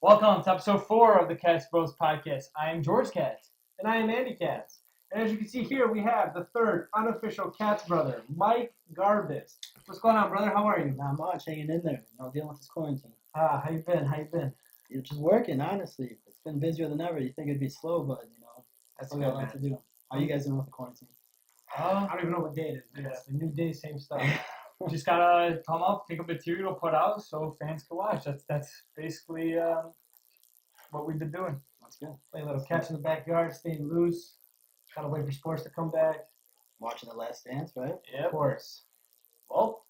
Welcome to episode 4 of the Katzzbros podcast. I am George Katz. And I am Andy Katz. And as you can see here, we have the third unofficial Katz brother, Mike Garbus. What's going on, brother? How are you? Not much, hanging in there. Dealing with this quarantine. How you been? How you been? It's just working, honestly. It's been busier than ever. You think it'd be slow, but That's still good, got a lot man. to do. How you guys doing with the quarantine? I don't even know what day it is. Yeah. It's the new day, same stuff. Just gotta come up, pick up material, put out so fans can watch. That's basically what we've been doing. That's good. Play a little catch in the backyard, staying loose. Gotta wait for sports to come back. Watching The Last Dance, right? Of Yep. course. Well,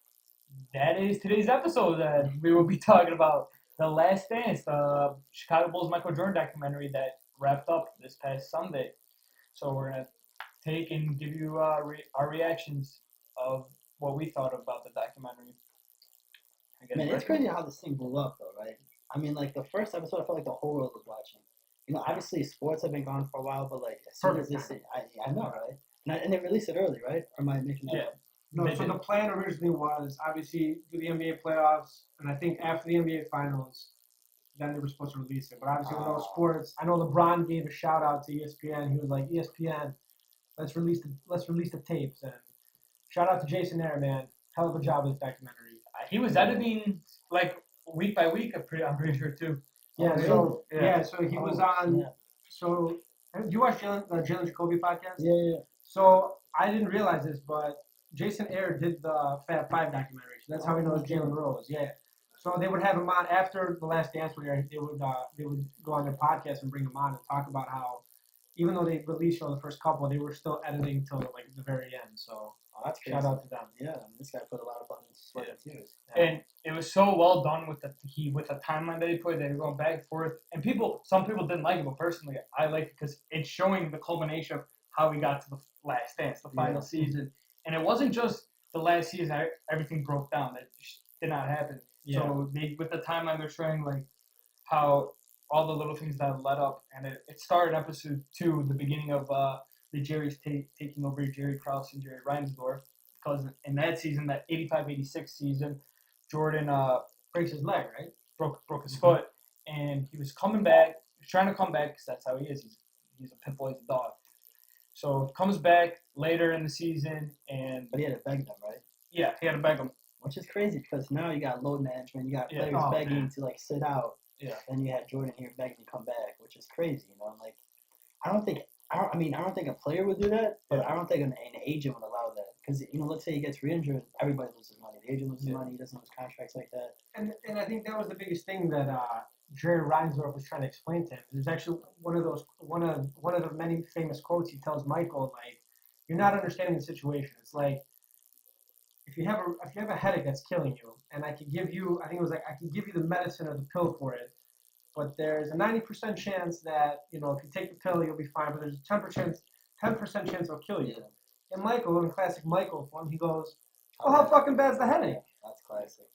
that is today's episode. We will be talking about The Last Dance, the Chicago Bulls Michael Jordan documentary that wrapped up this past Sunday. So we're gonna take and give you our reactions of what we thought about the documentary. Man, it's crazy how this thing blew up, though, right? I mean, like, the first episode, I felt like the whole world was watching. Obviously, sports have been gone for a while, but, like, as soon as this thing, I know, right? And they released it early, right? Or am I making that Yeah. up? No, They so did. the plan originally was obviously do the NBA playoffs, and I think after the NBA finals, then they were supposed to release it. But obviously, with those sports, I know LeBron gave a shout out to ESPN. He was like, ESPN, let's release the tapes. And shout out to Jason there, man. Hell of a job with this documentary. He was editing like week by week. I'm pretty sure too. Yeah, Oh, so really? yeah, so he was on. Yeah. So do you watch the Jalen Jacoby podcast? Yeah. So I didn't realize this, but Jason Ayer did the Fab Five documentary. So that's how he knows Jalen Rose. Yeah. So they would have him on after the Last Dance. Where they would go on their podcast and bring him on and talk about how even though they released the first couple, they were still editing till like the very end. So Oh, that's crazy. shout out to them. Yeah, this guy put a lot of blood and sweat and tears. And it was so well done with the timeline that he put. They were going back and forth, and some people didn't like it, but personally, I like it because it's showing the culmination of how we got to the Last Dance, the final season, and it wasn't just the last season. Everything broke down. That did not happen. Yeah. So with the timeline, they're showing like how all the little things that led up, and it started episode 2, the beginning of the Jerry's taking over Jerry Krause and Jerry Reinsdorf, because in that season, that 85-86 season, Jordan Breaks his leg, right? broke his foot, and he was coming back. He was trying to come back because that's how he is. He's a pit bull, he's a dog. So comes back later in the season, and But he had to beg them, right? yeah, he had to beg him. Which is crazy because now you got load management, you got Yeah. players Oh, begging man. to like sit out. Yeah. Then you had Jordan here begging to come back, which is crazy. Like, I don't think a player would do that, but I don't think an agent would allow that because let's say he gets re-injured, everybody loses money. The agent loses money, he doesn't lose contracts like that. And I think that was the biggest thing that Jerry Reinsdorf was trying to explain to him. There's actually one of the many famous quotes he tells Michael, like, "You're not understanding the situation. It's like if you have a headache that's killing you, and I could give you, I think it was like I could give you the medicine or the pill for it, but there's a 90% chance that if you take the pill you'll be fine, but there's a 10% chance it'll kill you." Yeah. And Michael, in classic Michael form, he goes, "Well, how fucking bad's the headache?" That's classic.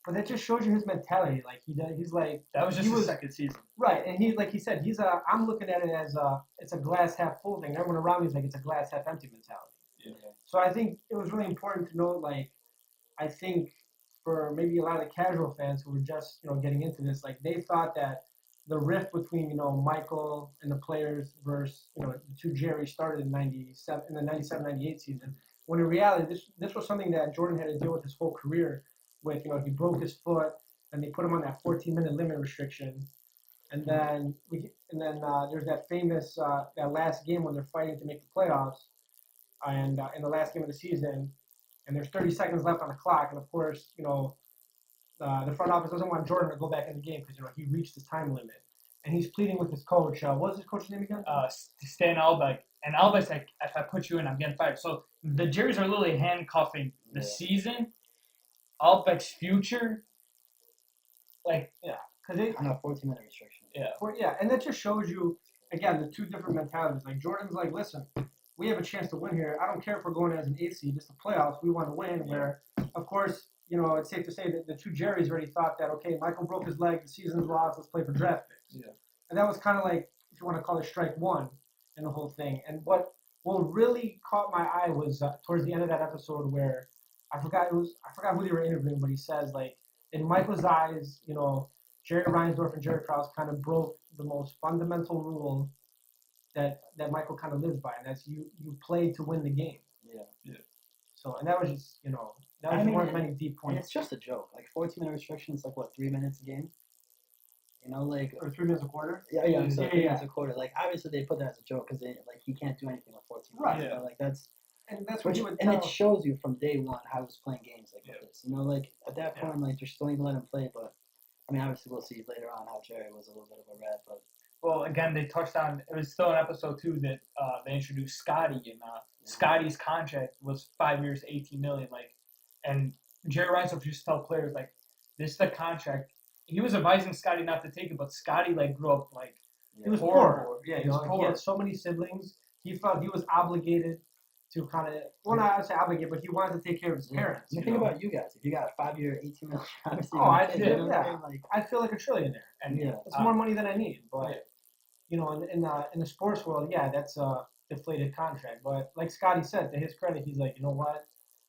But that just shows you his mentality. Like he's like That was just he the second season. right, and he like he said I'm looking at it as it's a glass half full thing. Everyone around me is like it's a glass half empty mentality. Yeah. So I think it was really important to note, like, I think for maybe a lot of the casual fans who were just getting into this, like they thought that the rift between Michael and the players versus the two Jerry started in '97 in the '97-'98 season. When in reality, this was something that Jordan had to deal with his whole career. With he broke his foot, and they put him on that 14-minute limit restriction, and then there's that famous that last game when they're fighting to make the playoffs, and in the last game of the season, and there's 30 seconds left on the clock, and of course the front office doesn't want Jordan to go back in the game because he reached his time limit, and he's pleading with his coach. What was his coach's name again? Stan Albeck. And Albeck's like, if I put you in, I'm getting fired. So the Jerry's are literally handcuffing the season, Albeck's future. Like, yeah. Because On a 14-minute restriction. and that just shows you again the two different mentalities. Like Jordan's like, listen, we have a chance to win here. I don't care if we're going as an 8 seed, just the playoffs. We want to win. Where, of course, it's safe to say that the two Jerrys already thought that, okay, Michael broke his leg, the season's lost, let's play for draft picks. Yeah. And that was kind of like, if you want to call it strike one in the whole thing. And what really caught my eye was towards the end of that episode where I forgot who they were interviewing, but he says, like, in Michael's eyes, Jerry Reinsdorf and Jerry Krause kind of broke the most fundamental rule that Michael kind of lives by, and that's you play to win the game. Yeah. So, and that was just, that was one of many deep And points. it's just a joke. Like 14-minute restrictions, like what, 3 minutes a game? Like Or 3 minutes a quarter. yeah. I'm sorry, 3 Yeah. minutes a quarter. Like obviously they put that as a joke because he can't do anything with 14 Right. minutes. Yeah. Like that's And that's what you would and tell. it shows you from day one how he was playing games like Yeah. this. Like at that point, like they're still even let him play. But I mean, obviously we'll see later on how Jerry was a little bit of a rat. But Well, again, they touched on it was still in episode 2 that they introduced Scotty, and Scotty's contract was 5 years, 18 million. Like, and Jerry Reinsdorf used to tell players like, "This is the contract." He was advising Scotty not to take it, but Scotty like grew up like He was horrible. poor. Yeah, he was he poor. had so many siblings. He felt he was obligated to kind of, well, not to say obligated, but he wanted to take care of his parents. I mean, think about you guys. If you got a 5-year, 18 million, obviously. Oh, I you did. know what I'm Yeah, saying? Like, I feel like a trillionaire, and yeah. it's more money than I need. But in the sports world, yeah, that's a deflated contract. But like Scotty said, to his credit, he's like, you know what?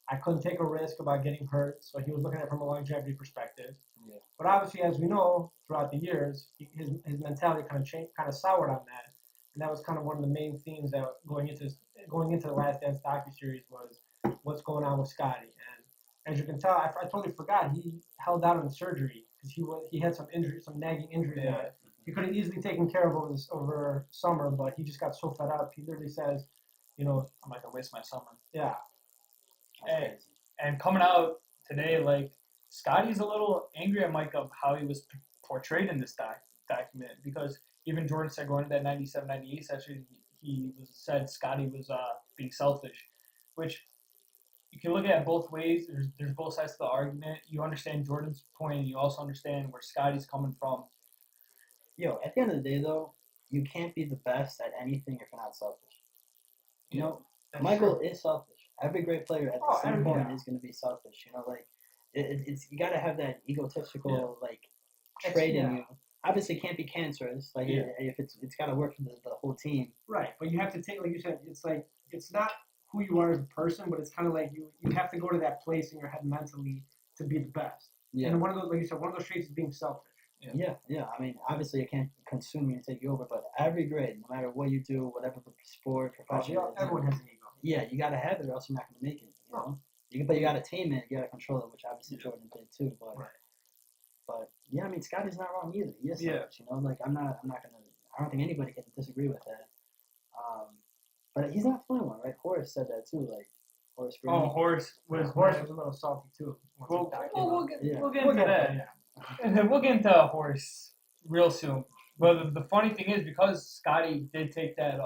I couldn't take a risk about getting hurt, so he was looking at it from a longevity perspective. Yeah. But obviously, as we know, throughout the years, his mentality kind of changed, kind of soured on that, and that was kind of one of the main themes that going into the Last Dance docuseries was what's going on with Scotty. And as you can tell, I totally forgot he held out on the surgery because he had some injury, some nagging injury that he could have easily taken care of over summer, but he just got so fed up. He literally says, I'm not gonna waste my summer. yeah. Hey, and coming out today, like Scotty's a little angry at Mike of how he was portrayed in this document because even Jordan said going into that 97-98 session, he said Scotty was being selfish, which you can look at it both ways. There's both sides to the argument. You understand Jordan's point, and you also understand where Scotty's coming from. Yo, at the end of the day, though, you can't be the best at anything if you're not selfish. Michael is selfish. Every great player at the same point is going to be selfish. It's you got to have that egotistical trait in you. Obviously, it can't be cancerous. If it's got to work for the whole team. Right, but you have to take, like you said, it's not who you are as a person, but it's kind of like you have to go to that place in your head mentally to be the best. Yeah. And one of those, like you said, one of those traits is being selfish. Yeah. I mean, obviously, it can't consume you and take you over, but every grade, no matter what you do, whatever the sport, profession, everyone has an ego. Yeah, you got to have it, or else you're not going to make it. But you got to tame it, you got to control it, which obviously Jordan did too. But yeah, I mean, Scotty's not wrong either. He is selfish, I'm not gonna. I don't think anybody can disagree with that. But he's not the only one, right? Horace said that too, Horace Green. Oh, Horace was a little salty too. We'll get into that. Yeah. And then we'll get into Horace real soon. But the funny thing is, because Scotty did take that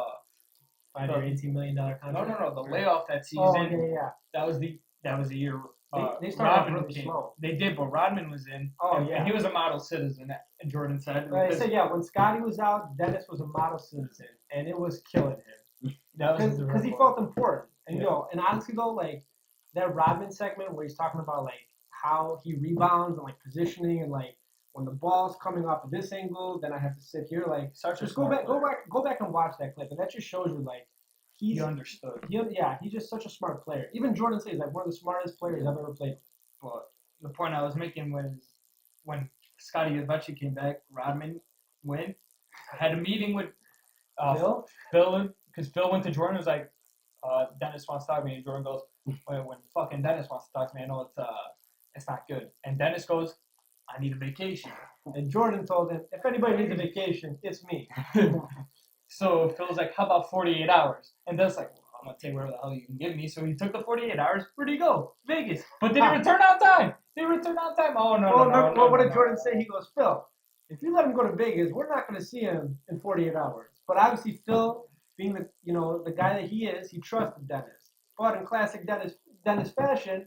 5-year, $18 million contract. No, the layoff that season. Oh, yeah. That was the year. They started Rodman really slow. They did, but Rodman was in. And he was a model citizen. And Jordan said. I said, when Scotty was out, Dennis was a model citizen, and it was killing him. Because he felt important. And and honestly though, that Rodman segment where he's talking about how he rebounds and positioning and when the ball's coming off of this angle, then I have to sit here just go back and watch that clip, and that just shows you he understood. He's just such a smart player. Even Jordan says one of the smartest players I've ever played. But the point I was making was when Scotty eventually came back, Rodman had a meeting with Phil, because Phil went to Jordan and was like, Dennis wants to talk to me, and Jordan goes, when fucking Dennis wants to talk to me, I know it's not good. And Dennis goes, I need a vacation. And Jordan told him, if anybody needs a vacation, it's me. So Phil's like, how about 48 hours? And Dennis like, I'm going to take whatever the hell you can give me. So he took the 48 hours. Where'd he go? Vegas. But did he return on time? Oh, no. What did Jordan say? He goes, Phil, if you let him go to Vegas, we're not going to see him in 48 hours. But obviously Phil, being the guy that he is, he trusted Dennis. But in classic Dennis fashion,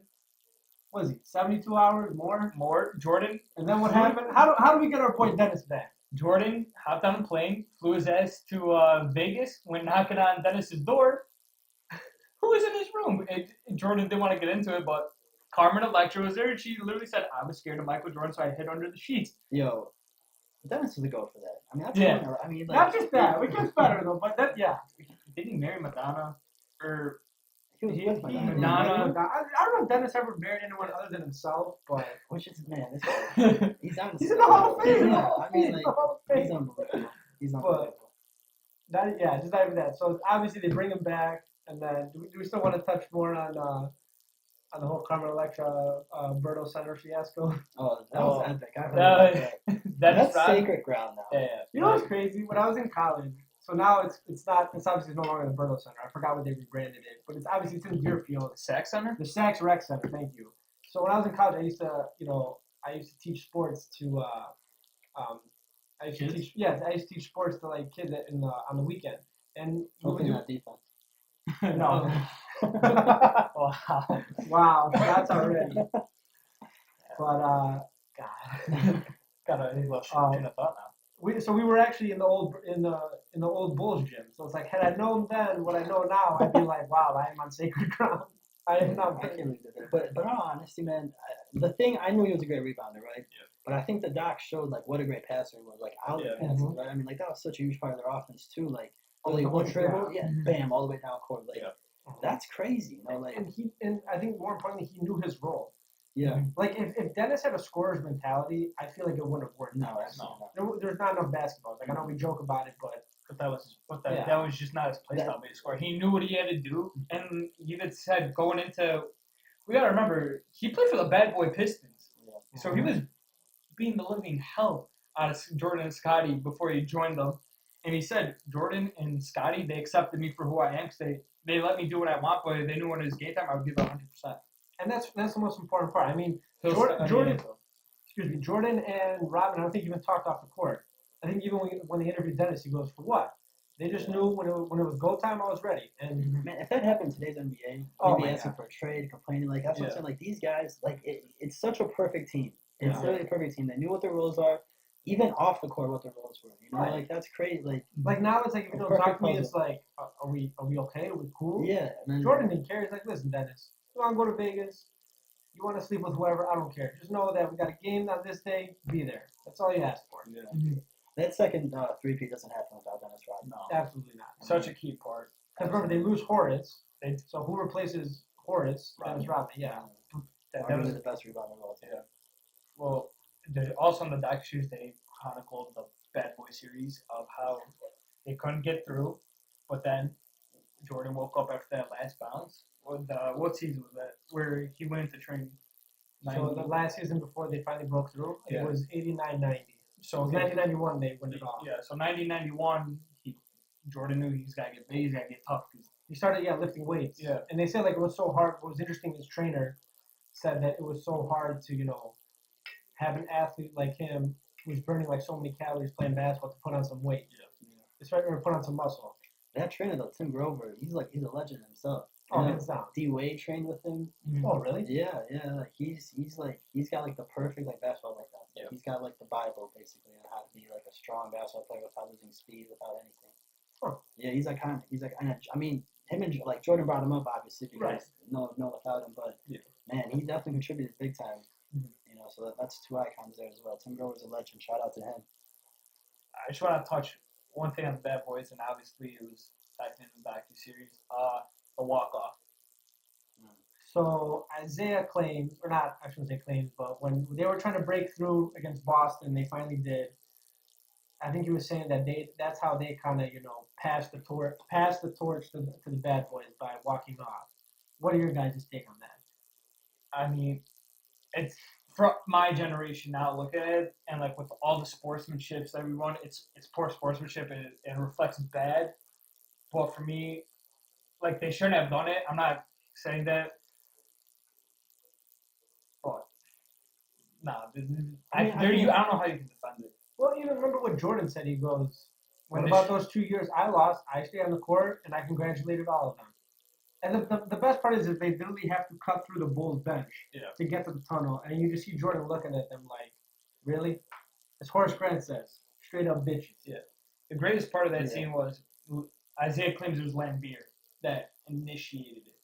was he 72 hours more? Jordan. And then what happened? How do we get our boy Dennis back? Jordan hopped on a plane, flew his ass to Vegas, went knocking on Dennis's door. Who was in his room? Jordan didn't want to get into it, but Carmen Electra was there, and she literally said, I was scared of Michael Jordan, so I hid under the sheets. Yo, Dennis was a go for that. I mean, not just that. It gets better, though, but that, Didn't he marry Madonna? Or He, with Madonna. he- Madonna. I don't know if Dennis ever married anyone other than himself, but Which is, man, this guy, he's on. he's in the Hall of Fame. Yeah, I mean, He's in like, the Hall of he's Fame. unbelievable. He's unbelievable. Just not even that. So obviously they bring him back, and then do we still want to touch more on the whole Carmen Electra Berto Center fiasco? Oh, that was Oh, epic. I heard about that. That's That's sacred ground now. Yeah. You know what's crazy? When I was in college, so now it's obviously no longer the Berto Center. I forgot what they rebranded it, but it's in Deerfield. Sex Center? The Saks Rec Center. Thank you. So when I was in college, I used to teach sports to I used to Kids? teach sports to like kids on the weekend, and we would Hopefully do not defense. no. Wow. Wow, that's already. But God. Got a little train of thought now. we were actually in the old Bulls gym. So it's like, had I known then what I know now, I'd be like, wow, I am on sacred ground. I am not. I can't believe that. But in all honesty, man, the thing I knew he was a great rebounder, right? Yeah. But I think the doc showed like what a great passer he was, like outlet Yeah. passing, right? I mean, like that was such a huge part of their offense too. Like, Oh, only the one whole dribble, grab. yeah, bam, all the way down court. Like, Yeah. that's crazy, you know? Like, And I think more importantly, he knew his role. yeah, Like if Dennis had a scorer's mentality, I feel like it wouldn't have worked. no, There's not enough basketballs. Like I know we joke about it, but That Yeah. was just not his play style to score. He knew what he had to do, and he even said going into. We gotta remember he played for the Bad Boy Pistons, so he was beating the living hell out of Jordan and Scotty before he joined them. And he said Jordan and Scotty, they accepted me for who I am because they let me do what I want, but they knew when it was game time I would give 100%. and that's the most important part. I mean, He'll Jordan, st- I Jordan, mean, excuse me, Jordan and Robin, I don't think even talked off the court. I think even when they interviewed Dennis, he goes, "For what?" They just knew when it was go time, I was ready. And man, if that happened in today's NBA, he'd Oh be my asking God. for a trade, complaining. Like, that's what I'm Yeah. saying. Like, these guys, like, it's such a perfect team. It's Yeah. literally a perfect team. They knew what their roles are, even off the court, what their roles were. You know, Right. like, that's crazy. like now it's like if you A don't perfect talk to me, puzzle. it's like, are we okay? Are we cool? Yeah. And then, Jordan didn't care. He's like, listen, Dennis, you want to go to Vegas? You want to sleep with whoever? I don't care. Just know that we got a game on this day. Be there. That's all you ask for. Yeah. that second three-peat doesn't happen without Dennis Rodman. No. Absolutely not. Such a key part. Because remember, they lose Horace. They- So who replaces Horace? Dennis Rodman. Yeah. That Arguably was the best rebounder of all time. Yeah. Well, also on the Docuseries they chronicled the Bad Boy series of how they couldn't get through, but then Jordan woke up after that last bounce. What season was that? Where he went into training. So the last season before they finally broke through, Yeah. it was 89-90. So 1991 they win it all. Yeah, so 1991, Jordan knew he's got to get big, he's got to get tough. He started lifting weights. Yeah. And they said like it was so hard. What was interesting, his trainer said that it was so hard to have an athlete like him who's burning like so many calories playing basketball to put on some weight. It's starting to put on some muscle. That trainer though, Tim Grover, he's a legend himself. Oh, hands down. D Wade trained with him. Oh, really? Yeah. Like he's got like the perfect like basketball like that. Yeah. He's got like the Bible basically on how to be like a strong basketball player without losing speed, without anything. Huh. Yeah, he's iconic. He's like, I mean, him and like Jordan brought him up obviously because Right. no without him, but Yeah. man, he definitely contributed big time. Mhm. So that's two icons there as well. Tim Grover's a legend. Shout out to him. I just want to touch one thing on the Bad Boys, and obviously it was typed in the docuseries. The walk off. So Isaiah claims, or not, I shouldn't say claims, but when they were trying to break through against Boston, they finally did. I think he was saying that that's how they kind of passed the torch to the Bad Boys by walking off. What are your guys' take on that? I mean, it's from my generation now. Look at it, and like with all the sportsmanships that we run, it's poor sportsmanship, and it reflects bad. But for me, like they shouldn't have done it. I'm not saying that, but nah, I don't know how you can defend it. Well, even remember what Jordan said. He goes, When "What they about sh- those 2 years I lost? I stayed on the court and I congratulated all of them." And the best part is that they literally have to cut through the Bulls bench to get to the tunnel, and you just see Jordan looking at them like, "Really?" As Horace Grant says, "Straight up bitches." Yeah. The greatest part of that scene was Isaiah claims it was Lambeer that initiated it.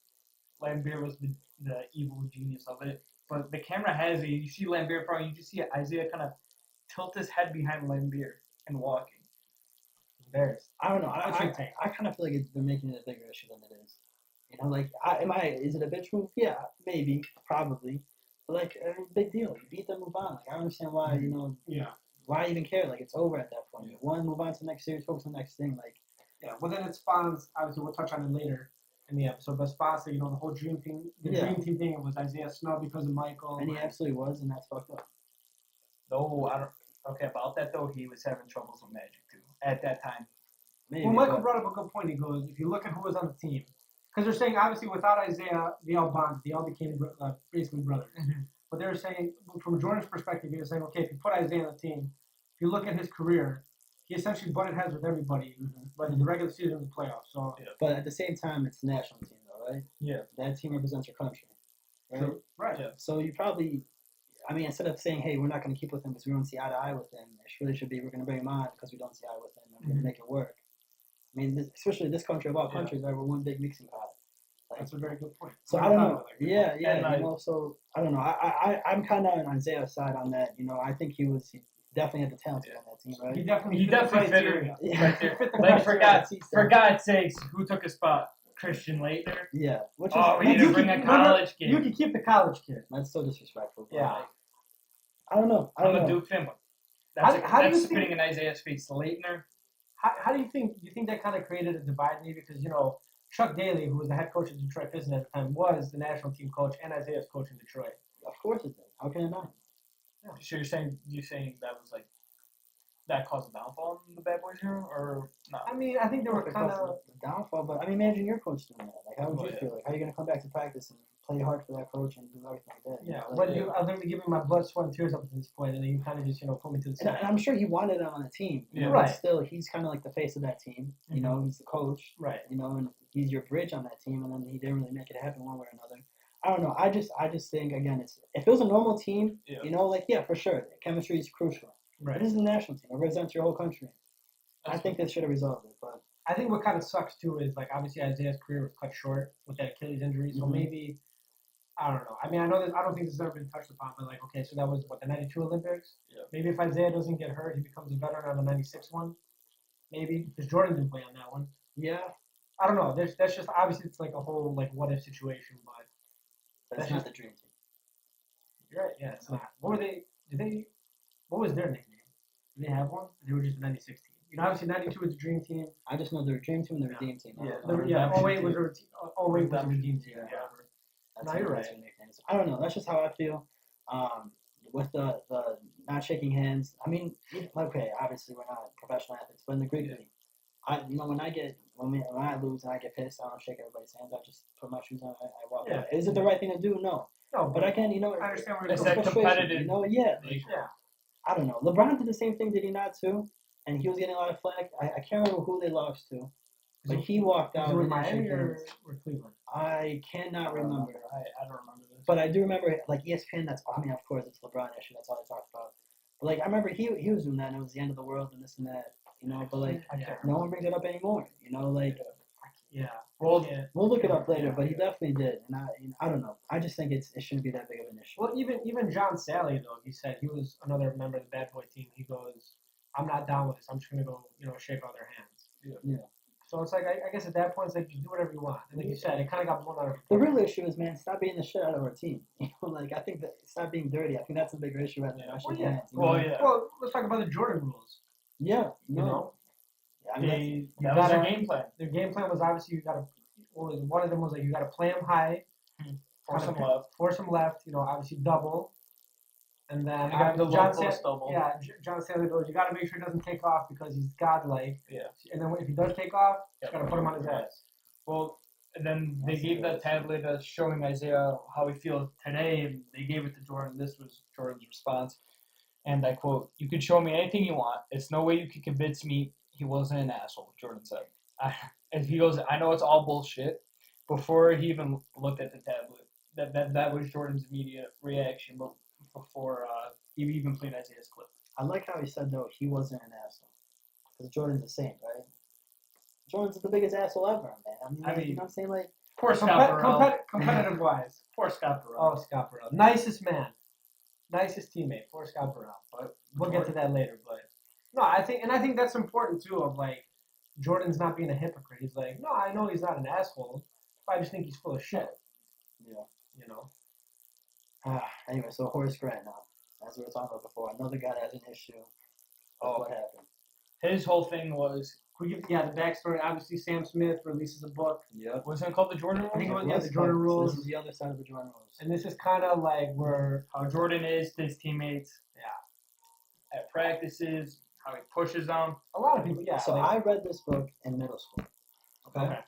Lambeer was the evil genius of it. But the camera has it. You see Lambeer from you just see Isaiah kind of tilt his head behind Lambeer and walking. Embarrassed. I don't know. What's your take? I kind of feel like they're making it a bigger issue than it is. You know, like, is it a bitch move? Yeah, maybe, probably. But, like, big deal. You beat them, move on. Like, I don't understand why, you know, Yeah. why even care? Like, it's over at that point. One, move on to the next series, focus on the next thing. Like, Yeah. Well, then it spawns. Obviously, we'll touch on it later in the episode. But spawns, you know, the whole dream thing. The Yeah. dream team thing was Isaiah snub because of Michael. and he absolutely was, and that's fucked up. No, I don't. Okay, about that though, he was having troubles with Magic too at that time. Maybe, Well, Michael but brought up a good point. He goes, if you look at who was on the team, because they're saying obviously without Isaiah, they all bonded. They all became basically brothers. Mm-hmm. But they're saying, from Jordan's perspective, he was saying, okay, if you put Isaiah on the team, if you look at his career, he essentially butted heads with everybody, whether the regular season or the playoffs. So, But at the same time, it's the national team, though, right? Yeah. That team represents your country, right? True. Right. Yeah. So you probably, I mean, instead of saying, hey, we're not going to keep with him because we don't see eye to eye with him, it really should be, we're going to bring him on because we don't see eye with him and we're going to make it work. I mean, especially this country of all countries, right? We're one big mixing pot. Like, That's a very good point. so I don't know. Like, Yeah, And you know. So I don't know. I'm kind of on Isaiah's side on that. You know, I think he definitely had the talent to be on that team, right? He definitely He fit the definitely fit criteria. it. Yeah. Right there. Fit the Like criteria. for God's sakes, who took his spot? Christian Leitner. Yeah, which is Oh, we need to bring a college kid. You can keep the college kid. that's so disrespectful. But Yeah. I don't know. I'm a Duke fan, but that's How do you that's think- spitting in Isaiah's face. Leitner. How do you think? Do you think that kind of created a divide maybe? Because you know Chuck Daly, who was the head coach of Detroit Pistons at the time, was the national team coach and Isaiah's coach in Detroit. Of course it did. How can it not? So you're saying that was like that caused the downfall in the Bad Boys here, or not? I mean, I think they were kind of. The downfall, but I mean, imagine your coach doing that. Like, how would Oh, you yeah. feel? Like, how are you gonna come back to practice and play hard for that coach and do everything like that? Yeah, You know, but like, I've literally given my blood, sweat, and tears up to this point, and then you kind of just put me to the and side. I'm sure he wanted him on the team. You know, Right. But still, he's kind of like the face of that team. You know, he's the coach. Right. You know, and he's your bridge on that team, and then he didn't really make it happen one way or another. I don't know. I just think again, if it was a normal team, Yeah. you know, like yeah, for sure, chemistry is crucial. Right. But this is the national team. It represents your whole country. I That's think they should have resolved it, but I think what kind of sucks too is like obviously Isaiah's career was cut short with that Achilles injury, so Mhm. maybe I don't know. I mean, I know that I don't think this has ever been touched upon, but like okay, so that was what the '92 Olympics. Yeah. Maybe if Isaiah doesn't get hurt, he becomes a veteran on the '96 one. Maybe because Jordan didn't play on that one. yeah, I don't know. That's just obviously it's like a whole like what if situation, but but it's That's not the dream team. you're right. Yeah, it's not. What were they? Did they? What was their nickname? Did they have one? They were just the '96 team. You know, obviously '92 was the dream team. I just know they're a dream team and they're Yeah. a redeem team. Yeah. I don't know. Yeah, Redemption 08 was team. a 08 was a redeem team. Yeah. Whatever. That's No, what- you're that's right. what nicknames. I don't know. That's just how I feel. With the not shaking hands. I mean, okay, obviously we're not professional athletes, but in the Greek league, when I lose and I get pissed, I don't shake everybody's hands. I just put my shoes on. I walk Yeah. out. Is it the right thing to do? No. No, But I can, I understand where you're It's going. that frustration, competitive. You know, yeah. Yeah. I don't know. LeBron did the same thing, did he not too? And he was getting a lot of flack. I can't remember who they lost to, but he walked Was out. it with and didn't Miami shake or hands. Cleveland? I cannot remember. I don't remember this. But I do remember, like ESPN. I mean, of course, it's LeBron issue. That's all they talk about. But like, I remember he was doing that, and it was the end of the world and this and that. You know, but like, I can't no one brings it up anymore. You know, like Yeah. Well, Yeah. we'll look it up later. But he definitely did, and I don't know. I just think it shouldn't be that big of an issue. Well, even John Sally though, he said he was another member of the Bad Boy team. He goes, "I'm not down with this. I'm just gonna go, shake all their hands." Yeah. So it's like I guess at that point it's like just do whatever you want. And like you said, it kind of got blown out of The proportion. real issue is, man, stop beating the shit out of our team. You know, like I think that stop being dirty. I think that's a bigger issue rather than Yeah. not Well, shaking yeah. hands. You Well, know? yeah. Well, let's talk about the Jordan rules. Yeah. You No. know, Yeah, I mean, that was their gotta- game plan. their game plan was obviously you got to. One of them was like you got to play them high, Force kinda them left. force them left. Obviously double, and then You got the John low post double. Yeah, John Stanley goes. You got to make sure he doesn't take off because he's godlike. Yeah. And then if he does take off, you got to put him on his ass. Well, and then they gave that tablet showing Isaiah how he feels today, and they gave it to Jordan. This was Jordan's response, and I quote: "You can show me anything you want. It's no way you can convince me he wasn't an asshole." Jordan said, and he goes, "I know it's all bullshit." Before he even looked at the tablet, that was Jordan's immediate reaction. But before he even played Isaiah's clip. I like how he said though he wasn't an asshole because Jordan's the same, right? Jordan's the biggest asshole ever, man. I mean, you know what I'm saying? Like, Poor Scott Burrell. Competitive wise. Poor Scott Burrell. Oh, Scott Burrell. Nicest man. Nicest teammate. Poor Scott Burrell. But we'll get to that later. But no, I think that's important too of like Jordan's not being a hypocrite. He's like, no, I know he's not an asshole. I just think he's full of shit. Yeah. You know. Anyway, so Horace Grant now, as we were talking about before, another guy that has an issue. What happened? His whole thing was, We give the backstory. Obviously, Sam Smith releases a book. Yep. wasn't it called the Jordan Rules? I think it was Yes, the Jordan so Rules. this is the other side of the Jordan Rules. And this is kind of like where How Jordan is to his teammates. Yeah. At practices, how he pushes them. a lot of people. Yeah. So I read this book in middle school. Okay.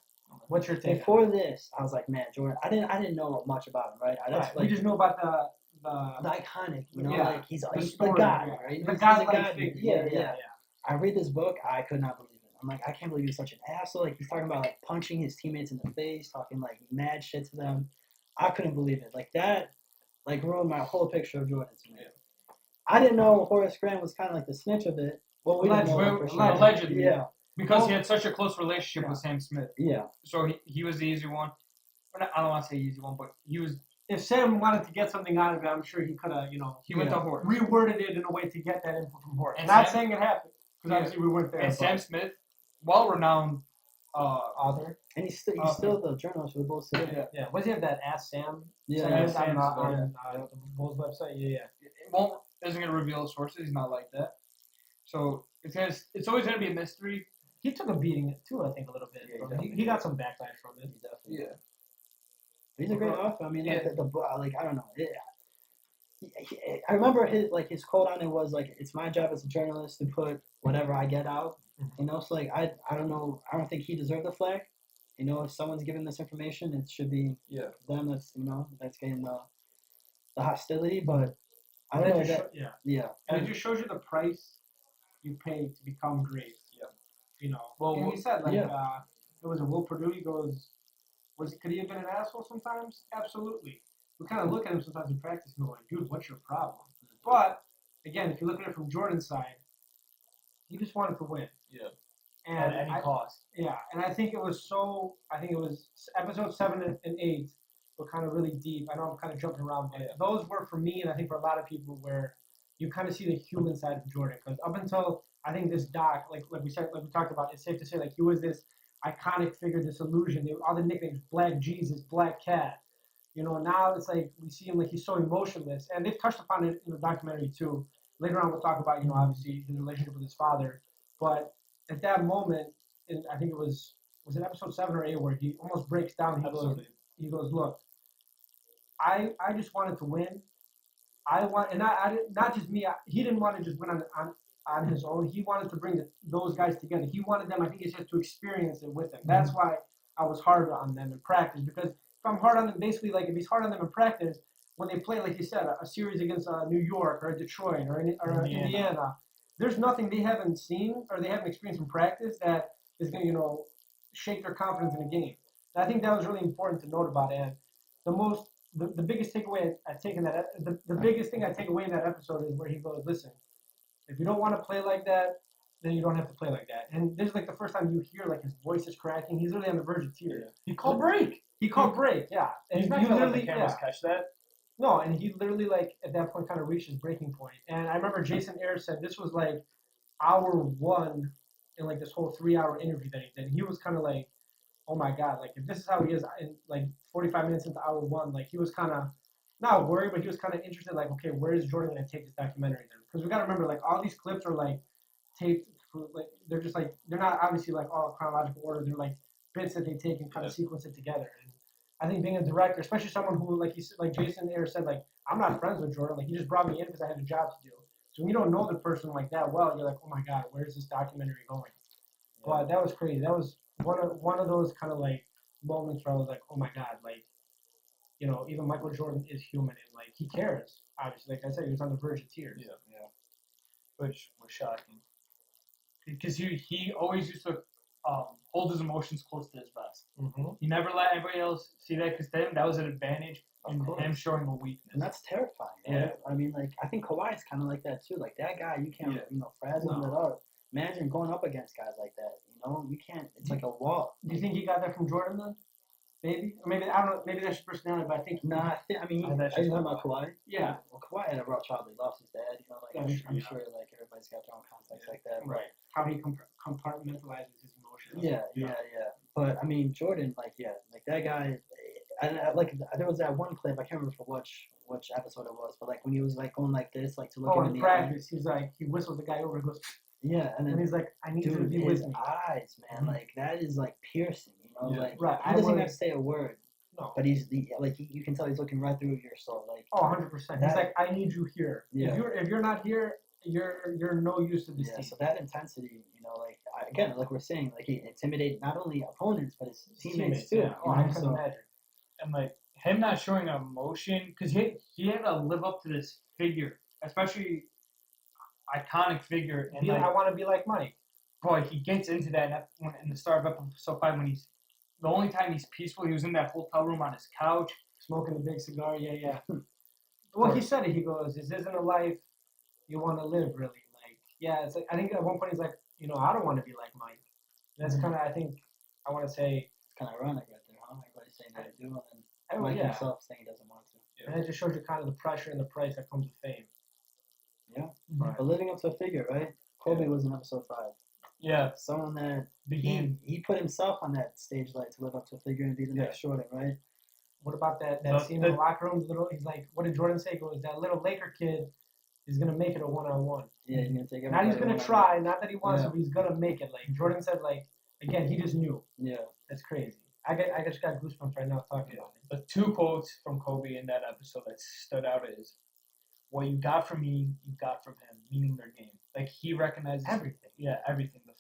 What's your take? Before this, I was like, man, Jordan. I didn't know much about him, right? Right. We just know about the iconic, you know, Yeah. like he's The the story, guy, yeah. right? The He's godlike guy. figure. Yeah. I read this book, I could not believe it. I'm like, I can't believe he's such an asshole. Like he's talking about like punching his teammates in the face, talking like mad shit to them. I couldn't believe it. Like that, like ruined my whole picture of Jordan to me. I didn't know Horace Grant was kind of like the snitch of it. Well, we didn't know that for sure. Allegedly. Yeah. Because he had such a close relationship with Sam Smith. Yeah. So he was the easy one. I don't want to say easy one, but he was. If Sam wanted to get something out of it, I'm sure he could have, He went to Horace. reworded it in a way to get that info from Horace. And Not Sam- saying it happened, because obviously we weren't there. And Sam Smith, well-renowned author. And he's still the journalist for the Bulls today. Yeah. Was he have that Ask Sam? Yeah. segment Sam on the Bulls website. Yeah. It isn't gonna reveal his sources. He's not like that. So it's always gonna be a mystery. He took a beating too, I think, a little bit. Yeah, He got some backlash from it. Yeah. He's a great author. I mean, like like I don't know. I remember his quote on it was like, "It's my job as a journalist to put whatever I get out." You know, so like I don't know. I don't think he deserved the flag. You know, if someone's giving this information, it should be them that's getting the hostility. But I don't know. And it just shows you the price you pay to become great. Yeah. You know. Well, and he said it was a Will Perdue. He goes, could he have been an asshole sometimes? Absolutely. We kind of look at him sometimes in practice and go like, dude, what's your problem? But again, if you look at it from Jordan's side, he just wanted to win. Yeah. And at any cost. Yeah, and I think it was episode 7 and 8 were kind of really deep. I know I'm kind of jumping around, but those were for me, and I think for a lot of people, where you kind of see the human side of Jordan. Because up until I think this doc, like we talked about, it's safe to say like he was this iconic figure, this illusion. All the nicknames, Black Jesus, Black Cat. You know, now it's like we see him like he's so emotionless, and they've touched upon it in the documentary too. Later on, we'll talk about obviously his relationship with his father, but at that moment, and I think it was it episode 7 or 8 where he almost breaks down. He goes, look, I just wanted to win. I didn't, not just me. He didn't want to just win on his own. He wanted to bring those guys together. He wanted them. I think he said to experience it with them. That's why I was hard on them in practice, because if I'm hard on them, basically like if he's hard on them in practice, when they play, like you said, a series against New York or Detroit or Indiana, there's nothing they haven't seen or they haven't experienced in practice that is going to, shake their confidence in a game. And I think that was really important to note about it. And the biggest takeaway I take in that, the biggest thing I take away in that episode is where he goes, listen, if you don't want to play like that, then you don't have to play like that. And this is like the first time you hear like his voice is cracking. He's really on the verge of tears. Yeah. He called break. Yeah. And he's not going to let the cameras catch that. No, and he literally like at that point kind of reached his breaking point. And I remember Jason Ayers said this was like hour 1 in like this whole 3-hour interview that he did. He was kind of like, oh my God, like if this is how he is in like 45 minutes into hour 1, like he was kind of not worried, but he was kind of interested, like, okay, where is Jordan going to take this documentary then? Because we got to remember, like, all these clips are like taped, like they're just like, they're not obviously like all chronological order. They're like bits that they take and kind of sequence it together. And I think being a director, especially someone who, like Jason Ayers said, like, I'm not friends with Jordan. Like, he just brought me in because I had a job to do. So when you don't know the person like that well, you're like, oh my God, where's this documentary going? Yeah. But that was crazy. That was one of those kind of like moments where I was like, oh my God, like, even Michael Jordan is human and like he cares. Obviously, like I said, he was on the verge of tears. Yeah. Which was shocking. Because he always used to hold his emotions close to his vest. Mm-hmm. He never let anybody else see that, because to him that was an advantage in him showing a weakness. And that's terrifying. Right? Yeah. I mean, like, I think Kawhi's kind of like that too. Like, that guy, you can't, frazzle him it up. Imagine going up against guys like that. You can't. It's like a wall. Do you think he got that from Jordan then? Maybe, or maybe I don't know. Maybe that's your personality, but I think. Nah, I mean, are you talking about Kawhi? Yeah. Well, Kawhi had a rough childhood. He lost his dad. I'm sure like everybody's got their own context like that. Right. How he compartmentalizes his emotions. Yeah. But I mean, Jordan, like that guy. Like there was that one clip I can't remember for which episode it was, but like when he was like going like this, like to look Oh, him in in the practice, he's like, he whistles the guy over and goes, yeah, and and then he's like, I need you to dude, be his with me. eyes, man, like that is like piercing, you know, Yeah. like Right, he I doesn't even would- have to say a word, No. but you can tell he's looking right through your soul, like Oh, 100%. He's That- like, I need you here. Yeah. If you're not here, you're no use to this yeah. team. So that intensity, you know, like again, like we're saying, like he intimidated not only opponents but his teammates too. yeah. Oh, you I know, can so- imagine. And like him not showing emotion, because he had to live up to this figure, especially iconic figure. And like, I want to be like Mike. boy, he gets into that in the start of episode 5 when he's the only time he's peaceful. He was in that hotel room on his couch. Smoking a big cigar, yeah. Well, he said it. He goes, "This isn't a life you want to live, really." Like, yeah, it's like I think at one point he's like, I don't want to be like Mike. That's kind of, I think, I want to say, It's kind of ironic right there, huh? Everybody's saying they do, and then oh, Mike yeah. himself saying he doesn't want to. And it just shows you kind of the pressure and the price that comes with fame. Yeah. Right. But living up to a figure, right? Kobe was in episode 5. Yeah, Someone that began. he put himself on that stage light to live up to a figure and be the next Jordan, right? What about that The- scene in the locker room? He's like, what did Jordan say? He goes, that little Laker kid is gonna make it a one-on-one. Yeah, he's gonna take everybody. Not he's gonna one-on-one. try, not that he wants Yeah. to, but he's gonna make it. Like Jordan said, like again, he just knew. Yeah. That's crazy. I just got goosebumps right now talking about it. The two quotes from Kobe in that episode that stood out is, "What you got from me, you got from him," meaning their game. Like he recognizes Everything. Yeah, everything. The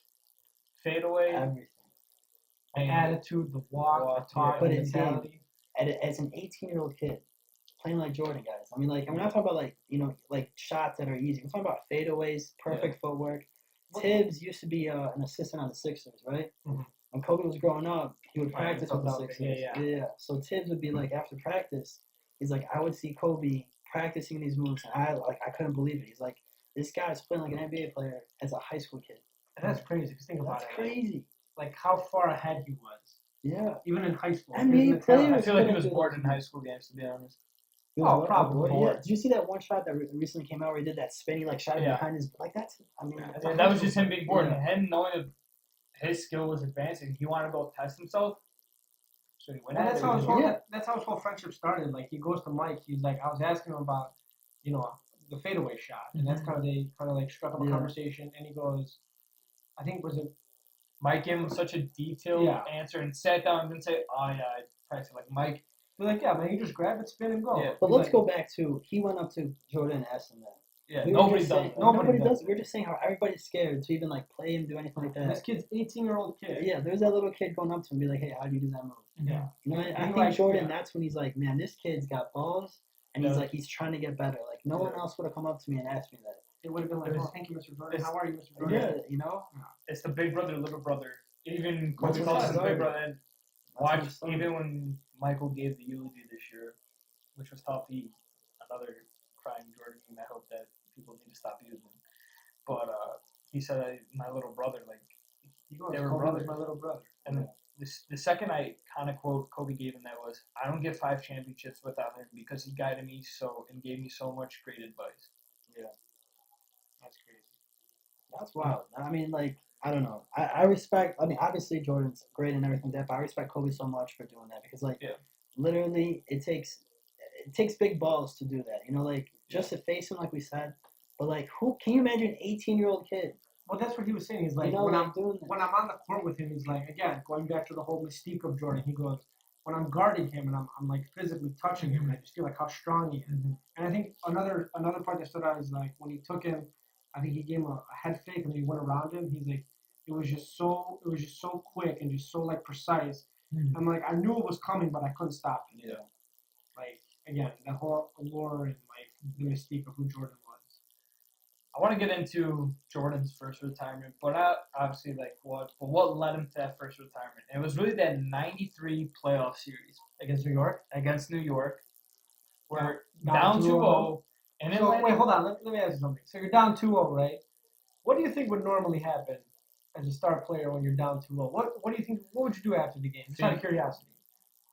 fadeaway, Everything. The and attitude, the walk, the talk, But the it's mentality. As an 18-year-old kid playing like Jordan, guys. I mean, like, and we're not talking about like like shots that are easy. We're talking about fadeaways, perfect footwork. Tibbs used to be an assistant on the Sixers, right? Mhm. When Kobe was growing up, he would Right, practice with the Philadelphia, Sixers. yeah. So Tibbs would be like after practice, he's like, I would see Kobe practicing these moves, and I couldn't believe it. He's like, this guy's playing like an NBA player as a high school kid. And that's crazy. Because think about That's it. crazy. Like how far ahead he was, Yeah. even in high school. NBA He was in the talent. I players feel like he couldn't was do bored those in high school games, to be honest. He was Oh, what? probably. Yeah. Did you see that one shot that recently came out where he did that spinning like shot Yeah. behind his like that's I mean that's Yeah, a that high was just school him being bored, player. and him knowing that his skill was advancing. He wanted to go test himself, so he went And at that's it. how his whole Yeah. that's how his whole friendship started. Like he goes to Mike. He's like, I was asking him about, the fadeaway shot, and that's kind of they kind of like struck up a Yeah. conversation. And he goes, I think was it Mike gave him such a detailed Yeah. answer and sat down and didn't say, "Oh yeah, I practiced." Like Mike, We're like, yeah, man, you just grab it, spin, and go. Yeah. But He's let's like, go back to he went up to Jordan and asked him that. yeah, We were nobody just does saying- that. Nobody Nobody does does. We're just saying how everybody's scared to even like play him, do anything like This that. kid's 18-year-old kid. Yeah, there's that little kid going up to him and be like, hey, how do you do that move? Yeah. You know, I And think like, Jordan, yeah. that's when he's like, man, this kid's got balls, and he's Yeah. like, he's trying to get better. Like no one else would have come up to me and asked me that. It would have been like, It was- oh, thank you, Mr. Jordan. How are you, Mr. Jordan? Yeah, you know. It's the big brother, little brother. Even That's Kobe what calls it his big started. brother. And That's what it watch, started. even when Michael gave the eulogy this year, which was tough. Another crying Jordan meme. I hope that people need to stop using. But he said, "My little brother," like He goes, they were Kobe was brothers. my little brother. And the second iconic quote Kobe gave him that was, "I don't get 5 championships without him because he guided me so and gave me so much great advice." That's crazy. That's wild. I mean, like, I don't know. I respect. I mean, obviously Jordan's great and everything like that, but I respect Kobe so much for doing that because, like, Yeah. literally, it takes big balls to do that. You know, like just to face him, like we said. But like, who can you imagine? An 18-year-old kid. Well, that's what he was saying. He's like, You know, when like I'm doing that. when I'm on the court with him, he's like, again, going back to the whole mystique of Jordan. He goes, when I'm guarding him and I'm like physically touching him, and I just feel like how strong he is. And I think another part that stood out is like when he took him, I think he gave him a head fake and then he went around him. He's like, it was just so quick and just so like precise. I'm like, I knew it was coming, but I couldn't stop it. Yeah. Like again, that whole allure and like the mystique of who Jordan was. I want to get into Jordan's first retirement, but obviously, like what led him to that first retirement? And it was really that '93 playoff series Against New York. against New York, where Down down 2-0, 2-0. and So Atlanta. wait, hold on. Let me ask you something. So you're down 2-0, right? What do you think would normally happen as a star player when you're down 2-0? What do you think? What would you do after the game? Just out of curiosity.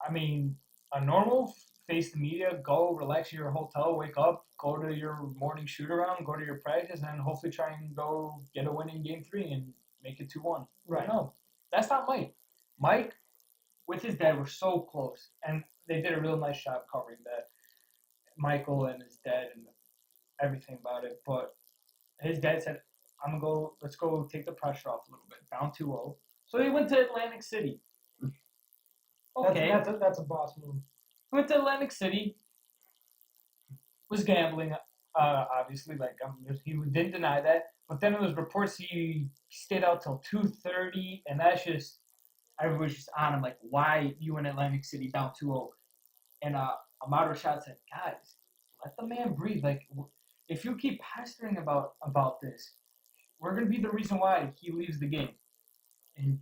I mean, a normal face the media, go relax in your hotel, wake up, go to your morning shoot around, go to your practice, and hopefully try and go get a win in game 3 and make it 2-1. Right. No, that's not Mike. Mike with his dad were so close, and they did a real nice job covering that. Michael and his dad and everything about it. But his dad said, "I'm gonna go. Let's go take the pressure off a little bit. Down 2-0." So they went to Atlantic City. Okay, That's a boss move. went to Atlantic City. Was gambling, obviously. Like he didn't deny that. But then it was reports he stayed out till 2:30, and that's just everybody's just on him. Like, why you in Atlantic City down 2-0? And Amado Shad said, "Guys, let the man breathe. Like, if you keep pestering about this, we're gonna be the reason why he leaves the game." And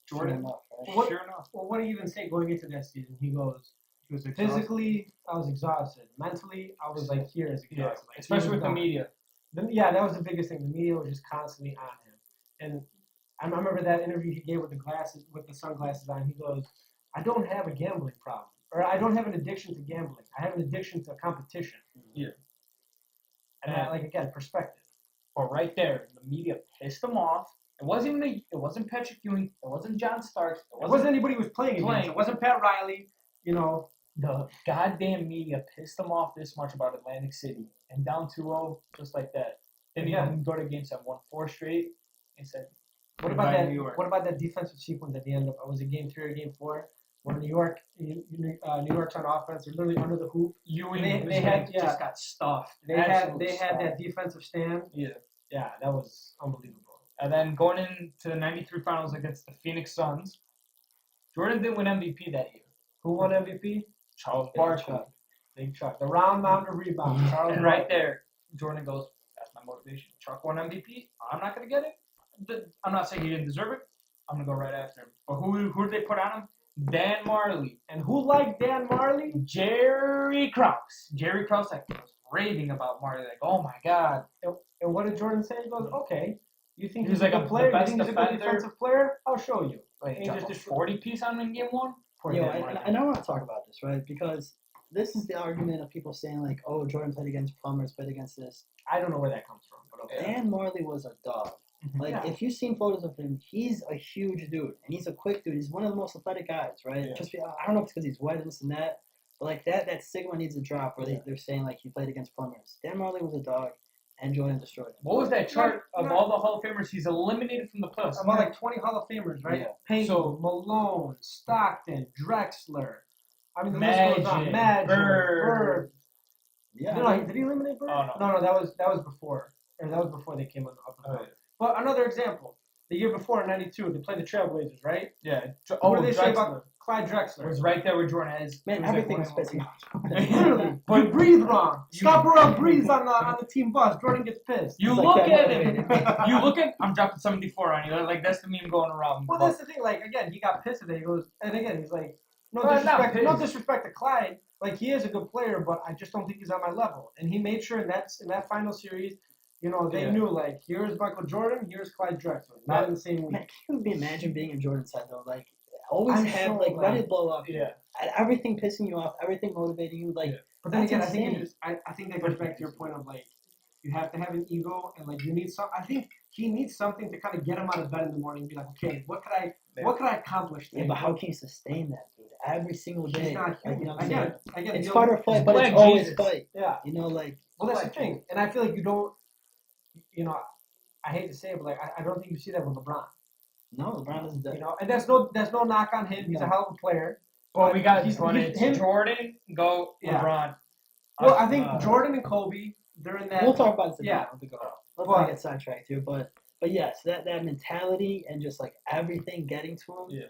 Jordan, enough, right? What- sure enough, Well, what do you even say going into that season? He goes, he was exhausted. physically, I was exhausted. Mentally, I was like here as Yeah, exhausted. Like, he especially was with the done. media. Yeah, that was the biggest thing. The media was just constantly on him. And I remember that interview he gave with the sunglasses on. He goes, "I don't have a gambling problem, or I don't have an addiction to gambling. I have an addiction to competition." Yeah. And that, like again, perspective. But right there, the media pissed him off. It wasn't Patrick Ewing. It wasn't John Starks. It wasn't anybody who was playing against. It wasn't Pat Riley. You know, the goddamn media pissed him off this much about Atlantic City and down 2-0 just like that. Then he didn't go to games and won 4 straight and said, what about "Goodbye, that? New York." What about that defensive sequence at the end of? Was it game 3 or game 4? Where New York's on offense, they're literally under the hoop. Ewing Just got stuffed. They had that defensive stand. Yeah. Yeah, that was unbelievable. And then going into the 93 finals against the Phoenix Suns, Jordan didn't win MVP that year. Who won MVP? Charles Big Barkley. Chuck. Big Chuck. The round mound of rebound. Charles And right Barkley. there, Jordan goes, "That's my motivation. Chuck won MVP. I'm not going to get it. I'm not saying he didn't deserve it. I'm going to go right after him." But who did they put on him? Dan Marley. And who liked Dan Marley? Jerry Krause. Jerry Krause like, was raving about Marley. Like, oh my God. And what did Jordan say? He goes, "Okay, you think He was he's like a the good player? You best think he's a good defender. defensive player? I'll show you." Like, And he dropped just a 40 piece on him in game 1. Poor Yo, Dan Marley. and I want to talk about this, right? Because this is the argument of people saying like, "Oh, Jordan played against Plumbers, played against this." I don't know where that comes from, but okay. Dan Marley was a dog. Like, Yeah. if you've seen photos of him, he's a huge dude, and he's a quick dude. He's one of the most athletic guys, right? Yeah. I don't know if it's because he's white and this and that, but like that stigma needs to drop. Where they're saying like he played against Plumbers. Dan Marley was a dog, and Jordan destroyed him. What was that chart of all the Hall of Famers he's eliminated from the playoffs? About like 20 Hall of Famers, right? Yeah. Payton, So- Malone, Stockton, Drexler. I mean, the Magic, list goes on. Magic, Bird. Yeah. Did he eliminate Bird? Oh, no. No, that was before. Or that was before they came up. Oh, yeah. But another example. The year before in '92, they played the Trailblazers, right? Yeah. What do they say Drexler. about Clyde It Drexler? was right there where Jordan has. Man, it was like everything was one of pissing them. off. Literally, But- you breathe wrong. You- Stop around breathes on the team bus. Jordan gets pissed. You It's like look that at him. motivated. You look at. I'm dropping 74 on you. Like that's the meme going around. Well, that's the thing. Like again, he got pissed at it. He goes, and again, he's like, no Not disrespect, no pissed. disrespect to Clyde. Like he is a good player, but I just don't think he's on my level. And he made sure in that final series, you know, they knew like here's Michael Jordan, here's Clyde Drexler, not in the same week. Man, can you imagine being in Jordan's side though? Like, always I'm have so like glad. let it blow up. Yeah. Everything pissing you off, everything motivating you. Like, But then That's again, I think insane. I think that goes back to your point of like you have to have an ego and like you need some. I think he needs something to kind of get him out of bed in the morning and be like, okay, what could I accomplish today? yeah, but how can you sustain that, dude? Every single day. He's not Like, you human. know what I'm saying? Again, It's you fight know, or flight, but Black it's always Jesus. fight. yeah. You know, like, Well, that's the thing, and I feel like you don't. You know, I hate to say it, but like I don't think you see that with LeBron. no, LeBron is You the. know, and that's no knock on him. He's a hell of a player. Well, we got He's- one. he's- It's him- Jordan, go Yeah. LeBron. Well, I think Jordan and Kobe during that. We'll talk about this. Yeah. Let's But- not get sidetracked here, but yes, that mentality and just like everything getting to him. Yeah.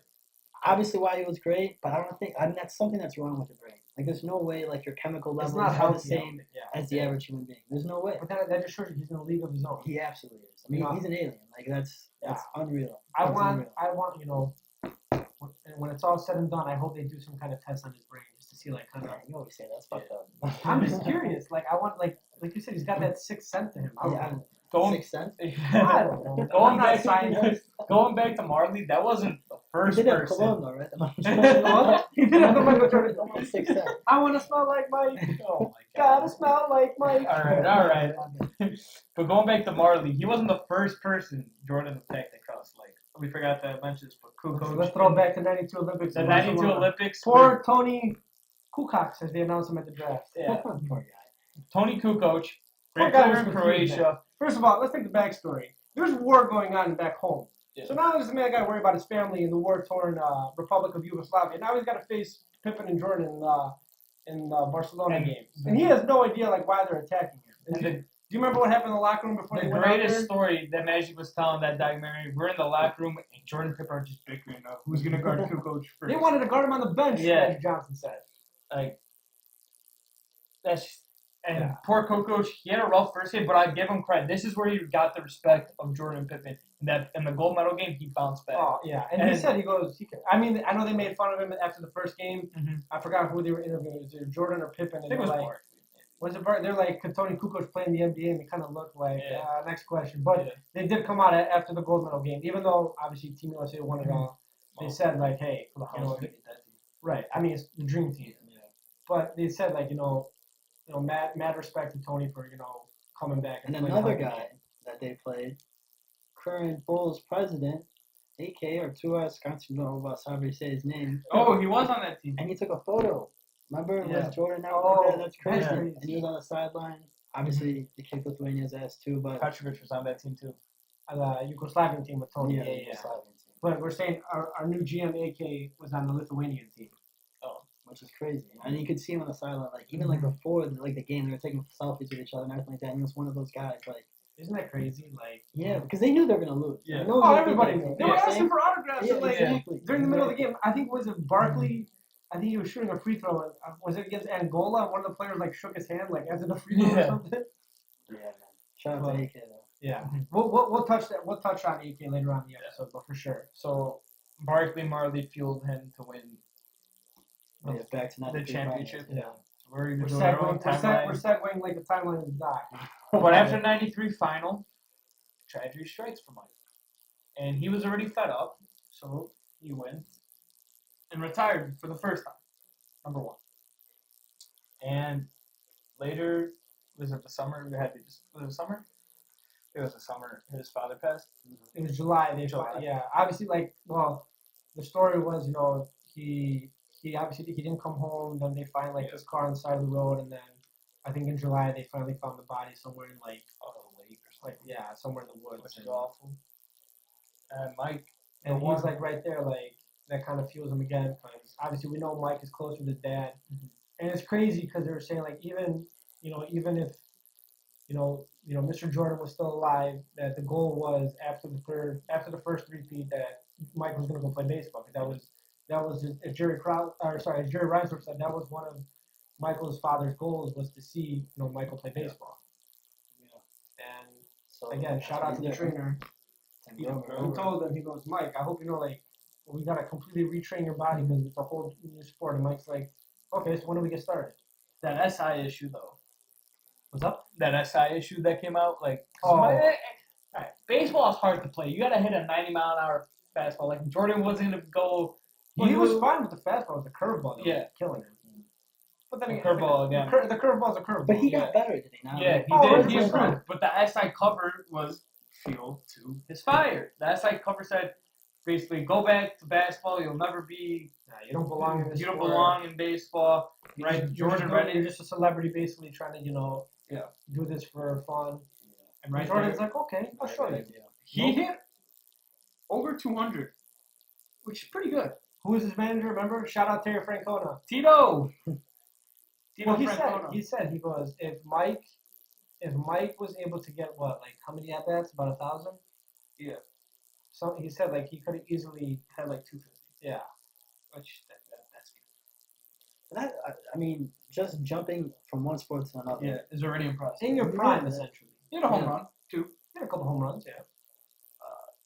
Obviously, why he was great, but I don't think that's something that's wrong with your brain. Like, there's no way like your chemical It's levels not are the healthy. same Yeah. as the average human being. There's no way. But that just shows you he's in a league of his own. He absolutely is. I mean, No. he's an alien. Like that's unreal. I That's want, unreal. you know, when it's all said and done, I hope they do some kind of test on his brain just to see like kind of. Yeah, you always say that's fucked up. I'm just curious. Like I want, like you said, he's got that sixth sense to him. Yeah. Going, Sixth Sense. I don't know. Going I'm not back a scientist. going back to Marley, that wasn't the He first did have person. cologne though, right? He did have the Michael Jordan. Sixth Sense. I want to smell like Mike. Oh my Gotta smell like Mike. All right. But going back to Marley, he wasn't the first person Jordan attacked across. Like we forgot to mention this, but Kukoc. Let's throw back to '92 Olympics. The '92 Olympics. Poor Tony Kukoc, as they announced him at the draft. Yeah. Poor guy. Tony Kukoc, Poor great guy player was in confused, Croatia. First of all, let's take the backstory. There's war going on back home. Yeah. So now this man got to worry about his family in the war-torn Republic of Yugoslavia. Now he's got to face Pippen and Jordan in Barcelona games, and he has no idea like why they're attacking him. Do you remember what happened in the locker room before The they went out greatest there? story that Magic was telling that documentary, we're in the locker room and Jordan and Pippen are just bickering about who's going to guard Kukoc first. They wanted to guard him on the bench, Yeah. Magic Johnson said. Like, that's just, and Yeah. poor Kukoc, he had a rough first game, but I give him credit. This is where he got the respect of Jordan and Pippen. In the gold medal game, he bounced back. Oh, yeah. And he said, I mean, I know they made fun of him after the first game. Mm-hmm. I forgot who they were interviewing. It was either Jordan or Pippen. I think it was like, Mark. Was it Bart? They're like, could Tony Kukoc play in the NBA? And they kind of looked like, Yeah. next question. But they did come out after the gold medal game, even though obviously Team USA won it all. They said like, hey, For the you know, house, right? I mean, it's the dream team. Yeah. But they said like, mad respect to Tony for coming back. And playing another hockey. guy that they played, current Bulls president, AK Arturas Katzzbros, however you say his name. Oh, he was on that team. And he took a photo. Remember Yeah. with Jordan out Oh, there? That's crazy. yeah. And he was on the sideline. Obviously, he kicked Lithuania's ass too, but Katzzbros was on that team too. The Yugoslavian team with Tony. yeah. Yeah. But we're saying our new GM AK was on the Lithuanian team. Which is crazy. And you could see him on the sideline, like even like before the game, they were taking selfies with each other and everything like that. And he was one of those guys, like Isn't that crazy? Like yeah, because they knew they were gonna lose. Yeah. They know oh, they everybody did knew. that. They You were know what I'm asking saying? for autographs. Yeah, and, like, exactly. during the middle of the game, I think was it Barkley? I think he was shooting a free throw. Was it against Angola? One of the players like shook his hand like as in a free throw or something. Yeah, man. Shout out to AK though. Yeah, we'll touch that. We'll touch on AK later on in the episode, but for sure. So Barkley Marley fueled him to win Yeah, back to the championship. Yeah. So we're We're doing our own segueing timeline. like the timeline is doc. But after '93 final, tragedy strikes for Mike, and he was already fed up, so he went and retired for the first time, number one. And later, was it the summer? Was it the summer? It was the summer. His father passed. It was July. July. Yeah, obviously, the story was, he obviously he didn't come home. Then they find his car on the side of the road, and then I think in July they finally found the body somewhere in a lake or something. somewhere in the woods. Which is awful. And Mike, And he was right there, that kind of fuels him again. Because obviously we know Mike is close with his dad, and it's crazy because they were saying even if Mr. Jordan was still alive, that the goal was after the first repeat that Mike was going to go play baseball. Because that was as Jerry Reinsdorf said, that was one of Michael's father's goals was to see Michael play baseball. Yeah. And So again, shout out to the trainer. He told him, he goes, Mike, I hope we got to completely retrain your body because it's a whole new sport. And Mike's like, okay, so when do we get started? that SI issue though. What's up? That SI issue that came out, Oh. Alright, baseball is hard to play. You gotta hit a 90-mile-an-hour fastball. Like Jordan wasn't gonna go. Well, he was fine with the fastball, with the curveball. That was killing him. But then The curveball again. The curveball's a curveball. But he got better, did he not? Yeah, Like, he Oh, did. He 100%. improved. But the SI cover was fuel to his fire. The SI cover said, basically, go back to basketball. You'll never be. You don't belong in this You don't sport. belong in baseball, right? Jordan read You're it. just a celebrity, basically trying to do this for fun. And right Jordan's there, like, okay, I'll show you. he hit over 200, which is pretty good. Who is his manager? Remember? Shout out Terry Francona. Tito Well, Francona. he goes, if Mike was able to get how many at bats? About 1,000. Yeah. So he said he could have easily had 250. Yeah. Which that's That, I mean, just jumping from one sport to another. yeah, is already impressive. In your prime, Yeah. essentially. He had a home Yeah. run too. He had a couple home runs. Yeah.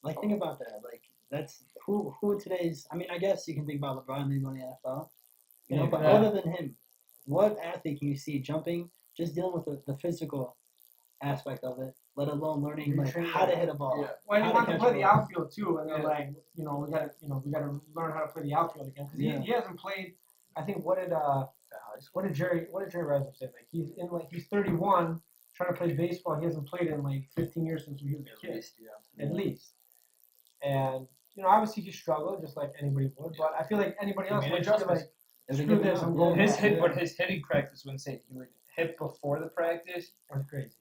Like, think about that. Like, that's who today's. I mean, I guess you can think about LeBron leaving the NFL. You know, but Yeah. other than him, what athlete can you see jumping, just dealing with the physical aspect of it, let alone learning how to hit a ball? Yeah. Well, he How to wants to catch play a the ball. outfield too, and they're we gotta learn how to play the outfield again because he hasn't played. I think what did Jerry Reinsdorf say? He's 31, trying to play baseball. He hasn't played in 15 years since he was a kid, at least. And obviously he struggled just like anybody would, but I feel like anybody else made would just be adjustments. like, If they screw give him this, up, I'm yeah. going His back. hit, Yeah. but his hitting practice was insane. He would hit before the practice, That's crazy.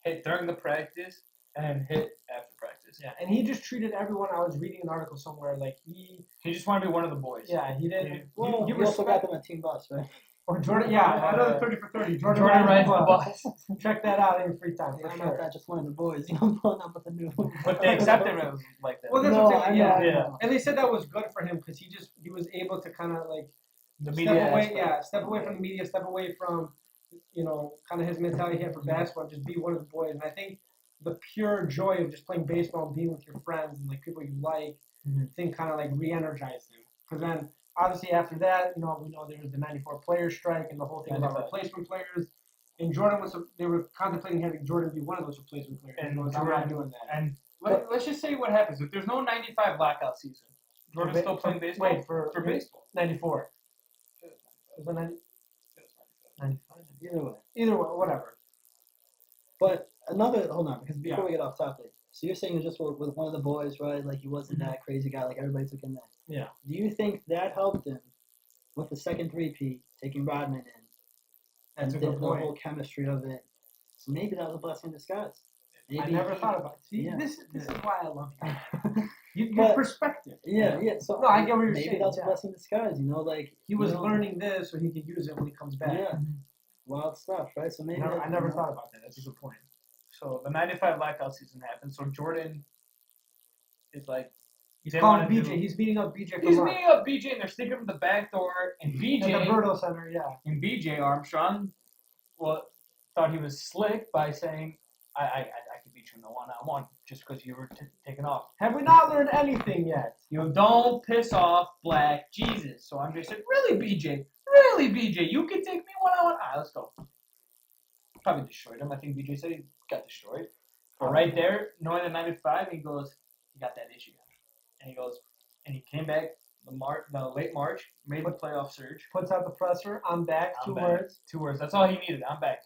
hit during the practice, and hit after practice. Yeah, and he just treated everyone. I was reading an article somewhere like He just wanted to be one of the boys. yeah, he didn't. He- Well, he you also got respect them on Team Bus, right? or Jordan. Yeah, another 30 for 30. Jordan rides the bus. bus. Check that out in your free time for I'm sure. not that just one of the boys. You know, pulling up with a new. But they accepted him like that. Well, that's No, what I they, know, yeah. I Yeah. know. And they said that was good for him because he was able to kind of like The step media away, aspect. step away from the media, step away from, kind of his mentality he had for basketball, and just be one of the boys. And I think the pure joy of just playing baseball and being with your friends and like people you like, Mhm. I think kind of like re-energized him. Because then obviously after that, we know there was the '94 players strike and the whole thing about 95. replacement players. And Jordan they were contemplating having Jordan be one of those replacement players. And He goes, I'm not doing that. And let's just say what happens if there's no '95 lockout season. Jordan's still playing baseball. Wait, for baseball. '94. Was it 95? Either way. Either way, whatever. But hold on, because before we get off topic, so you're saying you're just with one of the boys, right? Like he wasn't that crazy guy, like everybody took him there. Yeah. Do you think that helped him with the second three-peat, taking Rodman in, That's a and good the point. whole chemistry of it? So maybe that was a blessing in disguise. Maybe I never he- thought about it. See, yeah. this is why I love you. Your But- perspective. Yeah, yeah. So No, I get what you're maybe saying, that's yeah. a blessing in disguise. Like He was you know, learning this so he could use it when he comes back. Yeah, wild stuff, right? So maybe I never thought about that. That's a good point. So the '95 lockout season happened. So Jordan is like He's They calling wanna BJ. do- He's beating up BJ. he's for meeting up BJ and they're sticking him in the back door and at BJ the Berto Center. Yeah. and BJ Armstrong thought he was slick by saying I could beat you in the one-on-one just because you were taken off. Have we not learned anything yet? You don't piss off Black Jesus. So Andre said, really, BJ? Really, BJ? You can take me one-on-one? All right, let's go. Probably destroyed him. I think BJ said he got destroyed. But right there, knowing the 95, he goes, he got that issue. And he goes, and he came back the late March, made the playoff surge. Puts out the presser. I'm back. I'm 2 back. words. 2 words. That's all he needed. I'm back.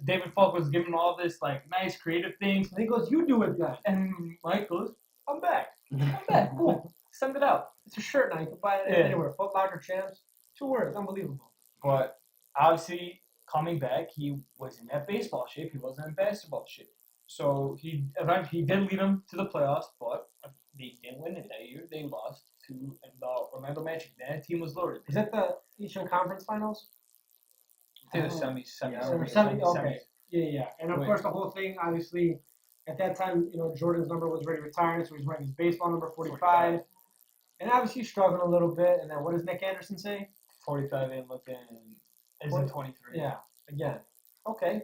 David Falk was giving him all this like nice creative things. And he goes, "You do it then." And Mike goes, I'm back. I'm back. Cool. Send it out. It's a shirt now. You can buy it Yeah. anywhere. Foot Locker champs. 2 words. Unbelievable. But obviously, coming back, he was in that baseball shape. He wasn't in basketball shape. So he did lead them to the playoffs, but they didn't win it that year. They lost to the Orlando Magic. That team was loaded. Is that the Eastern Conference Finals? They were semis. Okay. Yeah. And of Wait. course, the whole thing, obviously, at that time, Jordan's number was already retired, so he's wearing his baseball number 45. And obviously, he's struggling a little bit. And then what does Nick Anderson say? 45 and looking is in 23. Yeah, again. Okay.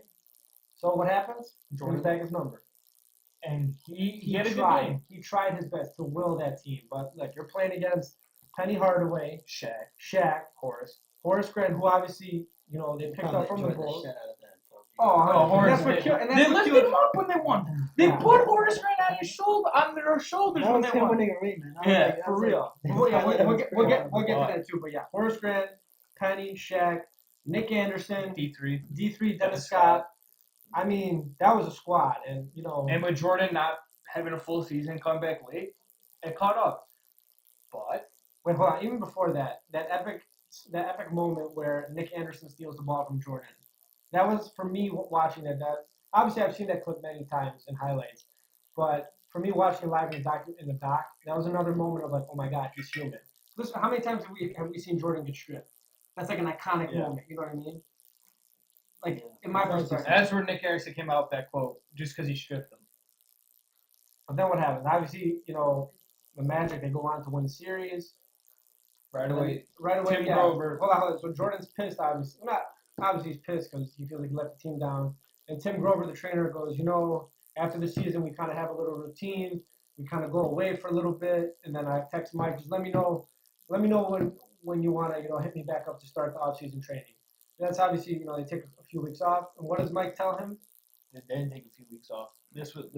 So what happens? Jordan's back his number. And he had a good tried. game. He tried his best to will that team. But look, you're playing against Penny Hardaway, Shaq, Horace Grant, who obviously, they picked up from the Bulls. Horace That's what killed. And that's They what lifted killed. him up when they won. They Yeah. put Horace Grant on their shoulders That when was they him won. winning a ring, man. Yeah, For real. We'll get to that too. But yeah, Horace Grant, Penny, Shaq, Nick Anderson, D3. Dennis Scott. I mean, that was a squad, and And with Jordan not having a full season, come back late, it caught up. But wait, hold on. Even before that epic moment where Nick Anderson steals the ball from Jordan, that was for me watching that. Obviously, I've seen that clip many times in highlights, but for me watching it live in the doc, that was another moment of like, oh my God, he's human. Listen, how many times have we seen Jordan get stripped? That's like an iconic moment. You know what I mean? Like in my perspective. that's where Nick Anderson came out with that quote, just because he stripped them. But then what happens? Obviously, the Magic, they go on to win the series. Right away. Tim Tim Grover. Hold on. So Jordan's pissed, obviously. Obviously he's pissed because he feels like he let the team down. And Tim Grover, the trainer, goes, after the season, we kind of have a little routine. We kind of go away for a little bit. And then I text Mike, just let me know when you want to, hit me back up to start the off-season training. And that's obviously, they take a few weeks off. And what does Mike tell him? They didn't take a few weeks off. This was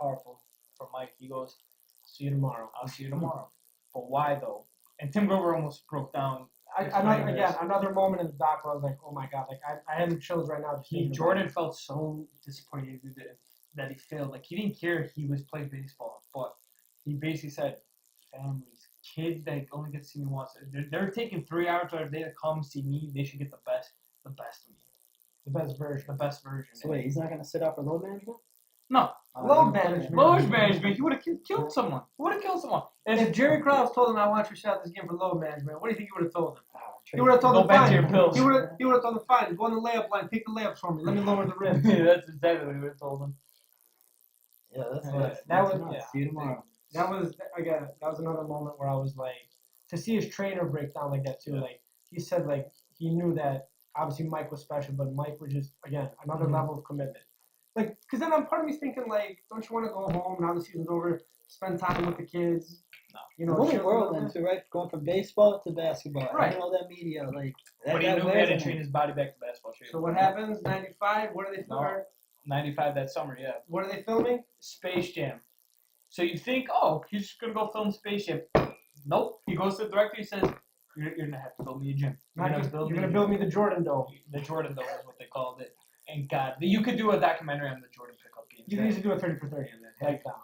powerful for Mike. He goes, "See you tomorrow. I'll see you tomorrow." But why though? And Tim Grover almost broke down. Another moment in the doc where I was like, oh my God, like I have the chills right now. Jordan felt so disappointed that he failed. Like he didn't care he was playing baseball, but he basically said, families, kids that only get to see me once, they're taking 3 hours out of their day to come see me. They should get the best of me, The best version. the best version. So wait, he's not gonna sit out for load management? No, Load management. load management. He would have killed someone. He would have killed someone. If Jerry Krause told him, "I want you to shut this game for load management," what do you think he would have told him? He Trade would have told Go him, back to "Fine." your pills. He would have told him, "Fine. Go on the layup line. Take the layups for me. Let me lower the rim." Yeah, that's exactly what he would have told him. Yeah, that's Yeah, nuts. that That's was- nuts. yeah. See you tomorrow. That was another moment where I was like, to see his trainer break down like that too. Yeah. Like he said, like he knew that obviously Mike was special, but Mike was just again another Mhm. level of commitment. Like, cause then I'm part of me's thinking like, don't you want to go home now the season's over, spend time with the kids? No. You The know, whole chill a world little then bit? too, right? Going from baseball to basketball. Right. And all that media, like that, But he that knew he wears had to on train him. his body back to basketball. So what happens? 95. What are they? No. 95 that summer, yeah. What are they filming? Space Jam. So you think, oh, he's just gonna go film Space Jam. Nope. He goes to the director. He says, "You're gonna have to build me a gym. You're gonna build me the Jordan Dome. the Jordan Dome is what they called it." And God, you could do a documentary on the Jordan pickup games. You can usually do a 30 for 30 in that. Hands down.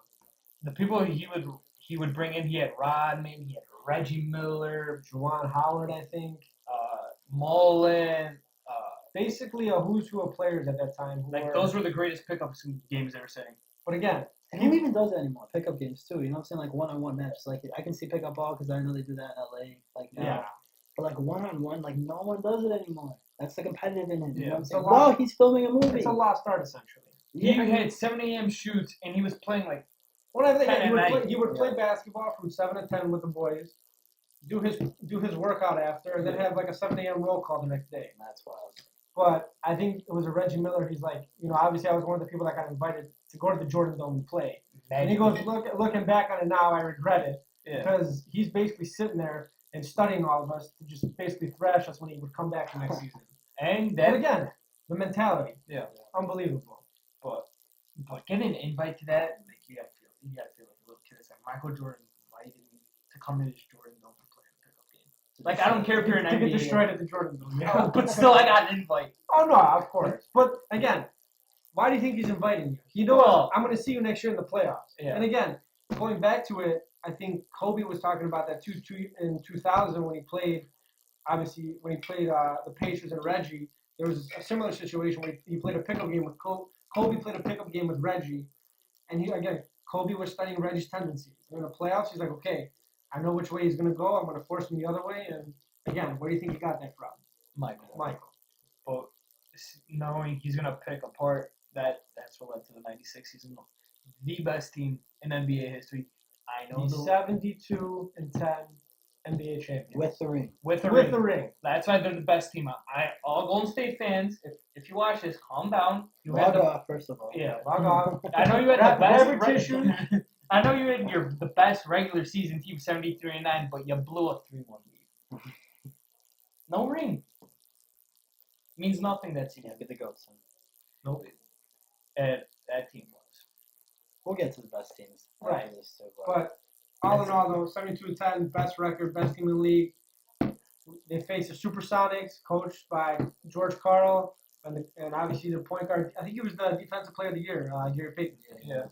The people he would bring in, he had Rodman, he had Reggie Miller, Juwan Howard, I think. Mullen. Basically a who's who of players at that time. Like those were the greatest pickup games ever seen. But again, And who even does that anymore? Pickup games too. You know what I'm saying? Like one-on-one matches. Like I can see pickup ball because I know they do that in LA. Like now. yeah. But like one-on-one, like no one does it anymore. That's the competitive in it. You Yeah. know what I'm It's saying? a lot- Wow, he's filming a movie. It's a lost art essentially. He Yeah. had 7 a.m. shoots, and he was playing like Whatever. 10 Yeah, at he would night. play. He would play basketball from 7 to 10 with the boys. Do his workout after, and then have like a 7 a.m. roll call the next day. That's wild. But I think it was a Reggie Miller. He's like, obviously I was one of the people that got invited to go to the Jordan Dome and play. And he goes, looking back on it now, I regret it yeah. because he's basically sitting there and studying all of us to just basically thrash us when he would come back the next season. And But then, again, the mentality, yeah. unbelievable. But getting an invite to that, like you gotta feel like a little kid. It's like Michael Jordan invited me to come to this Jordan Dome to play a pickup game. Like I don't care if you're an To get NBA, destroyed at the Jordan Dome. Yeah. but still I got an invite. Oh no, of course. But again, why do you think he's inviting you? He knows Well- I'm going to see you next year in the playoffs. Yeah. And again, going back to it, I think Kobe was talking about that in 2000 when he played. Obviously, when he played the Pacers and Reggie, there was a similar situation where he played a pickup game with Kobe played a pickup game with Reggie, and Kobe was studying Reggie's tendencies. And in the playoffs, he's like, okay, I know which way he's going to go. I'm going to force him the other way. And again, where do you think he got that from? Michael. Michael. Knowing he's gonna pick apart that's what led to the '96 season, the best team in NBA history. I know He's 72-10 NBA champion With the ring. with the with ring. the ring. That's why they're the best team. All Golden State fans, if you watch this, calm down. You had Log the off, first of all. yeah. Log off. I know you had Grab the best. your tissues. I know you had the best regular season team, 73-9, but you blew a 3-1 lead. No ring. Means nothing that season. Yeah, be the goat, son. Nope. That team was. We'll get to the best teams. Right. after this, too, But all in all, though, 72-10, best record, best team in the league. They face the Supersonics, coached by George Karl, and obviously their point guard. I think he was the defensive player of the year, Gary Payton. Yeah.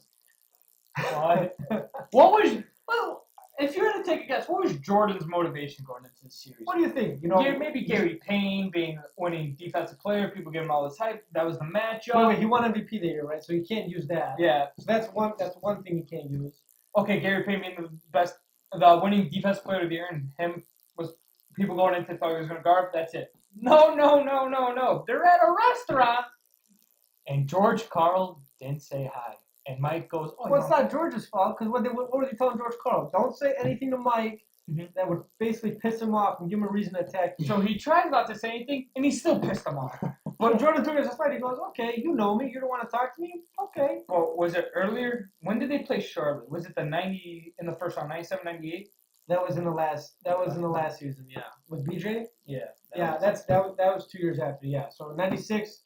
What was well? If you had to take a guess, what was Jordan's motivation going into the series? What do you think? Maybe Gary Payne winning defensive player. People give him all this hype. That was the matchup. Wait, he won MVP that year, right? So you can't use that. Yeah. So that's one thing you can't use. Okay, Gary Payne being the winning defensive player of the year, and him was people going into thought he was going to guard. That's it. No. They're at a restaurant, and George Karl didn't say hi. And Mike goes, "Oh, Well, it's not George's fault because what were they telling George Karl? Don't say anything to Mike that would basically piss him off and give him a reason to attack you. So he tries not to say anything, and he still pissed him off. But Jordan took it as a fight. He goes, okay, you know me. You don't want to talk to me? Okay. Well, was it earlier? When did they play Charlotte? Was it the 90 in the first round, 97, 98? That was in the last season, yeah. With BJ? Yeah. That was 2 years after, yeah. So 96,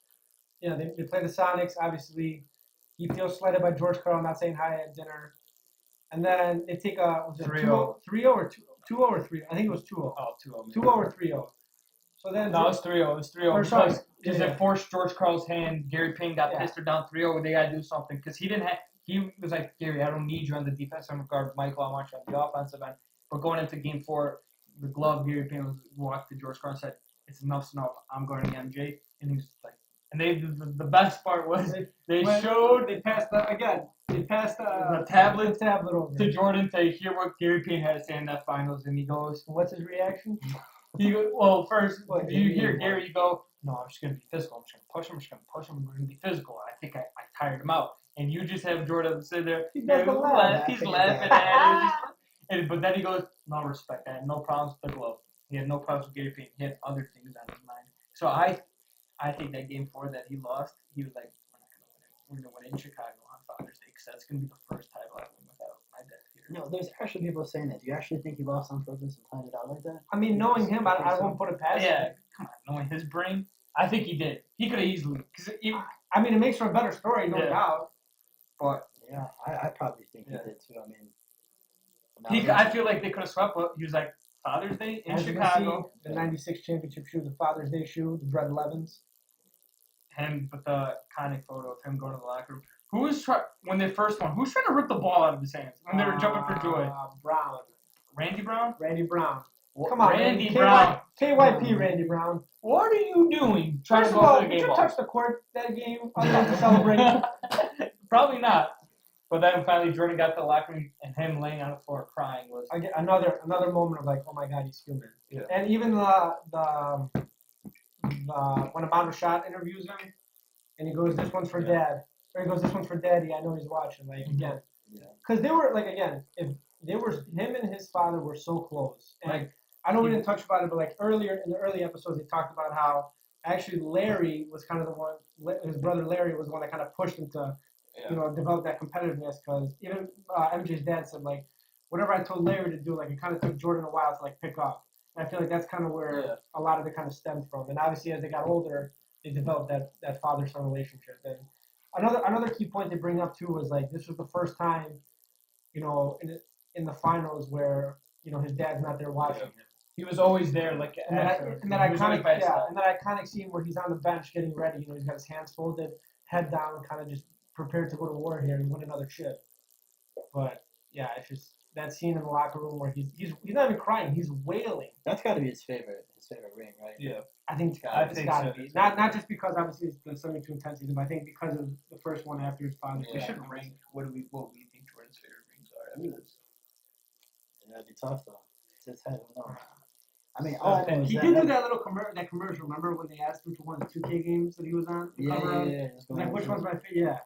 they play the Sonics. Obviously, he feels slighted by George Karl not saying hi at dinner. And then they take was it 3-0. 3-0 or 2-0 or 3-0? I think it was 2-0. Oh, 2-0. 2-0 or 3-0. So then No, it was 3-0. It was 3-0 Or sorry. because Yeah. it forced George Karl's hand. Gary Payne got Yeah. pissed or down 3-0. They got to do something because he didn't have. he was like, Gary, I don't need you on the defensive end guard. Michael, I want you on the offensive end. But going into Game 4, the glove, Gary Payne walked to George Carl and said, "It's enough. I'm guarding MJ." And he was like, and the best part was they showed they passed the tablet over to Jordan to hear what Gary Payne had to say in that finals, and he goes, What's his reaction? well, first, What, do you you hear mean, Gary go, no, I'm just going to be physical. I'm just going to push him. We're going to be physical. I think I tired him out. And you just have Jordan sit there. He does the laugh. He's laughing at it. But then he goes, no respect. I had no problems with the glove. He had no problems with Gary Payne. He had other things on his mind. So I think that Game 4 that he lost, he was like, we're going to win in Chicago on Father's Day because that's going to be the first title I win without my dad here. No, there's actually people saying that. Do you actually think he lost on purpose and planned it out like that? I mean, knowing him, I won't put it past him. Yeah, come on, knowing his brain, I think he did. He could have easily. I mean, it makes for a better story, no doubt. But yeah, I probably think he did too. I mean, I feel like they could have swept, but he was like Father's Day in Chicago. The '96 championship shoe, the Father's Day shoe, the Dread 11s. Him with the iconic photo of him going to the locker room. Who was when they first won? Who's trying to rip the ball out of his hands when they were jumping for joy? Brown. Randy Brown. Come on, Randy Brown. KYP Randy Brown. What are you doing? First of all, did you touch the court that game? I was to celebrate. Probably not. But then finally Jordan got to the locker room and him laying on the floor crying was another moment of like, oh my God, he's human. Yeah. And even the when Amado Shot interviews him, and he goes, "This one's for Dad," or he goes, "This one's for Daddy. I know he's watching." Like again, because they were like if they were him and his father were so close, and like, I know we didn't touch about it, but like earlier in the early episodes, they talked about how actually Larry was kind of the one. His brother Larry was the one that kind of pushed him to, develop that competitiveness. Because even MJ's dad said like, whatever I told Larry to do, like it kind of took Jordan a while to like pick up. And I feel like that's kind of where a lot of it kind of stemmed from. And obviously, as they got older, they developed that father-son relationship. And another key point they bring up too was like this was the first time, in the finals where his dad's not there watching him. He was always there, like and that iconic scene where he's on the bench getting ready. He's got his hands folded, head down, kind of just prepared to go to war here and win another chip. But yeah, it's just that scene in the locker room where he's not even crying, he's wailing. That's got to be his favorite ring, right? Yeah, I think it's got to be. Not just because obviously it's the 72 intensity, but I think because of the first one after his father. We should rank what we think Jordan's favorite rings are. I mean, that'd be tough though. It's his head. No. I mean, he did do that little commercial. Remember when they asked him to one of the 2K games that he was on? Yeah. Like, which one's my favorite? Yeah.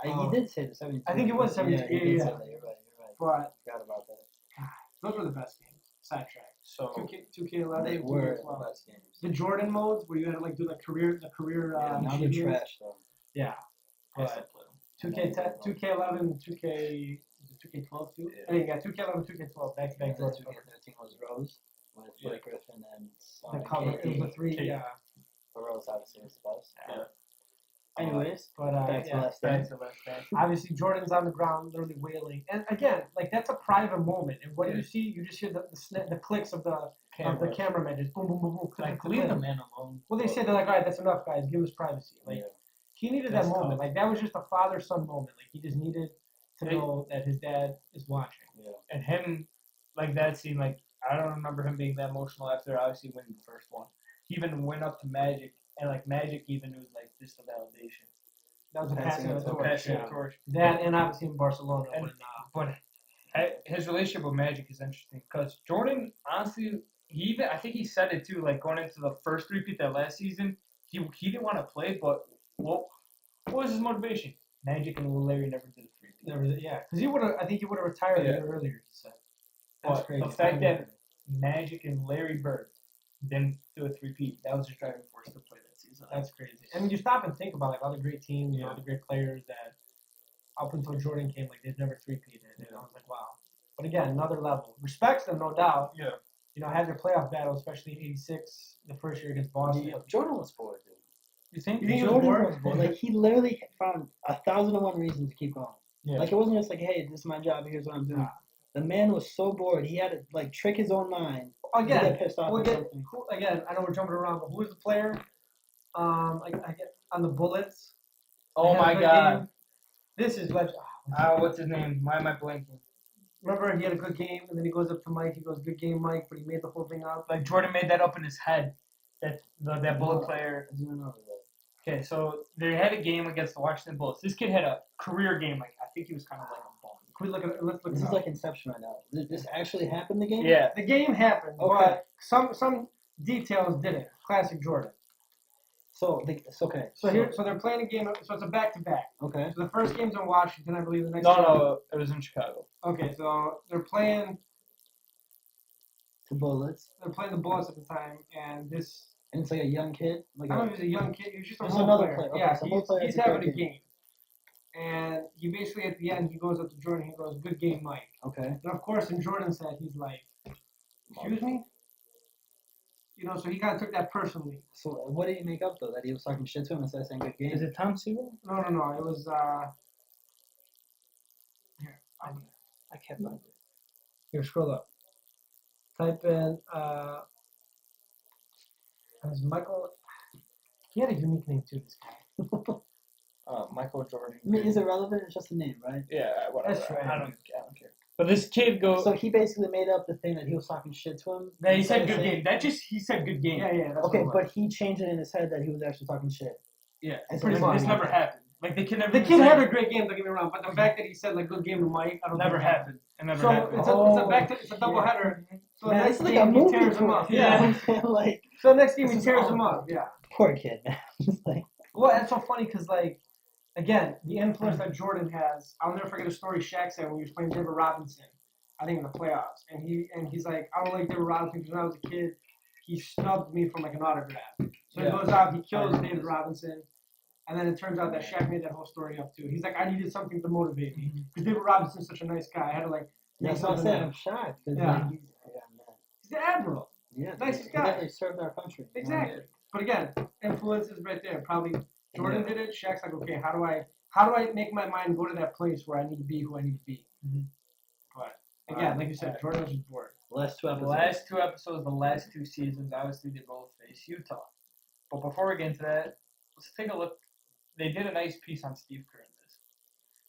He did say the 72. I think it was 72. Yeah. You're right. But forgot about that. Those were the best games. Sidetrack. So 2K11. They were the best games. The Jordan modes where you had to like do the career. Now they're trash though. Yeah. But 2K10, 2K11, 2K12 too. Yeah. I mean, 2K11, 2K12 back to back. 2K13 was Rose with Blake Griffin and the cover. It was the three. Yeah. The Rose obviously was the best. Yeah. Anyways, but back to last day. Obviously, Jordan's on the ground, literally wailing, and again, like that's a private moment. And what do you see? You just hear the clicks of the cameraman, just boom, boom, boom, boom. Like leave the man alone. Well, they said they're like, all right, that's enough, guys. Give us privacy. Like he needed that moment. Like that was just a father-son moment. Like he just needed to know that his dad is watching. Yeah. And him, like that scene, like I don't remember him being that emotional after obviously winning the first one. He even went up to Magic. And like Magic, even it was like just a validation. That was a passing of the torch. Yeah. That and obviously in Barcelona. But his relationship with Magic is interesting because Jordan, honestly, I think he said it too. Like going into the first three-peat that last season, he didn't want to play, but what was his motivation? Magic and Larry never did a three-peat. Because I think he would have retired a year earlier. He said. That's crazy. The fact that Magic and Larry Bird didn't do a three-peat, that was his driving force to play that season. That's crazy. And when you stop and think about like all the great teams, all the great players that up until Jordan came, like they've never three-peated. And I was like, wow. But again, another level. Respects them, no doubt. Yeah. Had their playoff battle, especially in '86, the first year against Boston. Yeah, Jordan was bored, dude. You think Jordan was bored? Like he literally found 1,001 reasons to keep going. Yeah. Like it wasn't just like, hey, this is my job. Here's what I'm doing. The man was so bored. He had to like trick his own mind. Again, get pissed off again, I know we're jumping around, but who was the player? I get on the Bullets. Oh my God! This is legend. What's his name? Why am I blanking? Remember, he had a good game, and then he goes up to Mike. He goes, "Good game, Mike," but he made the whole thing up. Like Jordan made that up in his head. That bullet No. player. I didn't know that. Okay, so they had a game against the Washington Bullets. This kid had a career game. Like I think he was kind of like a bum. Can we look at it? Let's look This it is up. like Inception right now. Did this actually happen? The game? Yeah. The game happened, Okay. but some details didn't. Classic Jordan. So it's okay. So they're playing a game. So it's a back-to-back. Okay. So the first game's in Washington, I believe. The next. No, it was in Chicago. Okay, so they're playing. The Bullets. They're playing the Bullets at the time, and this. And it's like a young kid. Like I don't know if he was a young kid. He was just a This is role another player. player. Okay, Yeah, so both players he's have a having a great game. And he basically, at the end, he goes up to Jordan. He goes, "Good game, Mike." Okay. And of course, in Jordan's head, he's like, "Excuse me?" You know, so he kind of took that personally. So what did he make up though? That he was talking shit to him instead of saying good game? Is it Tom Siegel? No. It was here. I can't find it. Here, scroll up. Type in it was Michael. He had a unique name too. This guy. Michael Jordan. I mean, is it relevant? It's just a name, right? Yeah, whatever. That's right. I don't care. But this kid goes. So he basically made up the thing that he was talking shit to him. No, he said instead of good saying- game. He said good game. Yeah. That's Okay, what it was. but he changed it in his head that he was actually talking shit. Yeah, It's pretty this much. never happened. Like the kid never. The even kid said- had a great game. Don't get me wrong, but the fact that he said like "good game" to Mike, I don't Never think happened. It never So happened. it's a double header. So Man, the this next is like game a he movie. tears him up. Yeah. Like So the next game This he is tears him awful. up. Yeah. poor kid, man. Just like Well, that's so funny because like, again, the influence that Jordan has. I'll never forget a story Shaq said when he was playing David Robinson. I think in the playoffs, and he's like, I don't like David Robinson because when I was a kid, he snubbed me from like an autograph. So he Yeah. goes out, he kills David Robinson, and then it turns out that Shaq made that whole story up too. He's like, I needed something to motivate me because David Robinson's such a nice guy. I had to like make that's what I'm something saying. up. I'm shocked. 'Cause, Yeah. like, man. He's the admiral. Yeah, Nicest he guy. definitely served our country. you know? Exactly. But again, influences right there. Probably Jordan Yeah. did it. Shaq's like, okay, how do I make my mind go to that place where I need to be who I need to be? Mhm. But again, like you said, Jordan was just bored. Last two The episodes. last two episodes, the last two seasons, obviously they both face Utah. But before we get into that, let's take a look. They did a nice piece on Steve Kerr in this.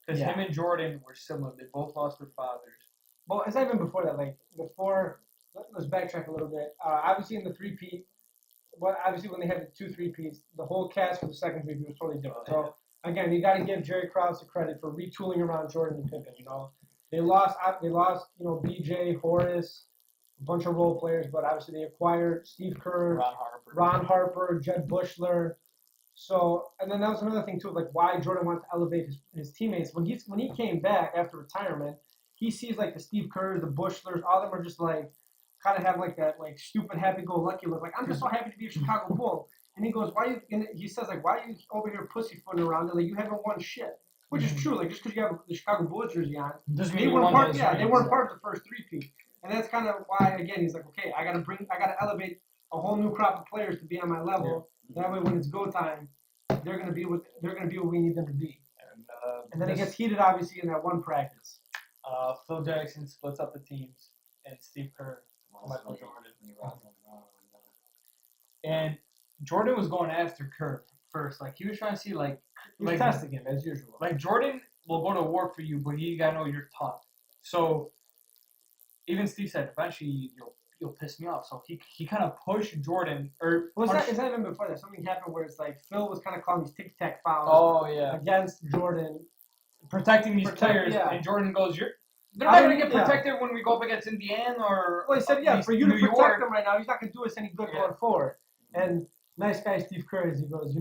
Because Yeah. him and Jordan were similar. They both lost their fathers. Well, it's not even before that. Like before, let's backtrack a little bit. Obviously in the three-peat, obviously when they had the 2 3-peats, the whole cast for the second three-peat was totally different. So again, you got to give Jerry Krause the credit for retooling around Jordan and Pippen. You know, they lost, BJ, Horace, a bunch of role players, but obviously they acquired Steve Kerr, Ron Harper, Jed Bushler. So, and then that was another thing too, like why Jordan wanted to elevate his teammates. When he came back after retirement, he sees like the Steve Kerrs, the Bushlers, all of them are just like kind of have like that like stupid happy-go-lucky look. Like I'm just so happy to be a Chicago Bull. And he goes, why you? And he says like, why are you over here pussyfooting around? Like you haven't won shit, which is true. Like just because you have the Chicago Bulls jersey on, Doesn't they mean you weren't won part. those Yeah, they rings. weren't part of the first three-peat. And that's kind of why again he's like, okay, I gotta elevate a whole new crop of players to be on my level. That way, when it's go time, they're gonna be what we need them to be. And then it gets heated, obviously, in that one practice. Phil Jackson splits up the teams, and Steve Kerr, Michael Jordan. And Jordan was going after Kerr first. Like he was trying to see like He was testing him as usual. Like Jordan will go to war for you, but you gotta know you're tough. So even Steve said eventually you'll piss me off. So he kind of pushed Jordan or Well, it's not even before that. Something happened where it's like Phil was kind of calling these tic-tac fouls oh yeah, against Jordan. protecting these players, yeah. and Jordan goes, they're not gonna get protected when we go up against Indiana or. Well, he said, yeah, for you to New protect York. him right now, he's not going to do us any good going forward. And nice guy Steve Kerr is, he goes,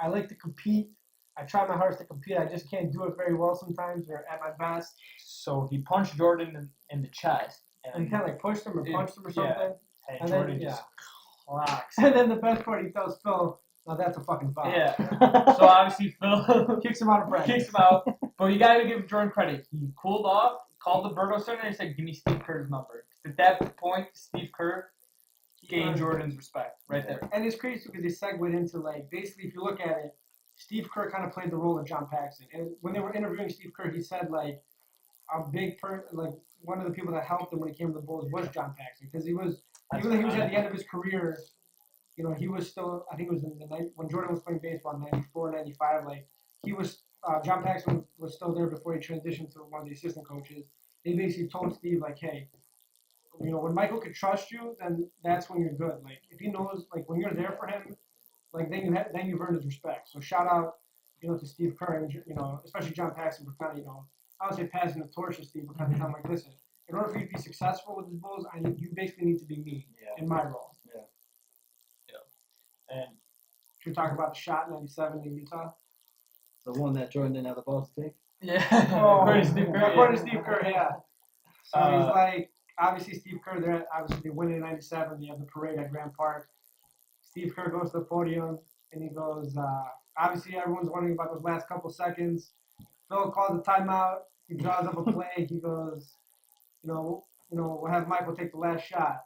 I like to compete. I try my hardest to compete. I just can't do it very well sometimes or at my best. So he punched Jordan in the chest. And kind of like pushed him or punched him or something. And Jordan then, just clocks. And then the best part, he tells Phil, "No, that's a fucking foul." Yeah. So obviously Phil kicks him out of practice. kicks him out. But you got to give Jordan credit. He cooled off, called the Birdo Center, and said, "Give me Steve Kerr's number." At that point, Steve Kerr gained Jordan's respect right there. And it's crazy because they segued into like basically, if you look at it, Steve Kerr kind of played the role of John Paxson. And when they were interviewing Steve Kerr, he said like a big like one of the people that helped him when he came to the Bulls was John Paxson because he was even though he was at the end of his career, he was still I think it was in the night when Jordan was playing baseball in 94, 95, like he was John Paxson was still there before he transitioned to one of the assistant coaches. They basically told Steve like, hey, when Michael could trust you, then that's when you're good. Like if he knows, like when you're there for him, like then you've earned his respect. So shout out, to Steve Kerr and especially John Paxson for kind of I would say passing the torch to Steve, but kind of telling him like, listen, in order for you to be successful with the Bulls, you basically need to be me in my role. Yeah. And should we talk about the shot in '97 in Utah? The one that Jordan didn't have the balls to take? yeah, according according to Steve Kerr, yeah. So he's like, obviously Steve Kerr, obviously they win in '97. They have the parade at Grand Park. Steve Kerr goes to the podium and he goes, obviously everyone's wondering about those last couple seconds. Phil calls a timeout. He draws up a play. He goes, we'll have Michael take the last shot.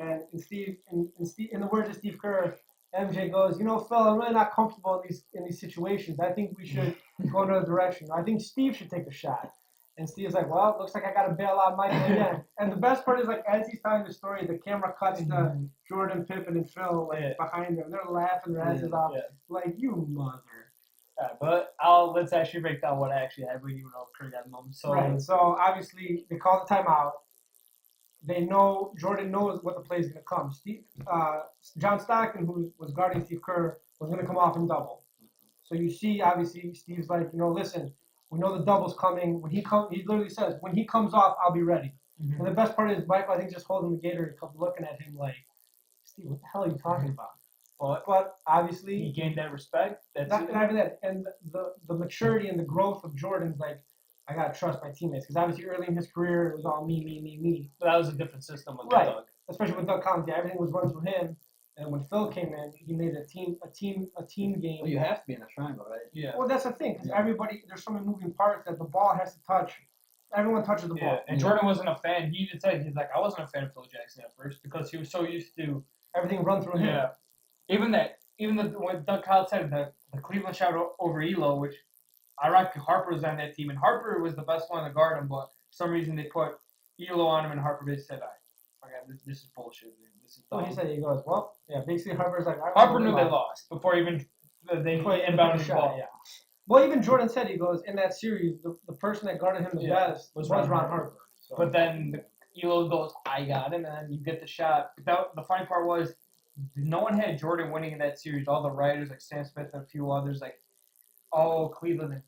And in the words of Steve Kerr, MJ goes, Phil, I'm really not comfortable in these situations. I think we should go another direction. I think Steve should take the shot. And Steve's like, well, it looks like I got to bail out Michael again. And the best part is, like, as he's telling the story, the camera cuts to Jordan, Pippen, and Phil behind them. They're laughing their asses off. Like, you mother. But let's actually break down what actually happened, even though Kerr got moment. So obviously they call the timeout. They know Jordan knows what the play is going to come. John Stockton, who was guarding Steve Kerr, was going to come off and double. So you see, obviously, Steve's like, listen, we know the double's coming. When he literally says, when he comes off, I'll be ready. Mm-hmm. And the best part is Michael, I think, just holding the gator, looking at him like, Steve, what the hell are you talking about? But obviously he gained that respect. And the maturity and the growth of Jordan's like, I gotta trust my teammates because obviously early in his career it was all me. But that was a different system with Doug. Especially with Doug Collins. Yeah, everything was run through him. And when Phil came in, he made a team game. Well, you have to be in a triangle, right? Yeah. Well, that's the thing because there's so many moving parts that the ball has to touch. Everyone touches the ball. And Jordan wasn't a fan. He even said he's like, I wasn't a fan of Phil Jackson at first because he was so used to everything run through him. Yeah. Even when Doug Collins said the Cleveland shot over Elo, which ironically Harper was on that team, and Harper was the best one to guard him, but for some reason they put Elo on him, and Harper basically said, okay, this is bullshit. This is dumb. Well, he said, he goes, well, yeah, basically Harper's like, Harper knew they lost before even they inbounded the ball. Yeah. Well, even Jordan said, he goes, in that series, the person that guarded him the best was Ron Harper. So. But then Elo goes, I got him, and then you get the shot. But the funny part was, no one had Jordan winning in that series. All the writers, like Sam Smith and a few others, like, Cleveland in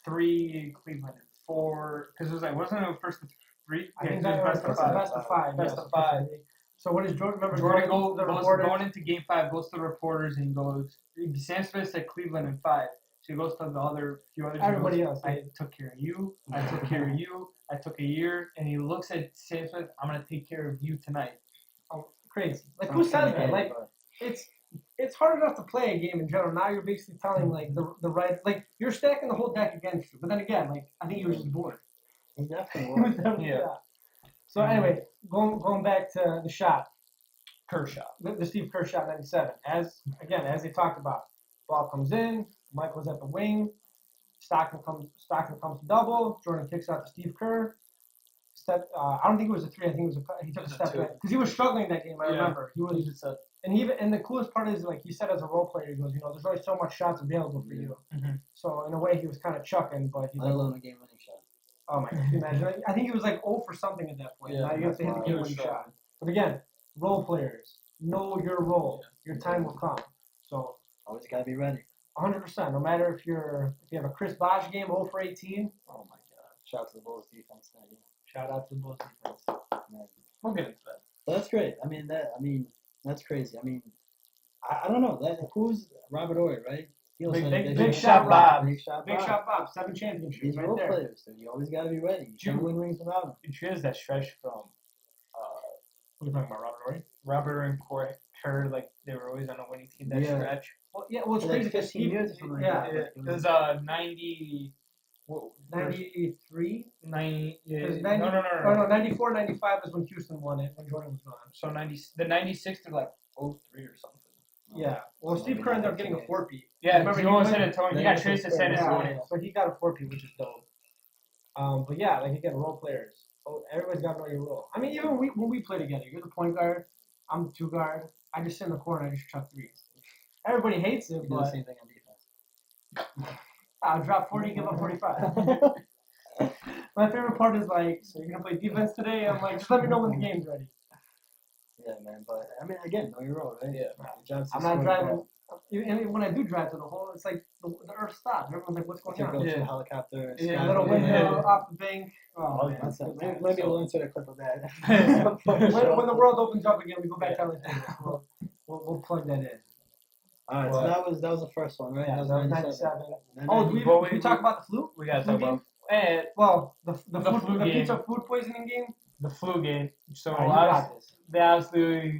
3, Cleveland in 4. Because it was like, wasn't it first to 3? I think that was best of 5. Best of 5. So what does Jordan remember? Jordan going into Game 5, goes to the reporters and goes, Sam Smith said Cleveland in 5. So he goes to the few others. Everybody else. I took care of you. I took care of you. I took a year. And he looks at Sam Smith, I'm going to take care of you tonight. Crazy. Like, who says that? Like, it's hard enough to play a game in general. Now you're basically telling, like, the right, like, you're stacking the whole deck against you. But then again, like, I think he was just bored. He definitely was. Yeah. So anyway, going back to the shot. Kerr shot. The Steve Kerr shot 97. As they talked about, ball comes in, Michael's at the wing, Stockton comes to double, Jordan kicks out to Steve Kerr. I don't think it was a 3. I think he took a step back because he was struggling that game. I remember he was. And the coolest part is, like he said, as a role player, he goes, there's only so much shots available for you. Mm-hmm. So in a way, he was kind of chucking, but he's like, a game-winning shot. Oh my God! Can you imagine? I think he was like 0 for something at that point. Now you have to hit the game-winning shot. But again, role players know your role. Your time will come. So always gotta be ready. 100%. No matter if you have a Chris Bosh game 0 for 18. Oh my God! Shout out to the Bulls defense. Shout out to the Bulls defense. Man. We'll get into that. Well, that's great. That's crazy. I don't know. Who's Robert Ory, right? Big shot Bob. Big shot Bob. 7 championships. These right role there. players, so you always got to be ready. You can't win rings without them. You choose that stretch from. What are you talking about, Robert Ory? Robert and Kerr, like they were always on a winning team. That stretch. Well, it's crazy. 15 years or something. It was 90. 93? 90, No, 94, 95 is when Houston won it, when Jordan was gone. So the 96 to like 03 or something. Yeah. Well, Steve Kerr ended up getting a 4-peat. Yeah, remember he almost hit a Tony. He got traded to San Antonio. So he got a 4-peat, which is dope. But yeah, like again, role players. Everybody's got to know your role. I mean, even when we play together, you're the point guard, I'm the 2 guard. I just sit in the corner, I just chuck 3s. Everybody hates it, do but the same thing on defense. I'll drop 40, give up 45. My favorite part is like, so you're gonna play defense today? I'm like, just let me know when the game's ready. Yeah, man. But I mean, again, know your role, right? Yeah. Your job's to I'm not score the driving. ball. And when I do drive to the hole, it's like the earth stops. Everyone's like, what's To going go on? to Yeah. a helicopter. Yeah. A sky little the windmill wind. off the bank. Oh, Oh, man. That's it. Good Maybe, times. maybe So- we'll insert a clip of that. When the world opens up again, we go back to Las Vegas. We'll plug that in. All right, so that was the first one, right? Yeah, that was that was 97. 97. Then Oh, 90 we talk about the flu? We gotta The flu talk game? about Well, the flu the game. pizza food poisoning game. the flu game. So Alright, you got this. they obviously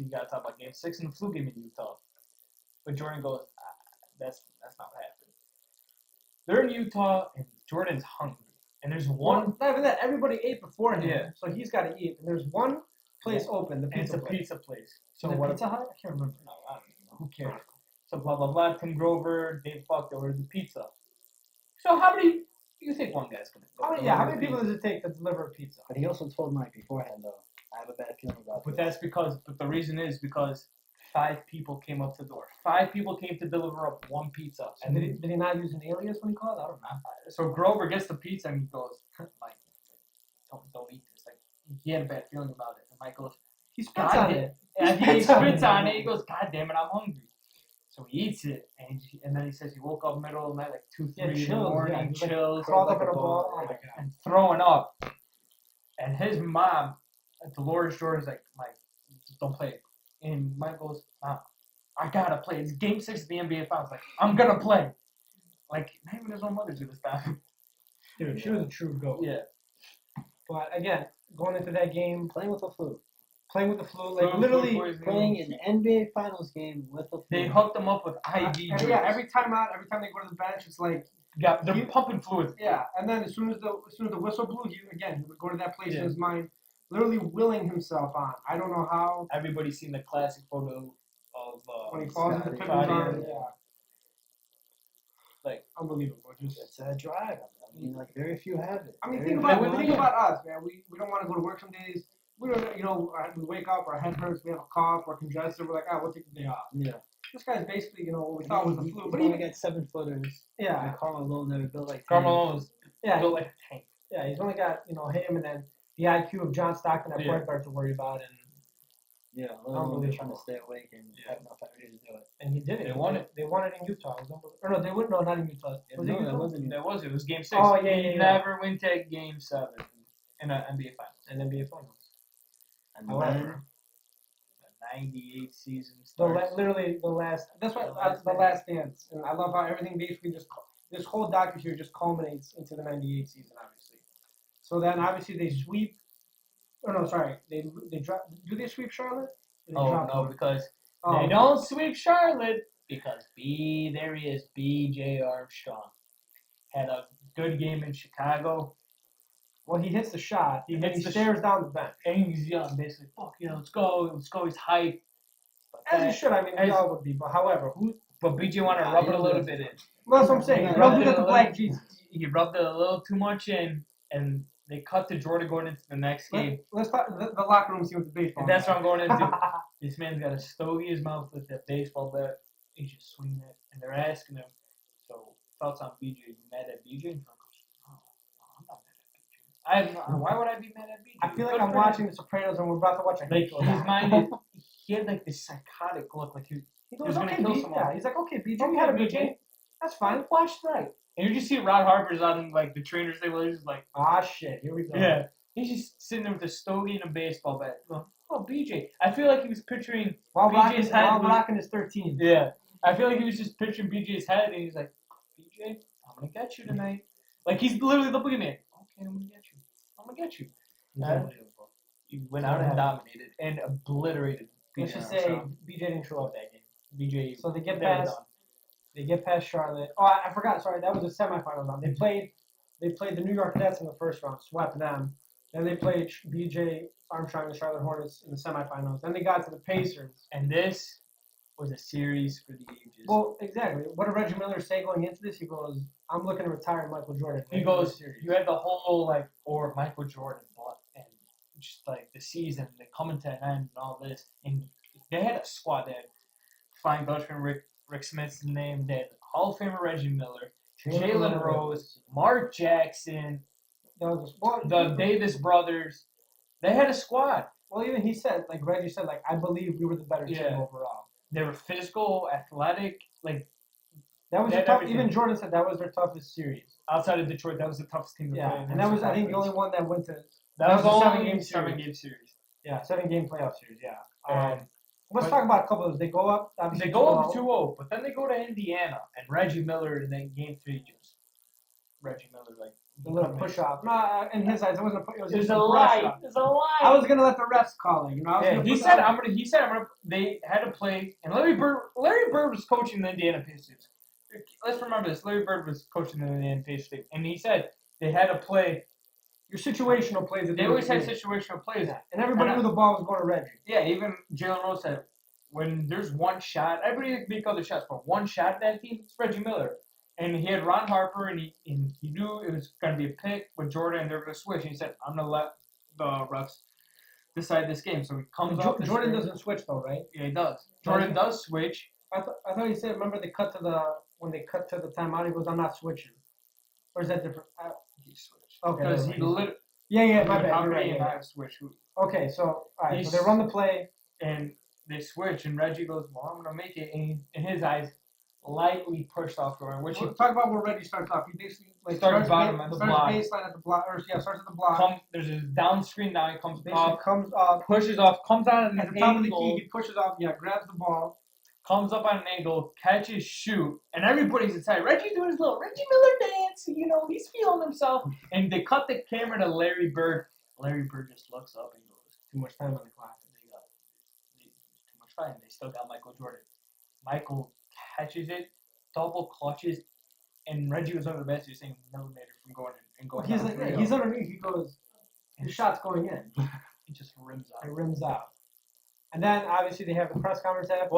you gotta talk about Game 6 in the flu game in Utah. But Jordan goes, that's not what happened. They're in Utah and Jordan's hungry. And there's one. Well, not even that. Everybody ate before him, Yeah. so he's got to eat. And there's one place open, the And it's pizza a place. pizza place. So So what? Pizza Hut? I can't remember. No, I don't know. Who cares? So blah blah blah. Tim Grover, Dave Fuck, they ordered the pizza. So how many? You think one guy's gonna? How many people does it take to deliver a pizza? But he also told Mike beforehand, though. I have a bad feeling about But this. that's because. But the reason is because 5 people came up to the door. 5 people came to deliver up one pizza. And did he not use an alias when he called? I don't know. So Grover gets the pizza and he goes, like, don't eat this. Like he had a bad feeling about it. And Mike goes, He spits God on damn- it. and he spits on spits it. on it. He goes, God damn it, I'm hungry. So he eats it, and then he says he woke up middle of the night, like 2, 3 in the chills, morning, yeah. He's like chills, crawled like up in a a ball. ball, Oh yeah. my god. and throwing up. And his mom, Dolores Jordan's like, Mike, don't play. And Mike goes, Mom, I gotta play. It's Game 6 of the NBA Finals. Like, I'm gonna play. Like, not even his own mother's gonna stop him. Dude, she was a true goat. Yeah. But again, going into that game, Playing with the flu. playing with the flu, like Flu, literally. food poisoning. Playing an NBA Finals game with the flu. They hooked him up with IV And drips. yeah, every time they go to the bench, it's like They're pumping fluid. yeah. And then as soon as the whistle blew, he would go to that place Yeah. in his mind, literally willing himself on. I don't know how. Everybody's seen the classic photo of When he falls into Scotty. Pittman's Scotty, arms, yeah. yeah. Like, Unbelievable. Just It's a drive. I mean, like, very few have it. I mean, Very think few about have think it. about us, man. We don't want to go to work some days. We don't, we wake up, our head hurts, we have a cough, we're congested. We're like, we'll take the day off. Yeah. This guy's basically, what we thought was the He- flu, he but only even got 7 footers. yeah, And Karl Malone never built like Carmelo's yeah, built like a tank. yeah. He's only got him and then the IQ of John Stockton at Yeah. point guard to worry about, Yeah, Unbelievable. trying to stay awake and have enough energy to do it. and he did it. They won it. They won it in Utah. It was unbelievable. Or no, they wouldn't. No, not in Utah. Was No, it that Utah? wasn't That was it. It was Game 6. Oh, yeah, He yeah. never went to Game 7 in an NBA Finals. And NBA Finals. And However, The 98 season the starts. literally the last. That's what the last dance, and I love how everything basically this whole docuseries just culminates into the '98 season, obviously. So then, obviously, they sweep. Oh no, sorry, they drop. Do they sweep Charlotte? Or they Oh drop no, them? because Oh, they don't sweep Charlotte because there he is, B.J. Armstrong. Had a good game in Chicago. Well, he hits the shot. He and then hits he the stares down the bench. And he's young, basically. Fuck yeah, let's go. He's hyped. But, As he should. I mean, we as- all would be. But however, but B.J. wanted to Nah, rub he it a don't little do bit it. in. well, that's what I'm saying. He You rubbed don't do it that a to little- Black Jesus. He rubbed it a little too much in, and they cut to Jordan going into the next game. Let's talk the locker room scene with the baseball. And that's what I'm going into. bat. This man's got a stogie in his mouth with a baseball bat. He's just swinging it, and they're asking him, so thoughts on BJ? You mad at BJ? And he goes, no, I'm not mad at BJ. Why would I be mad at BJ? I feel like Good I'm for watching him. The Sopranos and we're about to watch a Like hit his show. mind, he had like this psychotic look, like He he goes, was gonna okay, kill BJ. someone. Yeah, he's like, okay, BJ, Okay, you had a good BJ. game. That's fine. Watch tonight. And you just see Rod Harper's on like the trainer's table. He's just like, Ah, shit, here we go. yeah. He's just sitting there with a stogie and a baseball bat. Going, oh, BJ. I feel like he was picturing While BJ's head while was- rocking his 13. Yeah, I feel like he was just picturing BJ's head, and he's like, BJ, I'm gonna get you tonight. Like he's literally the boogeyman. Okay, I'm gonna get you. I'm gonna get you. He's Uh, unbelievable. He went out and Yeah. dominated and obliterated. Let's BJ just say Armstrong. BJ didn't show up that game. BJ. So they get they were past. done. They get past Charlotte. Oh, I forgot. Sorry, that was a semifinal round. They played the New York Nets in the first round, swept them. Then they played B.J. Armstrong and the Charlotte Hornets in the semifinals. Then they got to the Pacers. And this was a series for the ages. Well, exactly. What did Reggie Miller say going into this? He goes, "I'm looking to retire Michael Jordan." he goes, you had the whole like, or Michael Jordan, and just like the season, they coming to an end and all this, and they had a squad. They had Flying Dutchman, Rick Smith's name. They had Hall of Famer Reggie Miller, Jalen Rose, Mark Jackson, That was well, the Davis brothers. They had a squad. Well, even he said, like Reggie said, like I believe we were the better team Yeah. overall. They were physical, athletic. Like That was They the had tough. everything. Even Jordan said that was their toughest series. outside of Detroit, that was the toughest team to play. Yeah, and that was I think the only one that went to. That was was a the seven-game only series. 7-game series. Yeah, 7-game playoff series. Yeah. And Let's but- talk about a couple of those. They go up. Obviously They go up 2-0. 2-0, but then they go to Indiana and Reggie Miller, and then game 3 just Reggie Miller like The little push off. No, in his eyes, it wasn't. It was It was just a brush lie. off. It was a lie. I was gonna let the refs call it. You know. I was Yeah, gonna he put said the- I'm gonna. He said I'm gonna. They had to play, and Larry Bird was coaching the Indiana Pacers. Let's remember this. Larry Bird was coaching the Indiana Pacers, and he said they had to play. your situational plays. They always had situational plays. Yeah. And everybody knew the ball was going to Reggie. Yeah, even Jalen Rose said when there's one shot, everybody can make other shots, but one shot that team, it's Reggie Miller. And he had Ron Harper, and he knew it was going to be a pick with Jordan, and they're going to switch. And he said, I'm going to let the refs decide this game. So he comes up. Jordan doesn't switch though, right? Yeah, he does. Jordan does switch. I thought he said. Remember they cut to the when they cut to the timeout. He goes, "I'm not switching." Or is that different? He switched. Okay. Because never he mind. lit. Yeah, my bad. How You're right. and Yeah, I switch. Okay, so all right, He's- so they run the play. And they switch, and Reggie goes, well, I'm going to make it. And in his eyes, lightly pushed off Jordan, which he Talk about where Reggie starts off. He basically Starts bottom at the block. baseline at the block, or starts at the block. there's a down screen now. He comes Basically off, comes up pushes off, comes out at at an the top of the angle, key. He pushes off. Yeah, grabs the ball. comes up on an angle, catches, shoot, and everybody's excited. Reggie's doing his little Reggie Miller dance. You know, he's feeling himself. And they cut the camera to Larry Bird. Larry Bird just looks up and goes, Too much time on the clock. too much time. They still got Michael Jordan. Michael catches it, double clutches, and Reggie was over the basket, saying millimeter from going in and going. He's down like, 3-0. he's underneath. He goes, his shot's going in. He just rims out. It rims out. And then obviously they have the press conference after.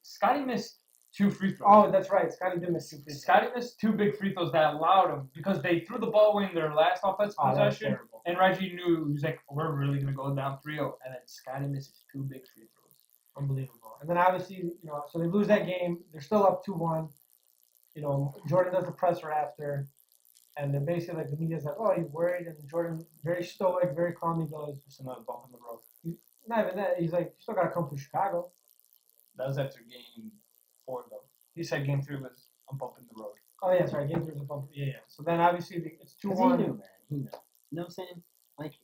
Scotty missed 2 free throws. Oh, that's right. Scotty did miss 2 free throws. Scotty missed 2 big free throws that allowed him because they threw the ball away in their last offensive Oh, that was possession, terrible. and Reggie knew he was like, "We're really gonna go down 3-0," and then Scotty misses 2 big free throws. Unbelievable. And then obviously, so they lose that game. They're still up 2-1. Jordan does the presser after, and they're basically like the media's like, "Oh, he's worried," and Jordan, very stoic, very calmly goes, Just another bump in the road. "Not even that." He's like, "You still gotta come to Chicago." That was after game 4, though. He said game 3 was a bump in the road. Oh yeah, sorry. Game 3 was a bump. Yeah. So then obviously it's 'Cause 2-1. he knew, man. He knew. You know what I'm saying? Like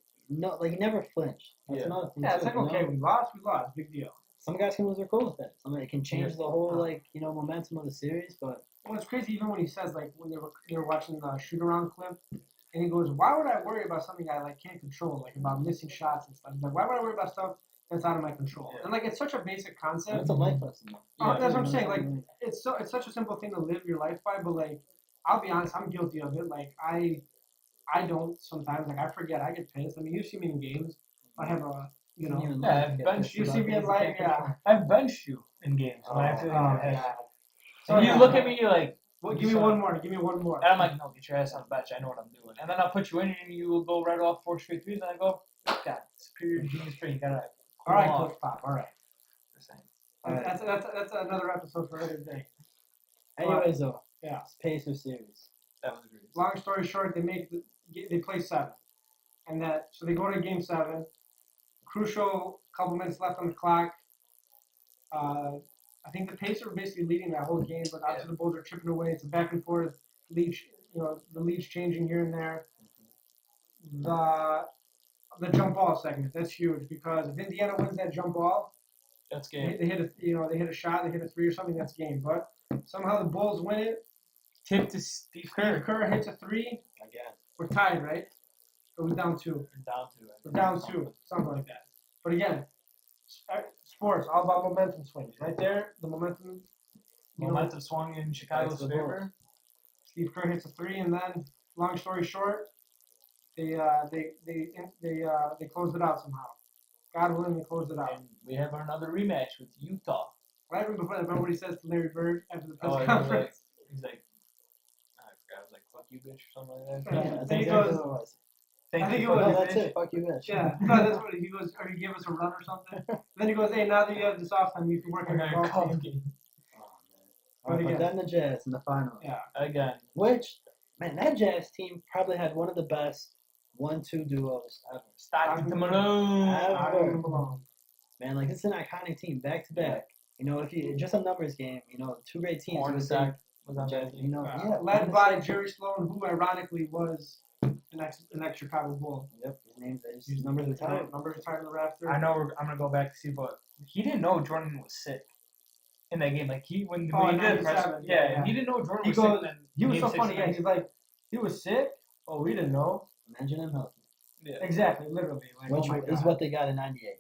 he never flinched. That's Yeah. another thing. Yeah, it's too, like you know? okay, we lost, big deal. Some guys can lose their cool with that. It can change Yeah. the whole momentum of the series. But Well, it's crazy even when he says like when they were watching the shoot around clip, and he goes, "Why would I worry about something I can't control, like about missing shots and stuff? Like, why would I worry about stuff that's out of my control?" Yeah. And it's such a basic concept. that's a life lesson. Though. That's what I'm saying. Like it's such a simple thing to live your life by, but I'll be honest, I'm guilty of it. I don't sometimes I forget. I get pissed. I mean, you see me in games. I have a Yeah, I've get benched pissed you about see me in things life, you can't yeah. control. I've benched you in games. Oh, when I feel like Oh, I'm ahead. God. So you look at me like, Well, what give me you one saw? more. Give me one more. And I'm like, no, get your ass on the bench. I know what I'm doing. And then I'll put you in, and you will go right off 4 straight threes, and I go, God, superior genius play. You gotta All right, cool off. Coach Pop. All right. The same. That's another episode for another day. Anyways, though, Yeah. it's Pacers series. That was great. Long story short, they play 7, and so they go to game 7. Crucial couple minutes left on the clock. I think the Pacers were basically leading that whole game, but obviously the Bulls are chipping away. It's a back and forth lead. The lead's changing here and there. The jump ball segment, that's huge because if Indiana wins that jump ball, That's game. they hit a shot, they hit a 3 or something, that's game. But somehow the Bulls win it. Tip to Steve Steve Kerr. Kerr hits a 3. Again. We're tied, right? Or we're down 2. We're down to it. We're down 2, something like that. But again, sports all about momentum swings. Right there, the momentum. Momentum swung in Chicago's That's the favor. Steve Kerr hits a 3, and then, long story short, they closed it out somehow. God willing, they closed it out. And we have another rematch with Utah. Right before that, remember what he says to Larry Bird after the press Oh, conference? he's like, I forgot. I was like, fuck you, bitch, or something like that. Yeah. Yeah, that's Then he exactly goes- what it was. Thank I think you it for was- No, the that's bitch. it. Fuck you, bitch. Yeah, no, that's what he goes. Or you give us a run or something. Then he goes, "Hey, now that you have this off time, you can work on your golf game." Oh, man. But But again, then the Jazz in the finals. yeah. Again. Which, man, that Jazz team probably had one of the best 1-2 duos ever. Stockton to Malone. Ever. Malone. Man, like, it's an iconic team, back to back. You know, if you just a numbers game, you know, two great teams. You would think Hornacek was on that you team. know, Uh, yeah. led by Jerry Sloan, who ironically was an ex-Chicago Bull. Yep, his numbers are tied. Numbers retired in the rafter. I know I'm gonna go back to see, but he didn't know Jordan was sick in that game. Like when he did the press, 97, yeah, he didn't know Jordan He was goes, sick. he was Game so 6 funny. Yeah, he's like, he was sick. Oh, we didn't know. Imagine him healthy. Yeah. Exactly, literally. Like, Which oh my is God. what they got in '98.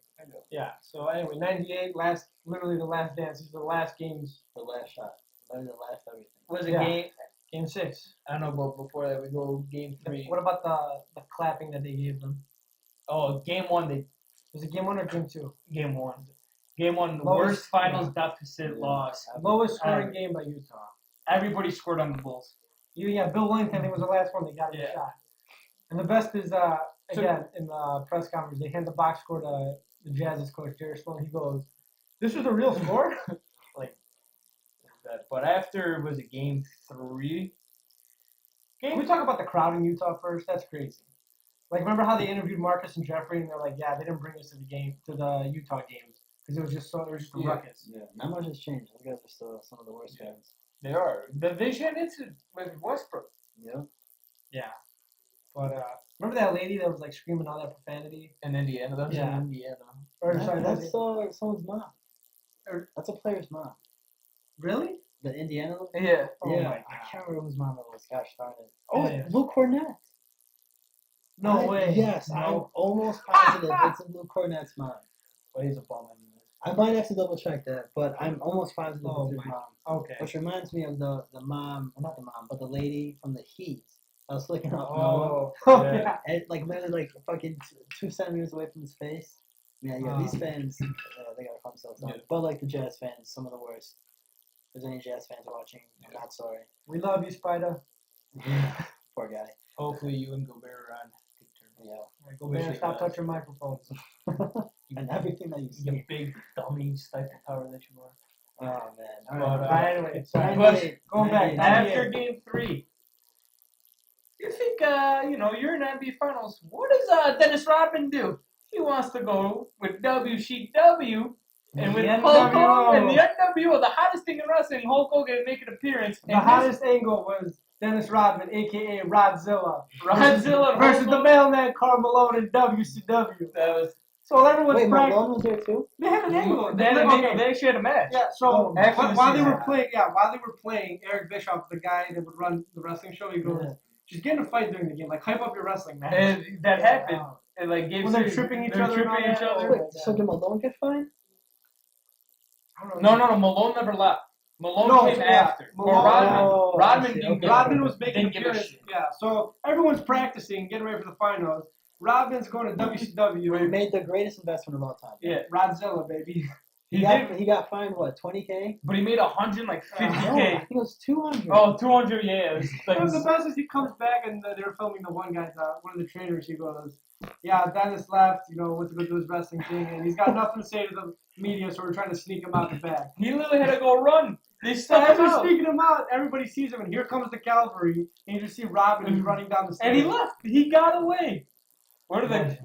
Yeah. So anyway, '98, literally the last dance. These are the last games. The last shot. Literally the last everything. Was it Yeah. Game 6. I don't know, but before that we go game 3. What about the clapping that they gave them? Oh, game 1 they Was it game 1 or game 2? game 1. Game 1, the Lowest- worst finals yeah. deficit loss. Lowest scoring game by Utah. Everybody scored on the Bulls. Yeah, Bill Wellington, I think, was the last one. They got him a Yeah. shot. And the best is, again, in the press conference, they hand the box score to the Jazz's coach, Jerry Sloan. He goes, "This was a real score?" But after was it game 3? Can we talk about the crowd in Utah first? That's crazy. Like, remember how they interviewed Marcus and Jeffrey, and they're like, "Yeah, they didn't bring us to the Utah games because it was just a Yeah. ruckus." Yeah, not much has changed. Those guys are still some of the worst fans. They are. The vision into with Westbrook. Yep. Yeah. But remember that lady that was like screaming all that profanity? In Indiana. That was Yeah. in Indiana. Or sorry, That's someone's mom. That's a player's mom. really? The Indiana. Yeah. Oh yeah, my I God. can't remember whose mom it was. Gosh darn it. Oh, Yeah. Luke Cornett. No way. Yes, I'm No. almost positive it's Luke Cornett's mom. Well, he's a bum. I might have to double check that, but I'm almost positive Oh it's his my- mom. Okay. Which reminds me of the mom, not the mom, but the lady from the Heat. I was looking up Noah. Oh, Oh yeah. yeah. And literally like fucking 2 centimeters away from his face. Yeah, these fans, they gotta calm themselves down. Yeah. But like the Jazz fans, some of the worst. If there's any Jazz fans watching, I'm not sorry. We love you, Spider. Poor guy. Hopefully you and Gobert are on good terms. Yeah. Right, go back. Stop touching microphones. And everything that you see. You big dummy Stifle Tower that you are. Oh man. But, All right. Anyway, sorry. 98, Going back, 98. After game 3, you think you're in NBA Finals. What does Dennis Rodman do? He wants to go with WCW and with The Hulk NWO. Hogan and the NWO, the hottest thing in wrestling. Hulk Hogan make an appearance. The hottest angle was Dennis Rodman, aka Rodzilla, Rodzilla versus the mailman Karl Malone in WCW. That was So everyone's Wait, practicing. Malone was there too? They had an angle. they actually had a match. Yeah, so After the while they season. were playing, Eric Bischoff, the guy that would run the wrestling show, he goes, "Just get in a fight during the game, like hype up your wrestling match." And that happened. And like game When they're 6, tripping each they're other and all tripping each that. other. Wait, so did Malone get fined? I don't know. No, Malone never left. Malone No, came so, yeah, after. Malone- Or Rodman. Oh, Rodman I see, didn't okay. give Rodman was making didn't give a appearance. shit. Yeah, so everyone's practicing, getting ready for the finals. Rodman's going to He WCW. made the greatest investment of all time. Yeah. Rodzilla, baby. He did, He got fined what, 20K? but he made 150K. No, I think it was 200. Oh, 200, yeah. It was like, And the best is he comes back and they were filming the one guy's, one of the trainers. He goes, "Yeah, Dennis left, went to go do his wrestling thing, and he's got nothing to say to the media, so we're trying to sneak him out the back." he literally had to go run. They So stuck as him they're out. sneaking him out, everybody sees him, and here comes the cavalry, and you just see Robin who's running down the stairs. And he left. He got away. What are they?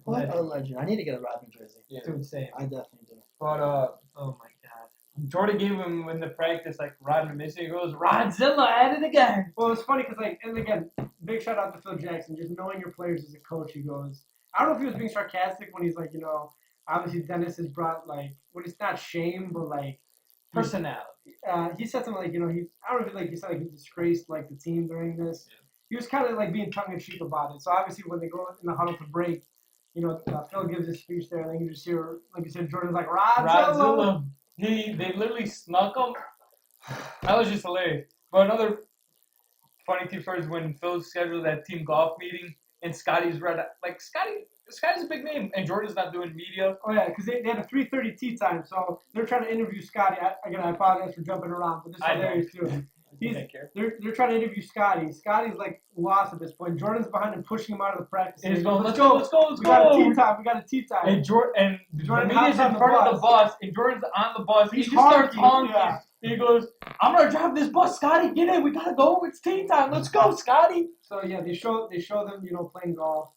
What a legend. I need to get a Rodman jersey. Yeah. Dude, same. I definitely do. But Oh my god. Jordan gave him in the practice like Rodman missing. He goes, Rodzilla at it again. Well, it's funny because and again, big shout out to Phil Jackson. Just knowing your players as a coach, he goes. I don't know if he was being sarcastic when he's like, obviously Dennis has brought it's not shame, but Personality. he said something like, I don't know if he said he disgraced the team during this. Yeah. He was kind of being tongue in cheek about it. So obviously when they go in the huddle to break, Phil gives his speech there, and then you just hear, like you said, Jordan's like Rodzilla. They literally snuck him. That was just hilarious. But another funny thing first when Phil scheduled that team golf meeting and Scotty's read Scotty's a big name and Jordan's not doing media. Oh yeah, because they had a 3:30 tea time, so they're trying to interview Scotty. I apologize for jumping around, but this is I know. hilarious too. Don't care. They're trying to interview Scotty. Scotty's lost at this point. Jordan's behind him, pushing him out of the practice. And he's area. going, let's go. We got a tea time. We got a tea time. And Jordan Jordan the media's hops on in the front of bus. the bus, and Jordan's on the bus. He's he just starts honking, honking. yeah. He goes, I'm gonna drive this bus, Scotty. Get in. We gotta go. It's tea time. Let's go, Scotty. So yeah, they show them, playing golf.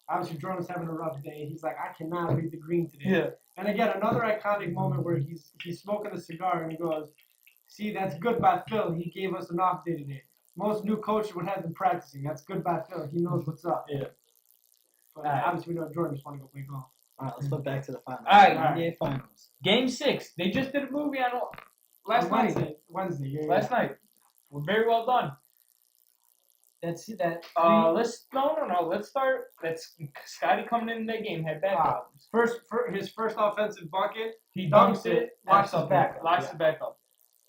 Obviously, Jordan's having a rough day. He's like, I cannot read the green today. Yeah. And again, another iconic moment where he's smoking a cigar and he goes, "See, that's good by Phil. He gave us an off day today. Most new coaches would have been practicing. That's good by Phil. He knows what's up." Yeah. But obviously, we know Jordan just want to go play golf. All right, let's flip back to the finals. All right. NBA finals. Game 6. They just did a movie on last night. Wednesday. Yeah, Last night. Very well done. Let's see that. Let's start. That's Scotty coming in that game had back problems. His first offensive bucket. He dunks it, locks his back up. locks it back up,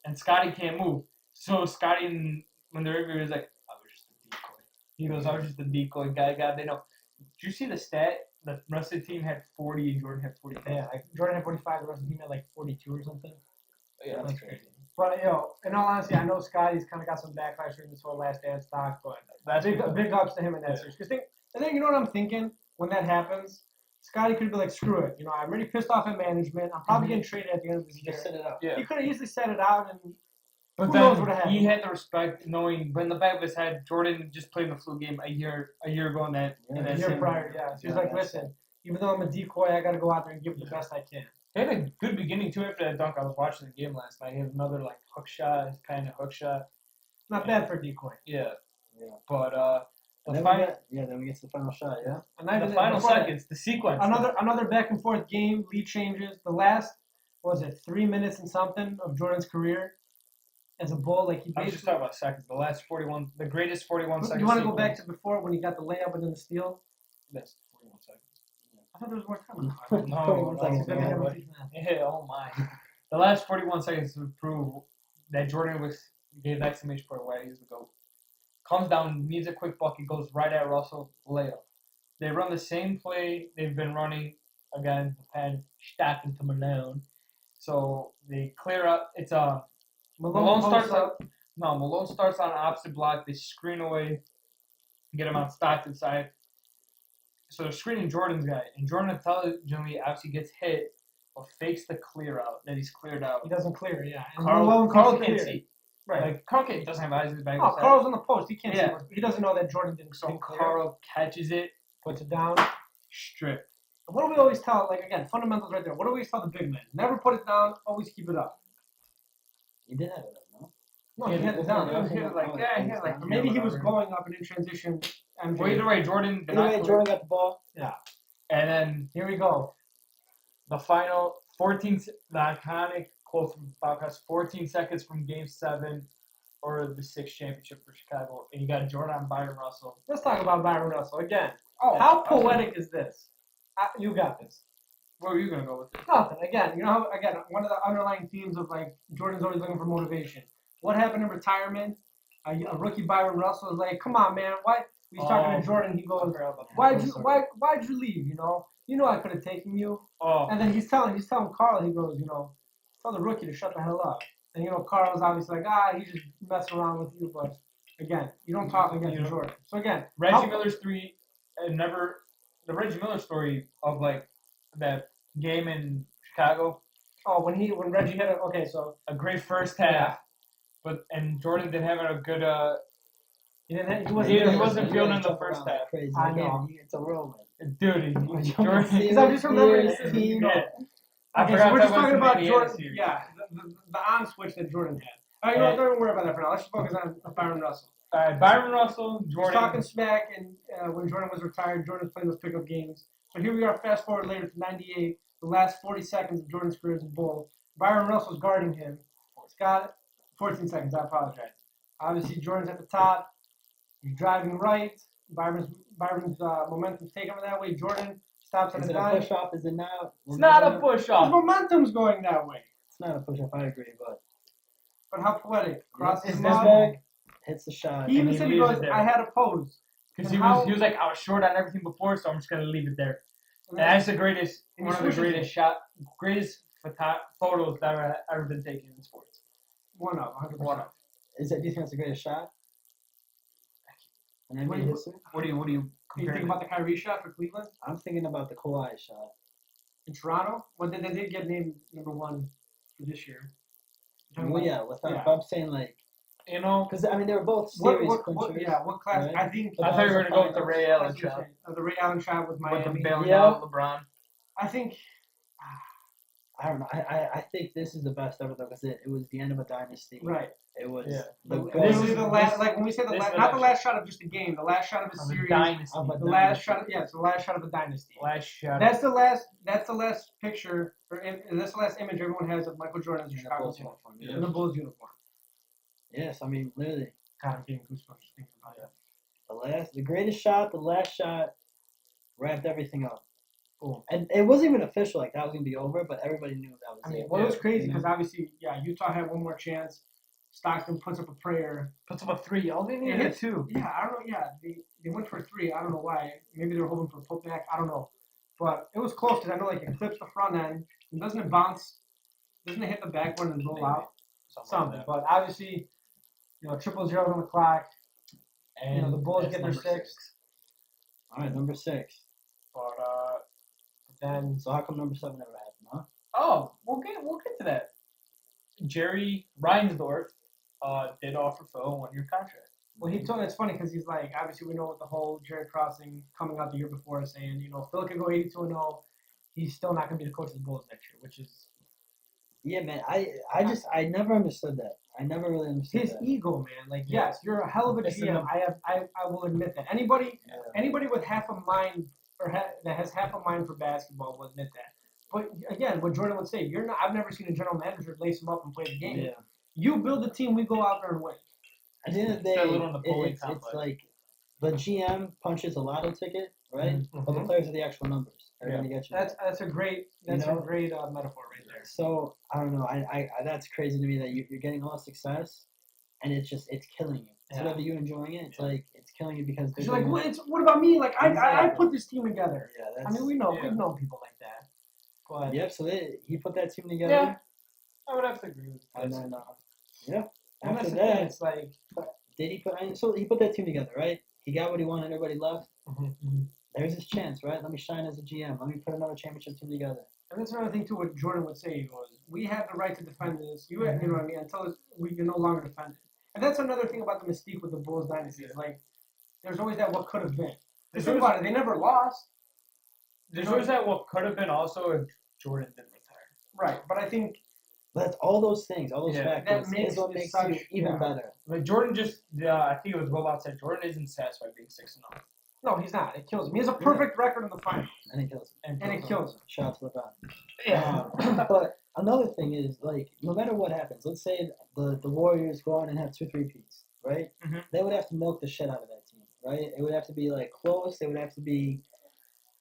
and Scotty can't move. So Scotty, when the reviewer was like, "I was just a decoy," he goes, "I was just a decoy guy." God, they know. Did you see the stat? The rest of the team had 40, and Jordan had 45. Yeah, like Jordan had 45. The rest of the team had like 42 or something. Yeah, that's crazy. But in all honesty, I know Scotty's kind of got some backlash during this whole Last Dance talk, but that's big ups to him in that series. Because I think you know what I'm thinking when that happens. Scotty could be like, screw it. I'm already pissed off at management. I'm probably getting traded at the end of this year. Just set it up. Yeah. He could have easily set it out, and but who then knows what happened. he had the respect knowing, but in the back of his head, Jordan just played in the flu game a year ago in that. Yeah, in that a year same prior, yeah. So he's like, listen, even though I'm a decoy, I got to go out there and give it the best I can. He had a good beginning too after that dunk. I was watching the game last night. He had another like hook shot, kind of hook shot. Not bad for a decoy. Yeah. Yeah. But then we get to the final shot, yeah? And the final seconds, the sequence. Another back and forth game, lead changes. The last, 3 minutes and something of Jordan's career as a Bull. Like he I was just talking about seconds. The last 41, the greatest 41 seconds. You want to go back to before when he got the layup and then the steal? That's 41 seconds. I thought there was more time. No. Yeah, oh my. The last 41 seconds to prove that Jordan gave the exclamation point why he's the GOAT. Comes down, needs a quick bucket, goes right at Russell, layup. They run the same play they've been running again, the pen, stacking to Malone. So they clear up. It's Malone starts up. No, Malone starts on the opposite block. They screen away, get him on Stockton side. So they're screening Jordan's guy, and Jordan intelligently obviously gets hit, but fakes the clear out that he's cleared out. He doesn't clear, yeah. And Carl can't see. Right. Like Carl doesn't have eyes in the back. Oh, Carl's on the post. He can't see. He doesn't know that Jordan didn't. So Carl catches it, puts it down, stripped. What do we always tell? Like again, fundamentals right there. What do we always tell the big men? Never put it down. Always keep it up. He did have it up, no? No, he had it down. Maybe he was going up and in transition. Well, either way, Jordan. Jordan got the ball. Yeah. And then here we go. The final 14, the iconic quote from podcast: 14 seconds from Game 7 or the 6th championship for Chicago, and you got Jordan on Byron Russell. Let's talk about Byron Russell again. How poetic is this? You got this. Where are you gonna go with it? Nothing. Again, one of the underlying themes of like Jordan's always looking for motivation. What happened in retirement? A rookie Byron Russell is like, come on, man, why? He's talking to Jordan. He goes, why'd you leave? You know I could have taken you. Oh. And then he's telling Carl, he goes, tell the rookie to shut the hell up. And Carl's obviously like, he's just messing around with you. But again, you don't talk against Jordan. So again, Reggie Miller's three, the Reggie Miller story of like that game in Chicago. Oh, when Reggie hit it. Okay, so a great first half, and Jordan didn't have a good. He wasn't feeling in the first half. Crazy. I know. It's a whirlwind. Dude, Jordan. Because I'm just remembering this. Okay, so we're just talking about Jordan. Yeah, the on switch that Jordan had. All right, don't worry about that for now. Let's just focus on Byron Russell. All right, Byron Russell, Jordan. He's talking smack, and when Jordan was retired, Jordan was playing those pickup games. So here we are, fast forward later to 98, the last 40 seconds of Jordan's career as a Bull. Byron Russell's guarding him. Scott, 14 seconds, I apologize. Obviously, Jordan's at the top. He's driving right. Byron's momentum's taking him that way. Jordan stops at Is a it a dime. push-off? Is it not? It's not a push-off. His momentum's going that way. It's not a push-off, I agree, but how poetic. Crosses his mud. bag, hits the shot. He even said, he goes, I had a pose. Because he was like, I was short on everything before, so I'm just going to leave it there. And that's the greatest, one of the greatest photos that have ever been taken in sports. 100%. Do you think that's the greatest shot? What do you think about the Kyrie shot for Cleveland? I'm thinking about the Kawhi shot. In Toronto? Well, they did get named number 1 for this year. Well, yeah, Yeah. but I'm saying like, You know, because I mean they were both series What clinchers. yeah, what class? right? I think But I that thought you was were the gonna go with the finals. Ray I Allen see what you're shot saying. The Ray Allen shot with with the Miami. bailing Yeah. out LeBron. I think I don't know. I think this is the best ever though because it was the end of a dynasty. right. It was Yeah. the This best is the last. Like when we say the this last, is not the the last shot of just a game, the last shot of a of a series, dynasty. of a the last dynasty. shot. Yeah, it's the last shot of a dynasty. Last shot. That's the last. That's the last picture, and that's the last image everyone has of Michael Jordan as a In the Chicago Bulls Bull. uniform. In the Bulls uniform. Yes, I mean literally God, I'm getting goosebumps just thinking about it. the greatest shot, the last shot, wrapped everything up. Cool. And it wasn't even official, like that was gonna be over, but everybody knew that was I mean, it. well, it was crazy you know? because obviously, yeah, Utah had one more chance. Stockton puts up a prayer. Puts up a 3. All they needed a 2. Yeah, I don't know. Yeah, they went for 3. I don't know why. Maybe they were hoping for a putback. I don't know. But it was close because I know like it clips the front end. And doesn't it bounce? Doesn't it hit the backboard and roll Maybe. out? Something. Like But obviously, 0-0 on the clock. that. And The Bulls that's get their number 6. All right, number 6. But then So how come number 7 never happened, huh? Oh, we'll get to that. Jerry Reinsdorf did offer Phil a 1-year contract. well, he told it's funny because he's like, obviously we know what the whole Jared Crossing coming out the year before saying, Phil could go 82-0. He's still not going to be the coach of the Bulls next year, which is Yeah, man. I never understood that. I never really understood his that. ego, man. Like, Yeah. yes, you're a hell of a Listen GM. to- I will admit that. Anybody Yeah. with half a mind that has half a mind for basketball will admit that. But again, what Jordan would say, you're not. I've never seen a general manager lace him up and play the game. Yeah. You build the team, we go out there and win. At the end of the It's that day, little Napoleon it's complex. like the GM punches a lotto ticket, right? Mm-hmm. But the players are the actual numbers. They're Yeah. gonna get you. That's a great You know? a great metaphor right there. So I don't know. I that's crazy to me that you're getting all success, and it's killing you. Instead Yeah. of you enjoying it, it's like it's killing you because Because you're like, what about me? Like I Exactly. put this team together. Yeah, that's, I mean, we've yeah. known people like that. But Yep. So he put that team together, Yeah, I would have to agree with that. and then yeah. and After that's the thing. that, It's like did he put? So he put that team together, right? He got what he wanted. Everybody left. There's his chance, right? Let me shine as a GM. Let me put another championship team together. And that's another thing too. What Jordan would say was, "We have the right to defend this. You know what I mean? Until we can no longer defend it." And that's another thing about the mystique with the Bulls dynasty. Is like, there's always that what could have been. There's Think about it. They never lost. There's always that what could have been also if Jordan didn't retire. Right. But I think But it's all those things, all those Yeah. factors, That makes is what it makes such- you even yeah. better. Like Jordan just, I think it was well outside. Jordan isn't satisfied being 6-0. no, he's not. It kills him. He has a perfect record in the finals, And it kills him. and it kills him. Shout out to LeBron. Yeah. But another thing is, like, no matter what happens, let's say the Warriors go on and have 2 3-peats, right? Mhm. They would have to milk the shit out of that team, right? It would have to be, like, close. They would have to be...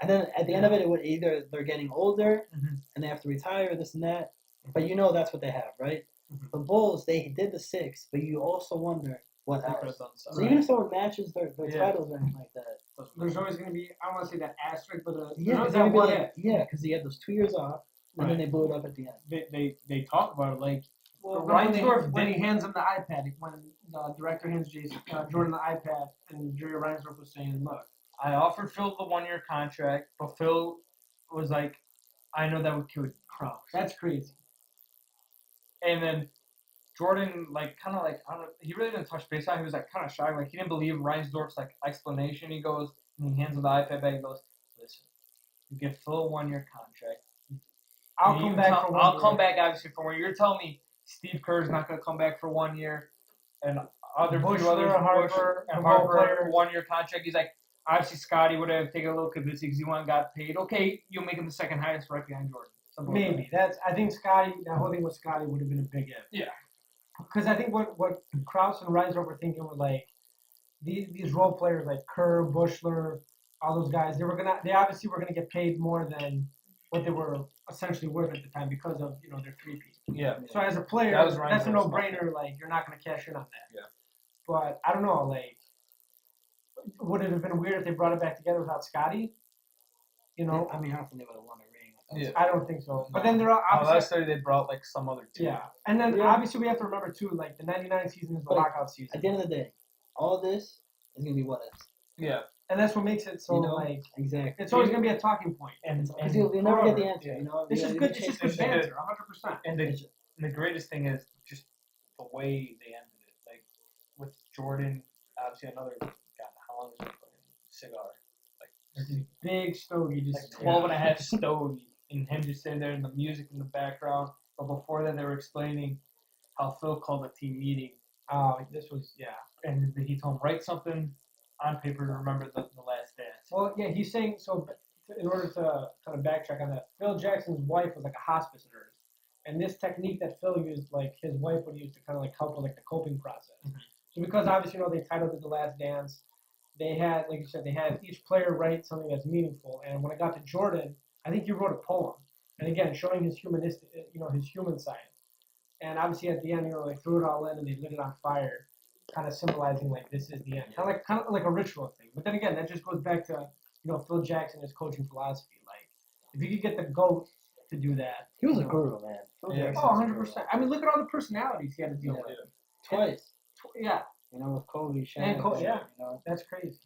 And then at the end of it, it would either they're getting older Mhm. and they have to retire, this and that. But that's what they have, right? Mhm. The Bulls, they did the 6, but you also wonder what They could have else. done So something. even if someone matches their Yeah. titles or anything like that, There's always going to be. I don't want to say that asterisk, but there's yeah, always because that what if. because you had those 2 years off, and then they blew it up at the end. They talk about it like, well, When Reinsdorf he didn't. hands him the iPad, when the director hands Jordan the iPad, and Jerry Reinsdorf was saying, "Look, I offered Phil the 1-year contract, but Phil was like, I know that would kill Kraus. that's crazy." And then Jordan, like, kind of like, I don't know, he really didn't touch base on it. He was like kind of shy. Like, he didn't believe Reinsdorf's like explanation. He goes, and he hands him the iPad back. He goes, listen, you get Phil a 1-year contract. I'll You come can back tell- for 1 I'll year. come back obviously for 1 year. You're telling me Steve Kerr's not going to come back for 1 year, and other few Bushler, others, Harper, and the role Harper, players. 1-year contract. He's like, obviously Scotty would have taken a little convincing because he went and got paid. Okay, you'll make him the second highest right behind Jordan. Something like Maybe I think Scotty. That whole thing with Scotty would have been a big if. Yeah. Because I think what Krause and Reinsdorf were thinking was like these role players like Kerr, Bushler, all those guys. They obviously were gonna get paid more than what they were essentially worth at the time because of their 3-peat. Yeah. So as a player, That was that's a Reinsdorf's no-brainer. Like you're not gonna cash in on that. Yeah. But I don't know. Like, would it have been weird if they brought it back together without Scotty? I mean, I don't think they would have won a ring. Yeah. I don't think so. But then there are Oh, obviously. last year they brought like some other team. Yeah, and then Yeah. obviously we have to remember too, like the '99 season is the But lockout season, At the end of the day, all this is gonna be what ifs. Yeah. and that's what makes it so like Exactly. it's always gonna be a talking point. And Because you'll never get the forever. answer. Yeah. You know, It's just you good. chase It's just good the banter, 100%. And It's And the greatest thing is just the way they ended it. Like with Jordan, obviously another God, how long is it fucking cigar? Like Big stogie, like just 12 and a half stogie, and him just sitting there and the music in the background. But before that, they were explaining how Phil called a team meeting. This was And he told him write something on paper to remember the last dance. Well, yeah, he's saying so. In order to kind of backtrack on that, Phil Jackson's wife was like a hospice nurse, and this technique that Phil used, like his wife would use to kind of like help with like the coping process. So because obviously they titled it The Last Dance, they had, like you said, they had each player write something that's meaningful. And when I got to Jordan, I think he wrote a poem, and again showing his humanistic, his human side. And obviously at the end, they threw it all in and they lit it on fire, kind of symbolizing like this is the end, kind of like a ritual thing. But then again, that just goes back to Phil Jackson, his coaching philosophy. Like if you could get the GOAT to do that, He was a guru, man. Yeah. Oh, 100%. I mean, look at all the personalities he had to deal with. Twice. Yeah, With Kobe, Shaq. And Kobe, yeah. You know. that's crazy.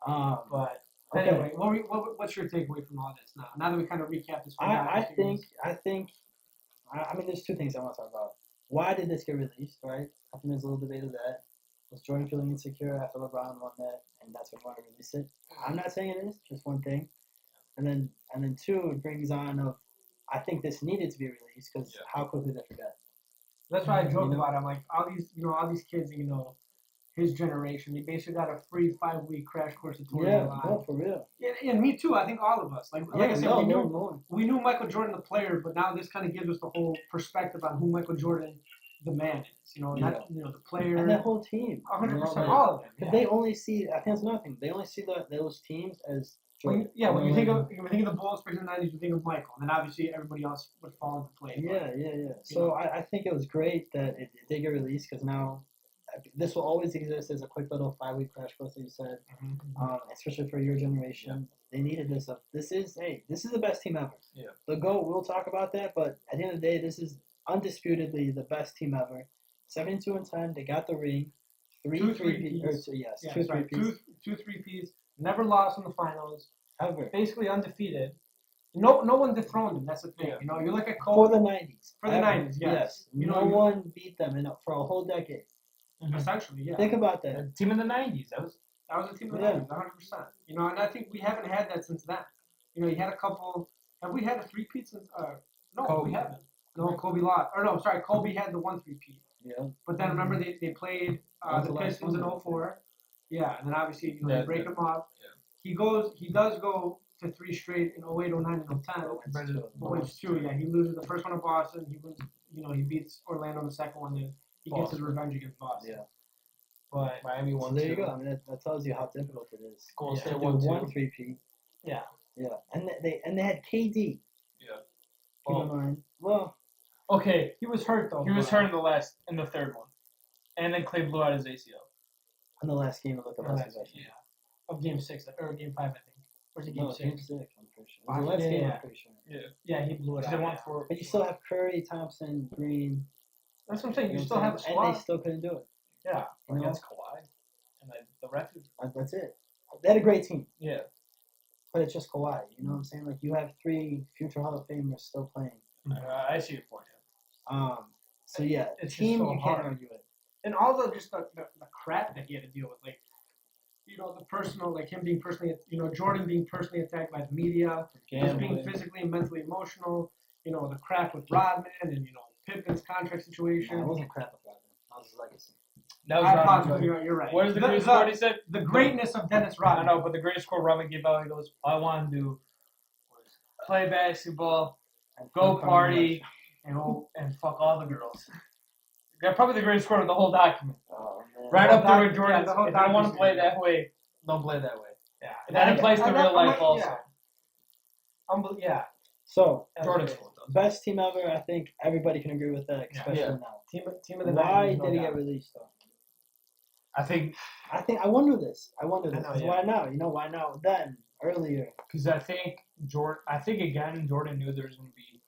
But But anyway, what's your takeaway from all this now? Now that we kind of recap this. I think. I mean, there's two things I want to talk about. Why did this get released, right? I think there's a little debate of that. Was Jordan feeling insecure after LeBron won that, and that's why he wanted to release it? I'm not saying it is, just one thing. And then two, it brings on of, I think this needed to be released because how quickly they forget. That's why I joke about it. I'm like, all these kids, his generation, they basically got a free 5-week crash course of touring live. No, for real. Yeah, and me too. I think all of us. Like I said, we knew Michael Jordan the player, but now this kind of gives us the whole perspective on who Michael Jordan the man is. Not the player. And that whole team. 100%, all of them. Because they only see, I think it's another thing, they only see those teams as Jordan. When you think of the Bulls, especially in the 90s, you think of Michael, and then obviously everybody else would fall into place. Yeah. So I think it was great that it did get released because now this will always exist as a quick little 5-week crash course that you said, especially for your generation. They needed this. This is the best team ever. Yeah. The GOAT, we'll talk about that, but at the end of the day, this is undisputedly the best team ever. 72-10, they got the ring. Two three-peats. Two three-peats. Never lost in the finals. Ever. Basically undefeated. No one dethroned them. That's the thing. Yeah. You look at Kobe. For the 90s. For the 90s, yes. No one beat them for a whole decade. Essentially, yeah. Think about that. Team in the 90s. That was a team of the 90s, 100%. And I think we haven't had that since then. You had a couple. Have we had a three-peat since? No, Kobe. we haven't. No, Kobe lost. Or no, sorry, Kobe had the 1 3-peat. Yeah. But then remember they played the Pistons in 04. Yeah, and then obviously they break him up. Yeah. He does go to 3 straight in 08, 09, and 10. But wins 2. Yeah, he loses the first one to Boston. He wins. He beats Orlando in the second one. Then he gets his revenge against Boston. Yeah. But Miami won. So there you go. I mean, that tells you how difficult it is. Golden State to won do 2. 1 3-peat. Yeah. Yeah, and they had KD. Yeah. Keep in mind. Well. Okay. He was hurt though. He was hurt in the third one, and then Clay blew out his ACL. In the last game of the last possession. Yeah. Of Game 6 or Game 5, I think. Or is it Game 6? Game 6, I'm pretty sure. It was the last game, I'm pretty sure. Yeah, he blew it out. But you still have Curry, Thompson, Green. That's what I'm saying. You still have a squad. And they still couldn't do it. Yeah. Against Kawhi. And the rest is... That's it. They had a great team. Yeah. But it's just Kawhi. You know what I'm saying? Like, you have 3 future Hall of Famers still playing. I see your point. So, yeah, it's team, so you hard. can't argue it. And all the crap that he had to deal with. Like, the personal, like him being personally, Jordan being personally attacked by the media, just being physically and mentally emotional, the crap with Rodman and, Pippen's contract situation. It wasn't crap with Rodman. That was his legacy. That was Rodman. You're right. What is the greatest quote he said? The greatness of Dennis Rodman. I know, but the greatest quote Rodman gave out, he goes, all I want to do was play basketball, go party, and fuck all the girls. That's probably the greatest quote of the whole document. Oh, man. Right up there with Jordan. If you don't want to play that way, don't play that way. Yeah. And that applies to real life also. Yeah. So, Jordan's quote. Best team ever, I think everybody can agree with that, especially now. Team of the 90s. Why did it get released, though? I wonder this. know, Why now? Why now? Then, earlier. Because I think again, Jordan knew there was going to be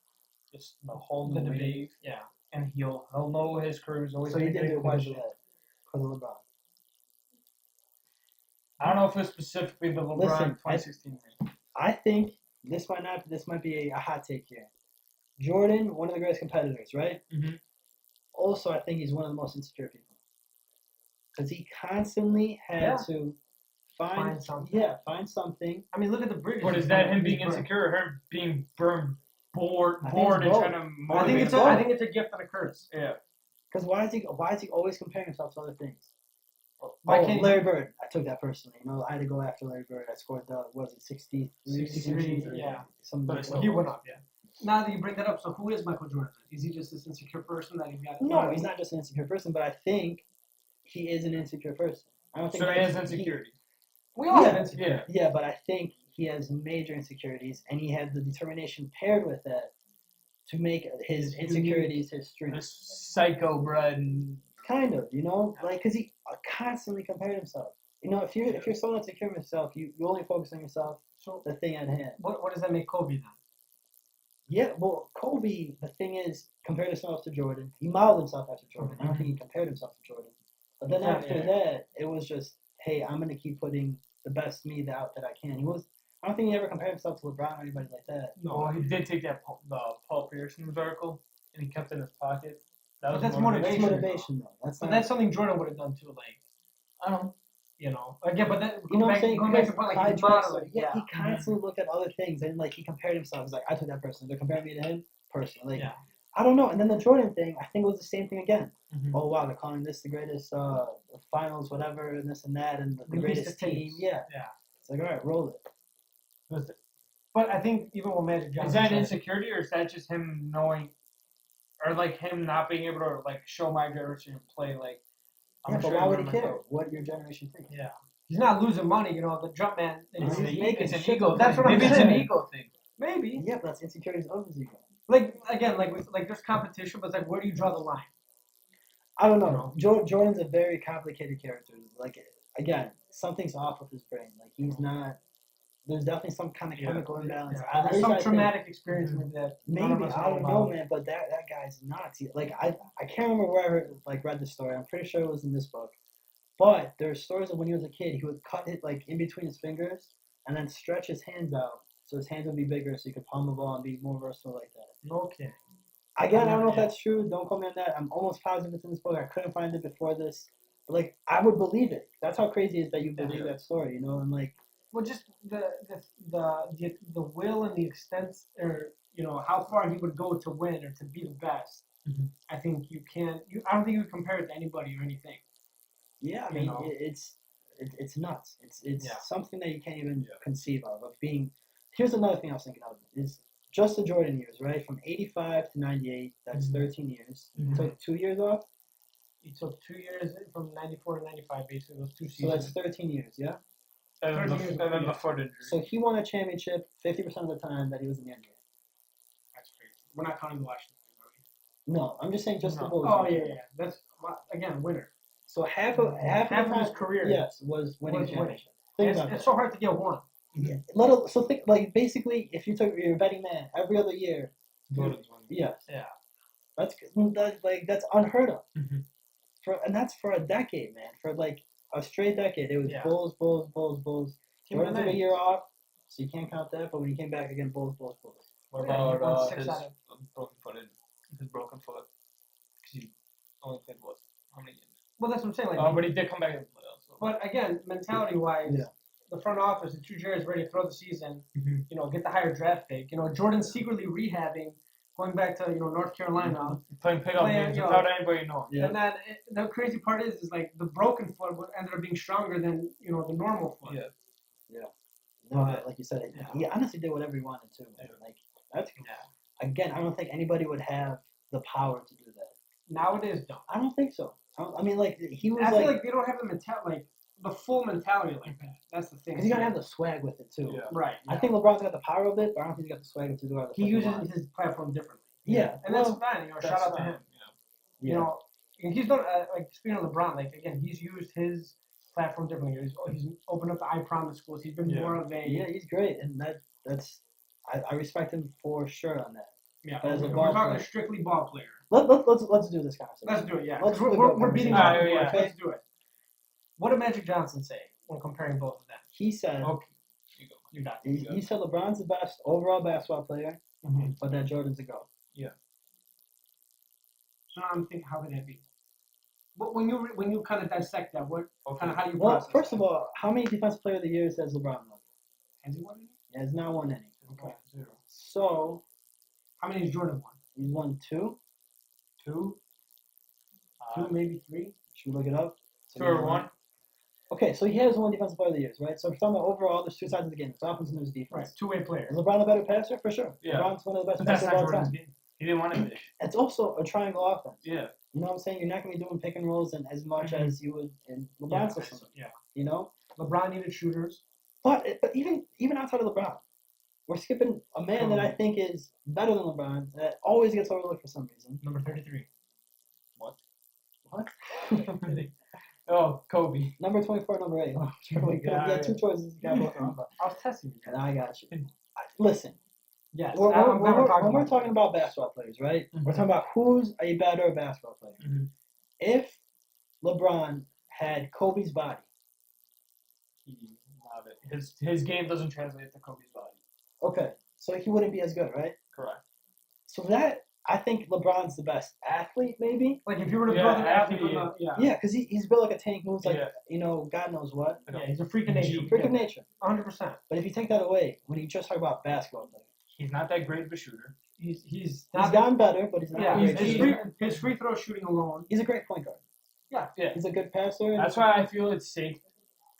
just the whole new wave. Yeah. And he'll know his career is always So he going to did be do a it because question. of LeBron. I don't know if it's specifically the LeBron Listen, 2016 ring. I think this might be a hot take here. Jordan, one of the greatest competitors, right? Mm-hmm. also I think he's one of the most insecure people because he constantly had to Find something. find something. I mean, look at the Bridges. But is that him being insecure or him being bored I think and it's trying to I motivate think himself? I think it's a gift and a curse. Yeah. Because why is he always comparing himself to other things? Why Oh, can't Larry Bird. I took that personally. You know, I had to go after Larry Bird. I scored the was it 63? Yeah. Something But like it's that. He went up, yeah. Now that you bring that up, so who is Michael Jordan? Is he just this insecure person that he's got? No, he's not just an insecure person, but I think he is an insecure person. I don't think So he has that's- insecurity. We all have Yeah. insecurity. Yeah, but I think he has major insecurities, and he has the determination paired with that to make his insecurities his strength. This psycho bred and Kind of, you know, like because he constantly compared himself. You know, if you're so insecure of yourself, you only focus on yourself, So the thing at hand. what does that make Kobe then? Yeah, well, Kobe, the thing is, compared himself to Jordan. He modeled himself after Jordan. I don't think he compared himself to Jordan. But then after that, it was just, hey, I'm gonna keep putting the best me out that I can. I don't think he ever compared himself to LeBron or anybody like that. No, well, he did take that the Paul Pierce news article and he kept it in his pocket. That But was that's That's motivation. motivation, though. That's but not. that's something Jordan would have done too. Like, I don't know. you know, again, but that You know what I'm saying? going back to Because the point, like Clyde he's Drexler, modeling. yeah, he constantly looked at other things and like he compared himself. He's like, I took that person. They're comparing me to him personally. Like, Yeah. I don't know. And then the Jordan thing, I think it was the same thing again. Mhm. Oh wow, they're calling this the greatest finals, whatever, and this and that, and the Release greatest the team. tapes. Yeah. Yeah. It's like, all right, roll it. But I think even with Magic Johnson, Is that said- insecurity or is that just him knowing, or like him not being able to like show my generation and play like? Yeah, but sure why would he I'm care what your generation thinks? Yeah. He's not losing money, you know. The jump man. It's, He's making it's an shit ego ton thing. of That's what I'm Maybe it's an saying. ego thing. Maybe. Yeah, but that's insecurities of his ego. Like again, like with like there's competition, but it's like where do you draw the line? I don't know. Jordan's a very complicated character. Like again, something's off with his brain. Like he's not. There's definitely some kind of chemical imbalance. Yeah. There's some traumatic experience maybe that none of Maybe us I don't know, about. man. But that guy's nuts. Like I can't remember where I like read the story. I'm pretty sure it was in this book. But there's stories of when he was a kid, he would cut it like in between his fingers and then stretch his hands out so his hands would be bigger so he could palm the ball and be more versatile like that. Okay. Again, I don't know if that's true. Don't quote me on that. I'm almost positive it's in this book. I couldn't find it before this. But like I would believe it. That's how crazy it is that you believe that story, you know, and like Well, just the will and the extent, or you know how far he would go to win or to be the best. Mhm. I think you can. I don't think you would compare it to anybody or anything. yeah, I You mean know. it's nuts. It's Yeah. something that you can't even conceive of being. Here's another thing I was thinking of is just the Jordan years, right? From 85 to 98, that's 13 years. Mhm. Took 2 years off. He took 2 years from '94 to '95, basically those 2 So that's seasons. 13 years, yeah? And 13 years, then yeah. the foot injury. So he won a championship 50% of the time that he was in the NBA. That's crazy. We're not counting the Washington. No, I'm just saying just the No. Bulls. Oh yeah. That's again winner. So half of Half of his career. yes, was winning was a championship. winning. Think It's, about it's that. so hard to get one. Yeah. So think like basically if you took you're a betting man every other year, Jordan's winning. yes. Yeah. That's unheard of. Mhm. And that's for a decade, man. For like a straight decade. It was Yeah. Bulls. Team of Jordan the took a 90s. year off, so you can't count that, but when he came back again, Bulls. What Yeah, he won about 6 his out of- broken foot? His broken foot. Because he only played what? How many games? Well, that's what I'm saying. Like, But he did come back in the playoffs. So. but again, mentality-wise, Yeah. the front office, the two Jerry's ready to throw the season. Mhm. You know, get the higher draft pick. You know, Jordan's secretly rehabbing, going back to North Carolina. Playing pickup Playing, games yo. without anybody knowing. Yeah. And then the crazy part is like the broken foot would ended up being stronger than the normal foot. Yeah. No, like you said, Yeah. he honestly did whatever he wanted to. Yeah. Like that's Yeah. again, I don't think anybody would have the power to do that. Nowadays, don't. I don't think so. I mean, like he was I feel like like they don't have the the full mentality like that. That's the thing. because you gotta have the swag with it too. Yeah. Right. I yeah. think LeBron's got the power of it, but I don't think he's got the swag to do it. He uses his platform differently. Yeah, And well, that's fine. Shout That's out to fine, him. yeah. You know, and he's done like speaking of LeBron, like again, he's used his platform differently. He's opened up the I Promise schools. He's been Yeah. more of a Yeah, he's great, and that's I respect him for sure on that. yeah. As a We're ball talking player. strictly ball player. Let's do this conversation. Let's do it. Yeah, Let's 'cause do the we're goat beating conversation. up. Yeah. Let's do it. What did Magic Johnson say when comparing both of them? He said Okay. You go. You got it. he said LeBron's the best overall basketball player, Mhm. but that Jordan's a GOAT. So now I'm thinking, how can that be? But when you kind of dissect that, what kind of how do you Well, process? first that? of all, how many Defensive Player of the Years has LeBron won? Has he won any? He has not won any. Okay, 0. So How many has Jordan won? he's won 2. 2, 2, maybe 3. Should we look it up? So 2 or 1. Okay, so he has won Defensive Player of the Years, right? So if we're talking about overall, there's two sides of the game. There's offense and there's defense. Right, two-way player. Is LeBron a better passer? For sure. Yeah. LeBron's one of the best But that's passers not of all Jordan's time. game. He didn't want to dish. It's also a triangle offense. Yeah. You know what I'm saying? You're not going to be doing pick and rolls and as much Mhm. as you would in LeBron's system. Yeah. You know? LeBron needed shooters. But even outside of LeBron, we're skipping a man that I think is better than LeBron that always gets overlooked for some reason. Number 33. What? Oh, Kobe. Number 24, number 8. Oh, we got 2 choices. You got both wrong. But I was testing you. I got you. Listen, Yes. when I'm glad we're talking about basketball players, right? Mhm. We're talking about who's a better basketball player. Mhm. If LeBron had Kobe's body, His game doesn't translate to Kobe's body. okay, so he wouldn't be as good, right? Correct. So that, I think LeBron's the best athlete, maybe. Like if you were to Yeah, build an athlete athlete, from the Yeah, because he's built like a tank, moves like, Yeah. God knows what. yeah, he's a freak of nature. Freak of nature. 100%. But if you take that away, when you just talk about basketball player, He's not that great of a shooter. He's he's not gotten better, but he's not yeah, a great shooter. his free throw shooting alone. He's a great point guard. Yeah. He's a good passer. That's why I feel it's safe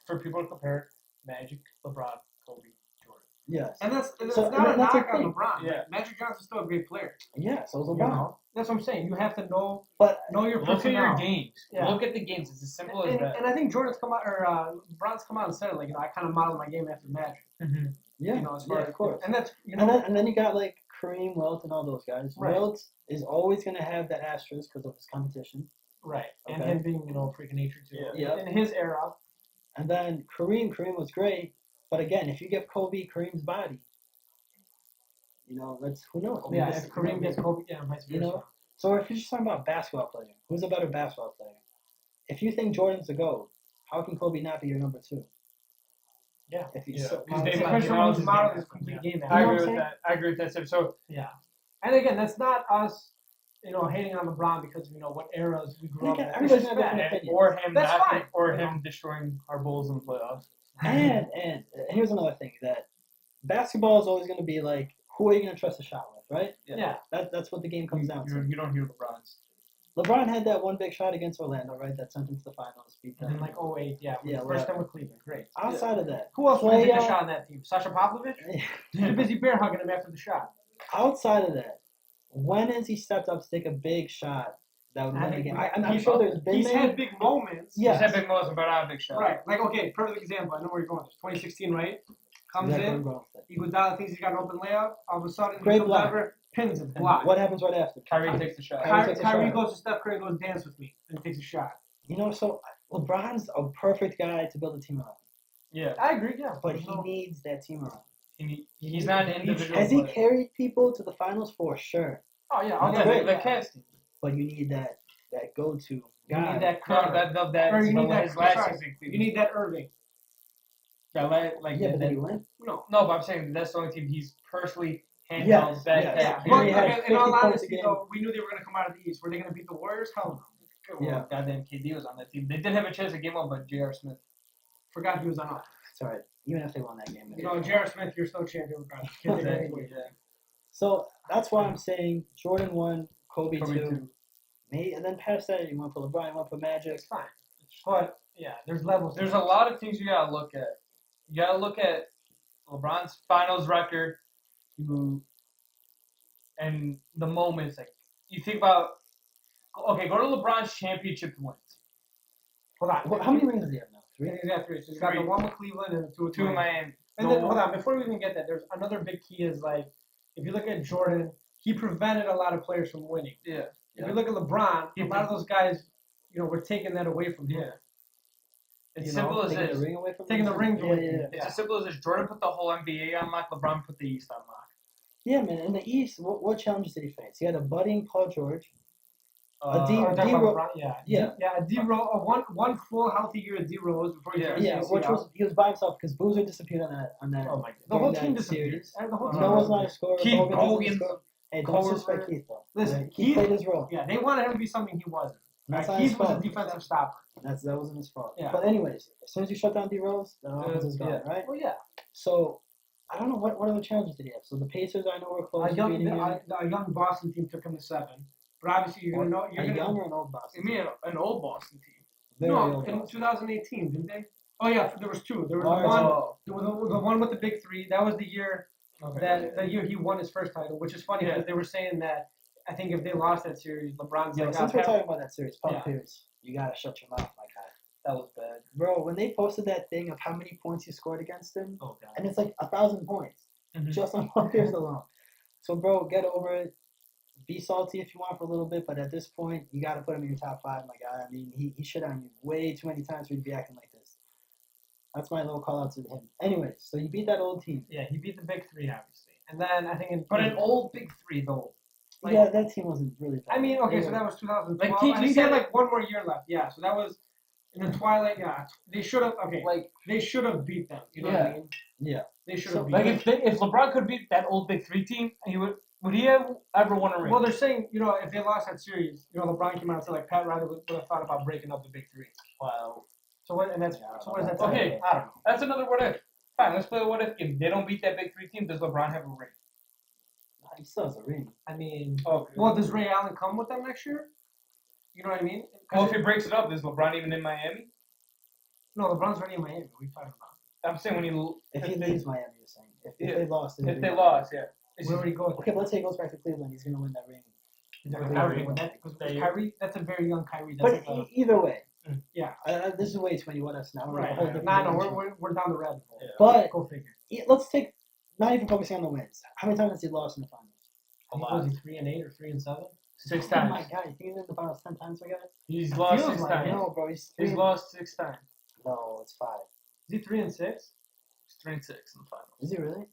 for people to compare Magic, LeBron, Kobe, Jordan. Yes. And that's So, not a that's the knock on thing. LeBron. Yeah. Magic Johnson's still a great player. Yeah, so is You LeBron. know? That's what I'm saying. You have to know But your Look at your personnel. games. Yeah. Look at the games. It's as simple as And, that. and I think Jordan's come out or LeBron's come out and said it, like, I kind of modeled my game after Magic. Mm-hmm. yeah, As far as of course. And that's And then you got like Kareem, Wilt, and all those guys. Right. Wilt is always going to have that asterisk because of his competition. right. And Okay. him being a freak of nature too. Yeah. In his era. And then Kareem was great. But again, if you give Kobe Kareem's body, who knows? I mean, Yeah. this- If Kareem gets Kobe, yeah, vice versa. You know? So if you're just talking about basketball player, who's a better basketball player? If you think Jordan's the GOAT, how can Kobe not be your number 2? Yeah. If he's Yeah. so Because they Especially might when models he's his modeled game his after complete him, game. I You know agree what with I'm that. I agree with that. So Yeah. And again, that's not us, hating on LeBron because of what eras we grew up in. Everybody's It's gonna have just different bad. opinions. or him That's not, fine, or you him destroying our Bulls in the playoffs. And here's another thing that basketball is always going to be like, who are you going to trust a shot with, right? Yeah. That's what the game comes down to. You don't hear LeBron's. LeBron had that one big shot against Orlando, right? That sent him to the finals, beat them. And then like 08, yeah. Yeah, First time with Cleveland. Great. Outside of that, Who else would take Play, the shot on that team? Sasha Popovich? Too busy bear hugging him after the shot. outside of that, when has he stepped up to take a big shot that would win the game? I'm sure there's been He's many. had big moments. Yeah. He's had big moments, but not a big shot. Right. Like, okay, perfect example. I know where you're going. 2016, right? Comes in, he goes down, thinks he's got an open layup. All of a sudden, Great he comes block. over, pins him, block. What happens right after? Kyrie takes the shot. Kyrie takes a Kyrie shot. goes to Steph Curry and goes dance with me and takes a shot. So LeBron's a perfect guy to build a team around, Yeah. I agree, yeah. but he needs that team around. He's not an individual. Has he player. carried people to the finals? For sure. Oh, yeah. That's Yeah, great. the Cavs. But you need that go-to You guy. need that No, Curry. that Or you need that, his last sorry, season. you need that Irving. Like Yeah, but did he win? No. No, but I'm saying that's the only team he's personally handheld Yes, that. yes. that He But only had okay, 50 in all points a honesty, game. though, we knew they were going to come out of the East. Were they going to beat the Warriors? Hell no. Yeah. Goddamn KD was on that team. They did have a chance to game one, but J.R. Smith. Forgot he was on off. It's all right. Even if they won that game. J.R. Smith, you're still champion. Can't take anything away. So that's why I'm saying Jordan 1, Kobe 2. two. Me, and then past that, you went for LeBron, you went for Magic. It's fine. But, yeah, there's levels. There's a lot of things you gotta look at. You gotta look at LeBron's finals record, and the moments. Like you think about, okay, go to LeBron's championship wins. Hold on. How many rings does he have now? 3? He's got 3. So he's got the 1 with Cleveland and the 2 with Two in Miami. Miami. And then, hold on, before we even get that, there's another big key is like, if you look at Jordan, he prevented a lot of players from winning. Yeah. If you look at LeBron, a lot of those guys, we're taking that away from him. Yeah. It's simple as Taking this. the ring away from Taking him? the rings away. Yeah. It's as simple as this. Jordan put the whole NBA on lock. LeBron put the East on lock. Yeah, man. In the East, what challenges did he face? He had a budding Paul George. Yeah. One full healthy year of D Rose before he turned Yeah, ACL. which was he was by himself because Boozer disappeared on that. Oh my God. The whole during team that disappeared. series. And the whole team Noah's not a scorer. Keep Bogut doesn't Hogan. score. Hey, don't Culver. disrespect Keith though. Listen, Right? He played his role. Yeah, they wanted him to be something he wasn't. That's Right? not his Keith was a fault. defensive stopper. That wasn't his fault. Yeah. But anyways, as soon as you shut down D Rose, the offense is gone, Yeah. right? Well, yeah. So I don't know what other challenges did he have. So the Pacers, I know were close to beating him. A young Boston team took him to 7. But obviously, you're gonna know. You're a gonna. young or an old Boston? You mean an old Boston team? Very No, old in Boston. 2018, didn't they? Oh yeah, there was 2. There was Oh, the one. Oh, There was the one with the big 3. That was the year okay. the year he won his first title, which is funny Yeah. because they were saying that I think if they lost that series, LeBron's Yo, like, since we're talking about that series, Paul Yeah. Pierce, you gotta shut your mouth, my guy. That was bad. Bro, when they posted that thing of how many points he scored against him, Oh god. and it's like 1,000 points Mhm. just on Paul Pierce alone. So, bro, get over it. Be salty if you want for a little bit, but at this point, you gotta put him in your top 5, my guy. I mean, he shit on you way too many times for you to be acting like this. That's my little call out to him. Anyways, so you beat that old team. Yeah, he beat the big 3 obviously, and then I think But an old big 3 though. Like- yeah, that team wasn't really bad. I mean, okay, They so were- that was 2012. Like, I he think just they had said- like one more year left. Yeah, so that was in the twilight. Yeah, they should have. Okay, Like they should have beat them. You know what I mean? yeah. They should So, have beat like them. if LeBron could beat that old big 3 team, he would he have ever won a ring? Well, they're saying, you know, if they lost that series, you know, LeBron came out and said like Pat Riley would have thought about breaking up the big 3. Wow. So what? And that's Yeah, so what does that Okay. say? I don't know. That's another what if. Fine, let's play a what if game. They don't beat that big 3 team. Does LeBron have a ring? He still has a ring. I mean, Okay. well, does Ray Allen come with them next year? You know what I mean? 'Cause Well, if he breaks it up, is LeBron even in Miami? no, LeBron's already in Miami. What are you talking about? I'm saying when If he leaves Miami, you're saying. If Yeah. they lost, if they lost, yeah. Where would he go? Okay, but let's say he goes back to Cleveland. He's gonna win that ring. With Kyrie. Kyrie, with that, because That year. Kyrie, that's a very young Kyrie. That's But like either way, yeah. this is way too many what ifs now. We're in a Right. whole Right. different Nah, no, dimension. we're down the rabbit hole. Yeah. But Go figure. let's take not even focusing on the wins. How many times has he lost in the finals? A Was lot. he 3-8 or 3-7? 6 Oh my times. god, you think he's in the finals 10 times, my guy? He's lost Feels 6 like times. it. No, bro, he's He's three. lost 6 times. No, it's 5. Is he 3-6? He's 3-6 in the finals. Is he really?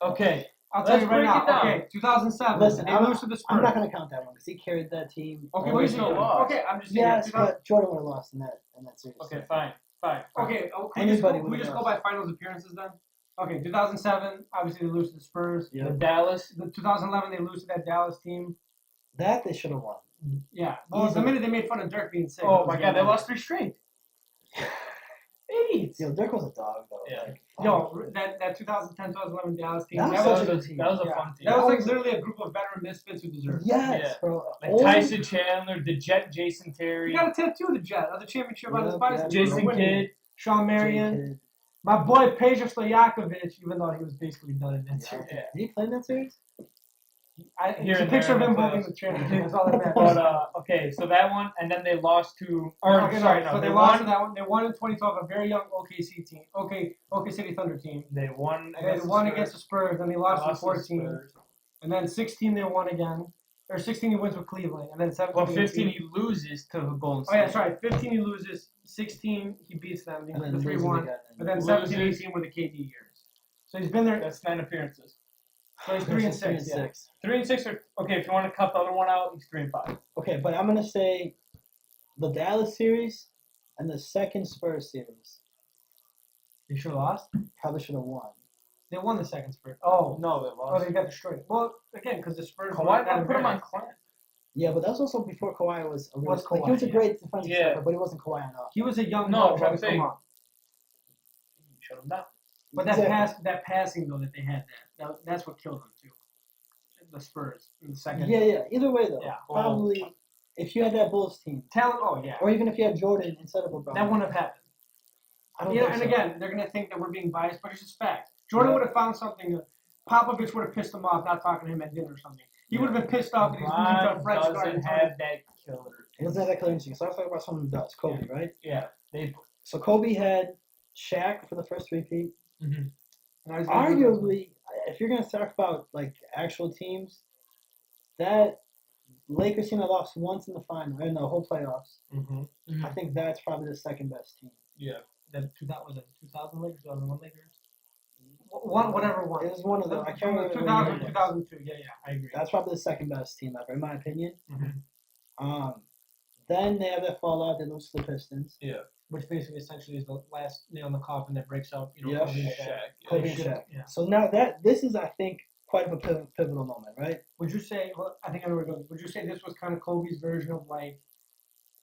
Okay. I'll tell Let's you right break now. it down. Okay, 2007. Listen, they lose to the Spurs. I'm not gonna count that one because he carried that team. Okay, Well, what he is he still doing? lost. Okay, I'm just saying. Yes, 2000 but Jordan would have lost in that series. Okay, fine. Fine. Okay, Anybody we would've just go lost. by finals appearances then. Okay, 2007. Obviously, they lose to the Spurs. Yeah. The Dallas. The 2011, they lose to that Dallas team. That they should have won. Yeah. Well, the Easily. minute they made fun of Dirk being sick. Oh it was my game god, they over. lost 3 straight. Idiots. Yo, Dirk was a dog though. Yeah. Like, Yo, that 2010, 2011 Dallas team. That That was was, such a good team. That was a yeah, fun team. that was like was- literally a group of veteran misfits who deserved it. yes, Yeah. bro. Like Old- Tyson Chandler, the Jet, Jason He Terry, got a tattoo of the Jet of the championship on his Yeah, bicycle. yeah. Jason Kidd. Sean Marion. Kid. My boy Peja Stojakovic, even though he was basically done in that Yeah. series. Yeah. Did he play in that series? It's Here a and picture of there him in the holding the championship. That's all that matters. But okay, so that one, and then they lost to. Or Okay, sorry, no, no, so they lost to won. that one. They won in 2012, a very young OKC team. OK City Thunder team. They won. They won against the Spurs, then they lost in to the 14, Spurs. and then 16 they won again, or 16 he wins with Cleveland, and then 17. Well, 15 he loses to the Golden Oh State. yeah, sorry. 15 he loses, 16 he beats them, And then the losing 3-1, again. and then Loses. 17, 18 were the KD years. So he's been there. That's 9 appearances. So he's 3-6. Yeah. 3 and 6 are okay. If you want to cut the other one out, he's 3 and 5. Okay, but I'm gonna say the Dallas series and the second Spurs series They should have lost. probably should have won. They won the second Spurs. Oh, No, they oh, lost. they got destroyed. Well, again, because the Spurs. Kawhi were put him on embarrassed. Clint. Yeah, but that was also before Kawhi was a real, Was like, he was a Kawhi, great defensive Yeah. player, but he wasn't Kawhi enough. He was a young No, guy trying I'm to come saying- up. Shut him down. But that Exactly. that passing though that they had, that's what killed them too. The Spurs in the second. Yeah. Either way though, Yeah. probably if you had that Bulls team, Talent. Oh yeah. or even if you had Jordan instead of LeBron, That wouldn't have happened. I don't Yeah, think and so. again, they're gonna think that we're being biased, but it's just fact. Jordan Yeah. would have found something. Popovich would have pissed him off not talking to him at dinner or something. He would have been pissed off that he's losing to a LeBron French guard. doesn't and have that killer. He doesn't have that clear instinct. So let's talk about someone who does. Kobe, right? Yeah, they. So Kobe had Shaq for the first three-peat. Mm-hmm. Now he's gonna do this. Arguably, if you're gonna talk about like actual teams, that Lakers team that lost once in the final in the whole playoffs, Mm-hmm. I think that's probably the second best team. Yeah. That was it 2000 Lakers, 2001 Lakers. Whatever one. It was one of them. I can't remember. 2000, what year it was. 2002. Yeah, I agree. That's probably the second best team ever, in my opinion. Mhm. Then they have that fallout. They lose to the Pistons. Which basically essentially is the last nail in the coffin that breaks up. Yeah. Kobe and Shaq. Shaq. Kobe They and should- Shaq. yeah. So now this is, I think, quite of a pivotal moment, right? Would you say? Well, I think I know where we're going. Would you say this was kind of Kobe's version of like,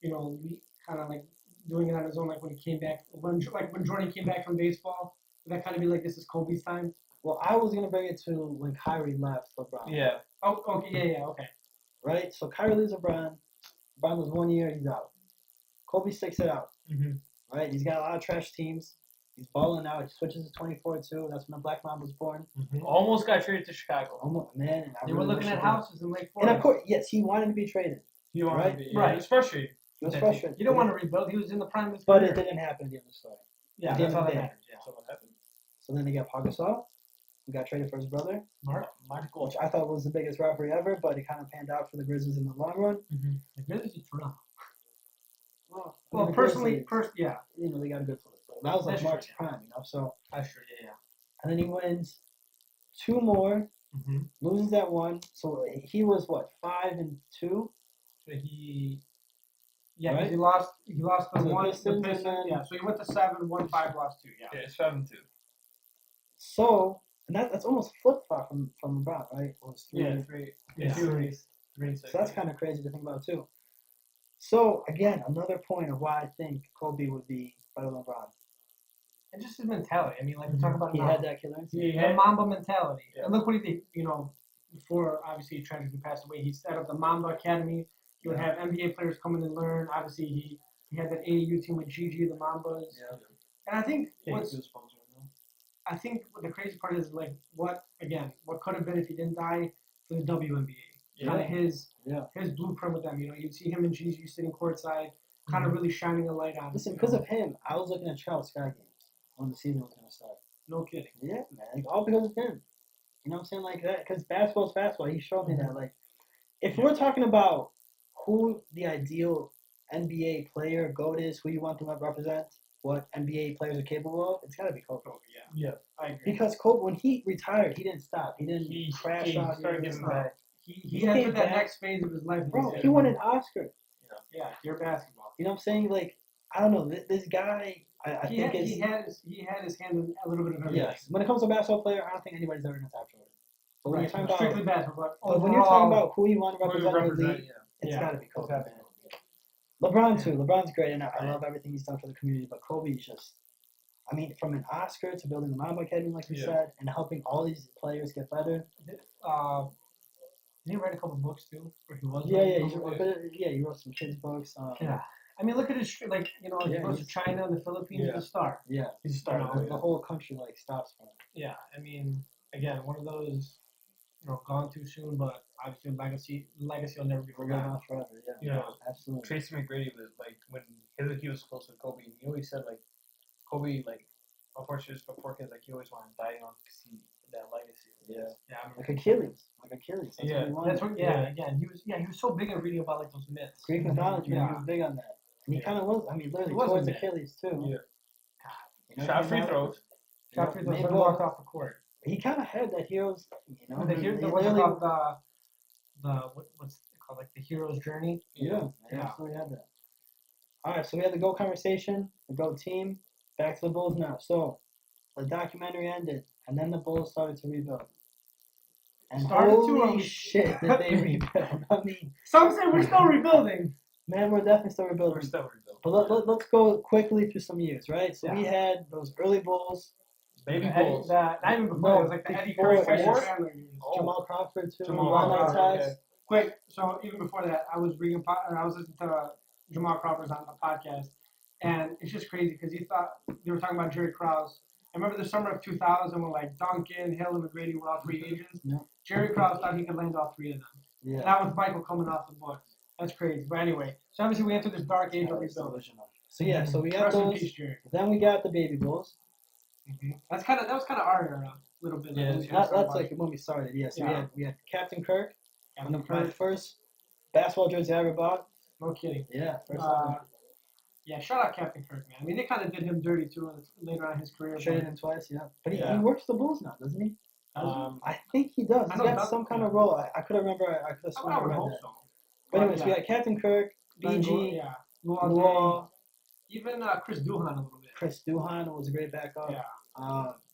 kind of like doing it on his own, like when he came back, when Jordan came back from baseball? Would that kind of be like this is Kobe's time? Well, I was gonna bring it to when Kyrie left LeBron. Yeah. Oh, okay, yeah, okay. Right. So Kyrie leaves LeBron. LeBron was 1 year. He's out. Kobe sticks it out. Mm-hmm. Right. He's got a lot of trash teams. He's balling out. He switches to 24-2. That's when the Black Mamba was born. Mm-hmm. Almost got traded to Chicago. Almost, man. They were looking at houses in Lake Forest. And of course, yes, he wanted to be traded. He wanted Right? to be. Yeah, Right. He was frustrated. He was frustrated. He didn't want to rebuild. He was in the prime of his But career. it didn't happen at the end of the story. Yeah, At the that's end all of that the day. matters. Yeah. So what happened? So then they got Pau Gasol. He got traded for his brother, Michael. which I thought was the biggest robbery ever, but it kind of panned out for the Grizzlies in the long run. Mm-hmm. The Grizzlies are Toronto. Well, Well, the personally, Grizzlies, yeah, they got a good player. That was like That's Mark's true, prime, So, that's true. Yeah. and then he wins 2 more, Mm-hmm. loses that one. So he was what, 5-2? So he, yeah, 'cause Right? he lost the To the one, Pistons, the and Pistons. then- Yeah, so he went to 7, 1, 5, lost 2. Yeah. Yeah, it's 7-2. So, and that's almost flip flop from LeBron, right? It was 3. Yeah, 3. Yeah. 3 So that's kind of crazy to think about too. So again, another point of why I think Kobe would be better than LeBron. And just his mentality. I mean, like we talk about He now. had that killer instinct. He had Mamba mentality. Yeah. And look what he did. Before obviously he tragically passed away, he set up the Mamba Academy. He would have NBA players come in and learn. Obviously, he had that AAU team with Gigi, the Mambas. Yeah. And I think Yeah. I think what the crazy part is like what could have been if he didn't die for the WNBA. Yeah. Kind of his Yeah. blueprint with them. You'd see him and Gigi sitting courtside, kind of really shining a light on. Listen, because of him, I was looking at Charles Sky games when the season was gonna start. No kidding. Yeah, man, like, all because of him. You know what I'm saying? Like that, because basketball's basketball. He showed me that. Like, if we're talking about who the ideal NBA player, GOAT is, who you want them to represent, what NBA players are capable of, it's gotta be Kobe. Yeah. I agree. Because Kobe, when he retired, he didn't stop. He didn't He crash out. He started didn't giving stop. back. He He entered came that back. next phase of his life. Bro, he won an Oscar. Yeah, pure basketball. You know what I'm saying? Like, I don't know. This guy, I He think had his hand in a little bit of everything. yes. When it comes to a basketball player, I don't think anybody's ever gonna top Jordan. But when you're talking about, strictly basketball, but when you're talking about who you want to Who you represent the league, represent, it's Yeah. got to be Kobe. It's gotta man. LeBron Yeah. too. LeBron's great, and I love everything he's done for the community. But Kobe's just, I mean, from an Oscar to building the Mamba Academy, like you Yeah. said, and helping all these players get better. Did he write a couple books too? Or he was? Yeah, writing he a couple books? he wrote some kids books. Yeah. I mean, look at his he Yeah, goes to China and the Philippines. Yeah. He's a star. Yeah, He's a star. the whole country like stops for him. Yeah. I mean, again, one of those, gone too soon, but obviously legacy will never be We're going forgotten. on forever. Yeah, Yeah. absolutely. Tracy McGrady was like when he was close with Kobe. He always said like Kobe like unfortunately just before kids like he always wanted to die young to see that legacy. Yeah, Yeah. I mean, like Achilles. That's Yeah, what he wanted. that's what. Yeah. Again, he was so big at reading about like those myths. Greek mythology, man. He Yeah. was big on that. And he Yeah. kind of was. I mean, literally He was towards a man. Achilles too. Yeah. You know, Shot he free had- throws. Shot free throws, made never both. walked off the court. He kind of had that hero's. The he what's it literally- called? What's it called? Like the hero's journey. Yeah, he Yeah. absolutely had that. All right, so we had the GOAT conversation, the GOAT team. Back to the Bulls now. So the documentary ended, and then the Bulls started to rebuild. And Started to, holy or we- shit, did they rebuild? I mean, Some say we're still rebuilding. man, we're definitely still We're rebuilding. still rebuilt. But let's go quickly through some years, right? So we Yeah. had those early Bulls. Baby Eddie- Bulls. Not even before. No, It was like the Eddie before- Curry, Tyson before? Chandler years. Oh. Jamal Crawford too. Jamal Ron Crawford, Artest. okay. Quick, so even before that, I was listening to Jamal Crawford's on the podcast, and it's just crazy because they were talking about Jerry Krause. I remember the summer of 2000 when like Duncan, Hill, and McGrady were all free agents. Yeah. Jerry Krause thought he could land all 3 of them. And Yeah. that was Michael coming off the books. That's crazy. But anyway, so obviously we entered this dark age of rebuilding. So yeah, so we got Rest in those. peace, Jerry. Then we got the Baby Bulls. That was kind of our era, a little bit. Yeah, That's like when we started. Yeah, so Yeah. we had Captain Kirk. Captain On the Kirk. first basketball jersey I ever bought. No kidding. Yeah, first Yeah, shout out Captain Kirk, man. I mean, they kind of did him dirty too later on in his career. traded him twice. Yeah, but he Yeah. works the Bulls now, doesn't he? I I think he does. I He's know got Doug- some kind of role. I could remember. I could have sworn I would read hope that. so. But anyways, we yeah. got Captain Kirk, BG, Yeah. Luol Luol, Deng, even Chris Duhan a little bit. Chris Duhan was a great backup. Yeah.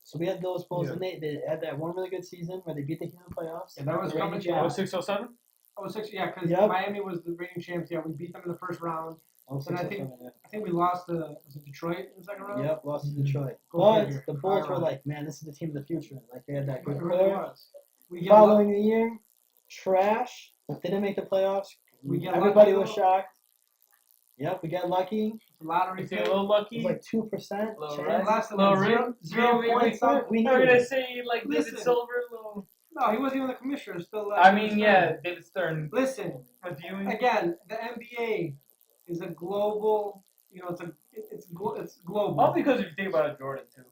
So we had those Bulls, Yeah. and they had that one really good season where they beat the Heat in the playoffs. Yeah, that was The coming. reigning Yeah. Oh, champs. 06, 07? Oh, 6, yeah, because Yep. Miami was the reigning champs. Yeah, we beat them in the first round. Oh, And I 06, think 07, yeah. I think we lost to was it Detroit in the second round. Yep, lost to Detroit. Go But figure. the Bulls were Alright. like, man, this is the team of the future. Like they had that It good really core. was. We get Following the year, trash. But didn't make the playoffs. We get Everybody lucky, was though. shocked. Yep, we got lucky. lottery You pick. feel a little It lucky? was like 2%. Little chance. red. Last Little zero, red. zero Maybe points. We I'm needed gonna it. say like Listen. David Silver. Little. No, he wasn't even the commissioner. Still. I David mean, Stern. yeah, David Stern. Listen, Reviewing. again, the NBA is a global. You know, it's global. All because if you think about it, Jordan too.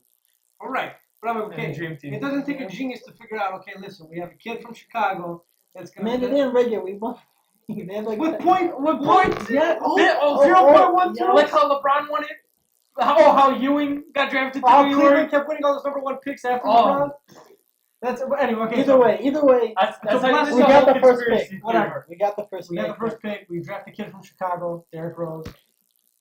All right, but I'm And okay. Dream Team. It doesn't take a genius to figure out. Okay, listen, we have a kid from Chicago that's gonna. Man, they didn't regular. We won. They had like With points. Yeah. Oh, 0.12. yeah. Like how LeBron won it. How Ewing got drafted to Oh, New Cleveland York. kept winning all those number one picks after Oh. LeBron. That's anyway. Okay. Either way, That's So how plus this we is a got whole the first conspiracy pick. theory. Whatever. we got the first We pick. got the first pick. We draft the kid from Chicago, Derrick Rose.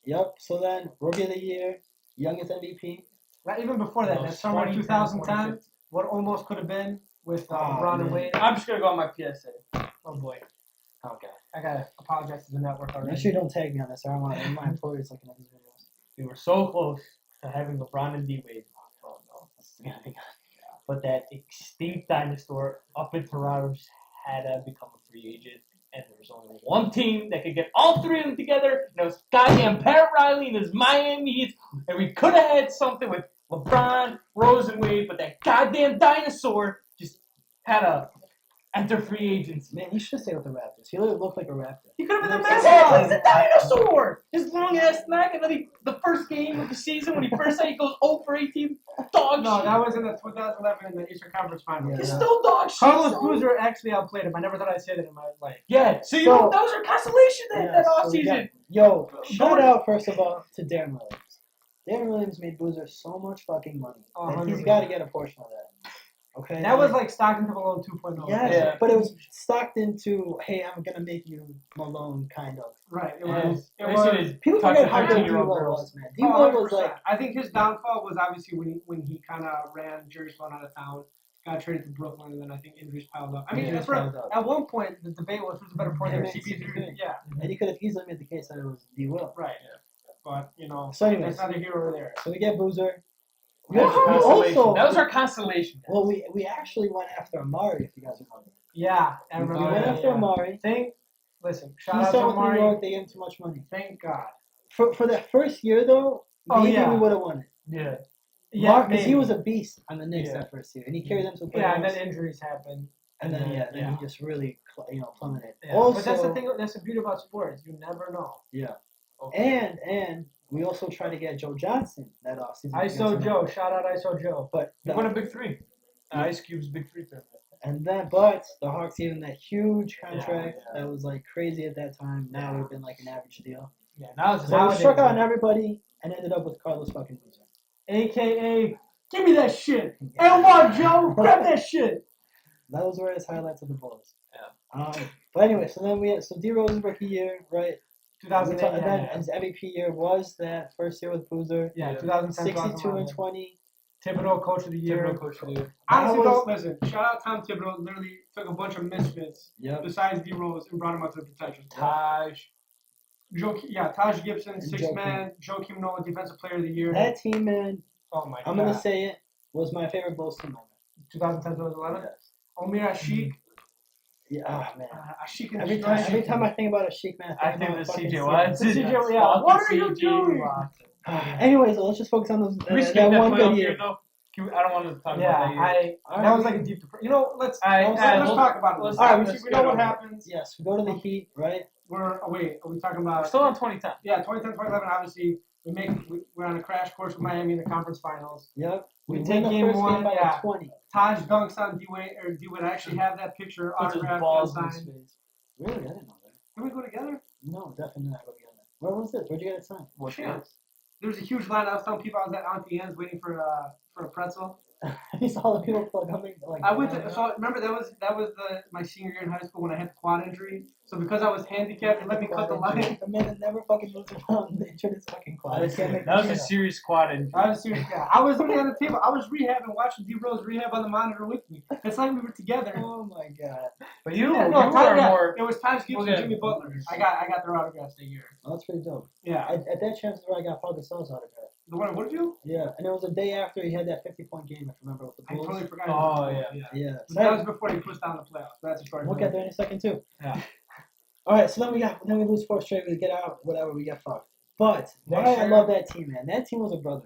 Yep. So then, rookie of the year, youngest MVP. Right, even before that, Oh, that summer 2010, 2010, 2015. what almost could have been with Oh, LeBron and man. Wade. I'm just gonna go on my PSA. Oh boy, Okay. I gotta apologize to the network already. Make sure you don't tag me on this. I don't want my employers looking at these videos. We were so close to having LeBron and D Wade. Oh no. This is gonna be good. But that extinct dinosaur up in Toronto just had to become a free agent. And there was only one team that could get all three of them together. And it was goddamn Pat Riley and his Miami Heat. And we could have had something with LeBron, Rose, and Wade. But that goddamn dinosaur just had to enter free agency. Man, you should stay with the Raptors. He literally looked like a Raptor. He could have been the He's mascot. He's a dinosaur. His long ass neck, and then the first game of the season when he first said he goes 0 for 18, dog No, shit. that was in the 2011 in the Eastern Conference Finals. Yeah. He's still dog shit. Carlos so- Boozer actually outplayed him. I never thought I'd say that in my life. Yeah, so you So- know that was our consolation that so we offseason. Yo, shout out first of all to Darren Williams. Darren Williams made Boozer so much fucking money that he's 100%. got to get a portion of that. Okay. That was like Stockton to Malone 2.0. Yeah, Yeah. but it was stocked into, hey, I'm gonna make you Malone, kind of. Right. It Yeah. was. It Basically, was. it's People talk forget to how good 13-year-old D-Will girls. was, man. Oh, D-Will was 100%. like, I think his downfall was obviously when he kind of ran Jerry Sloan out of town, got traded to Brooklyn, and then I think injuries piled up. I mean, Injuries for- piled up. at one point the debate was who's the better point Him guard, and CP3. CP3. Yeah. and he could have easily made the case that it was D-Will. Right. But you know, So anyways, that's neither here or there. so we get Boozer. That was our We consolation. also- That was our consolation. Well, we actually went after Amari, if you guys remember. Yeah. I We remember. went yeah, after yeah. Amari. Listen, He shout out to signed with New Amari. York. They gave him too much money. Thank God. For that first year, though, Oh, maybe yeah. we would have won it. Yeah. Yeah, Because he maybe. was a beast on the Knicks Yeah. that first year, and he carried them to the playoffs. Yeah, and then injuries happened. And then Yeah. he just really plummeted. Yeah. Also, But that's the thing. That's the beauty about sports. You never know. Yeah. Okay. And we also tried to get Joe Johnson that offseason. ISO Joe. Shout out ISO Joe. But He won a big three. Ice Cube's big three. but the Hawks gave him that huge contract Yeah. that was like crazy at that time. Now it would have been like an average deal. Yeah. Now it's So we nowadays, struck out on everybody and ended up with Carlos fucking Boozer. AKA, give me that shit. L1 Joe, grab that shit. That was where his highlights of the Bulls. Yeah. But anyway, so then D Rose's rookie year, right? 2008. And then his MVP year was that first year with Boozer. Yeah, Yeah. 2010. 62 and 20. Thibodeau, coach of the year. Typical coach of the year. Honestly, That though, was- listen, shout out Tom Thibodeau. Literally took a bunch of misfits Yep. besides D Rose and brought him up to the potential. Taj. Taj Gibson, And sixth man. Joakim Noah, defensive player of the year. That team, man, Oh my I'm god. going to say it, was my favorite Bulls team ever. 2010, 2011. Omir Ashik. Yeah, oh, man. Ashik and Every time I think about a Chic, man, I I think about the fucking CJ CJ. Watson. CJ, yeah. What are you doing? Anyways, let's just focus on those, Can we skip that that one playoff good year year. though? I don't want to talk Yeah, about that year. that was like a deep depression. You know, let's Alright, let's talk about it. let's- All right, let's we get know what over it. happens. Yes, we go to the Heat, right? Wait, are we talking We're about? still on 2010. Yeah, 2010, 2011. Obviously, we're on a crash course with Miami in the conference finals. Yep. We win take the game first one, game by yeah. like 20. Taj dunks on D-Wade, or D-Wade. I actually have that picture Puts his autographed and balls in his signed. face. Really? I didn't know that. Can we go together? No, definitely not. Where was this? Where'd you get it signed? What Shit. chance? There was a huge line. I was telling people I was at Auntie Anne's waiting for a pretzel. You saw the people coming like. I went to, so remember that was my senior year in high school when I had the quad injury. So because I was handicapped, they let me cut the line. The man that never fucking moves around and injured his fucking quad. That was a serious quad injury. I was serious. Yeah. I was literally on the table. I was rehabbing, watching D-Rose rehab on the monitor with me. It's like we were together. Oh my god. But you Yeah, were yeah, more. it was Ty Gibbs we'll and get- Jimmy Butler. I got their autographs that year. Oh, that's pretty dope. Yeah. At that chance is where I got Paul Gasol's autograph. The one at Woodview? Yeah, and it was the day after he had that 50-point game, if you remember, with the I Bulls. totally forgot. Oh, yeah. Yeah. But that was before he pushed down the playoffs. That's a story. We'll get there in a second too. Yeah. All right, so then we lose 4 straight. We get out, whatever. We get fucked. But why Next I year- love that team, man. That team was a brother.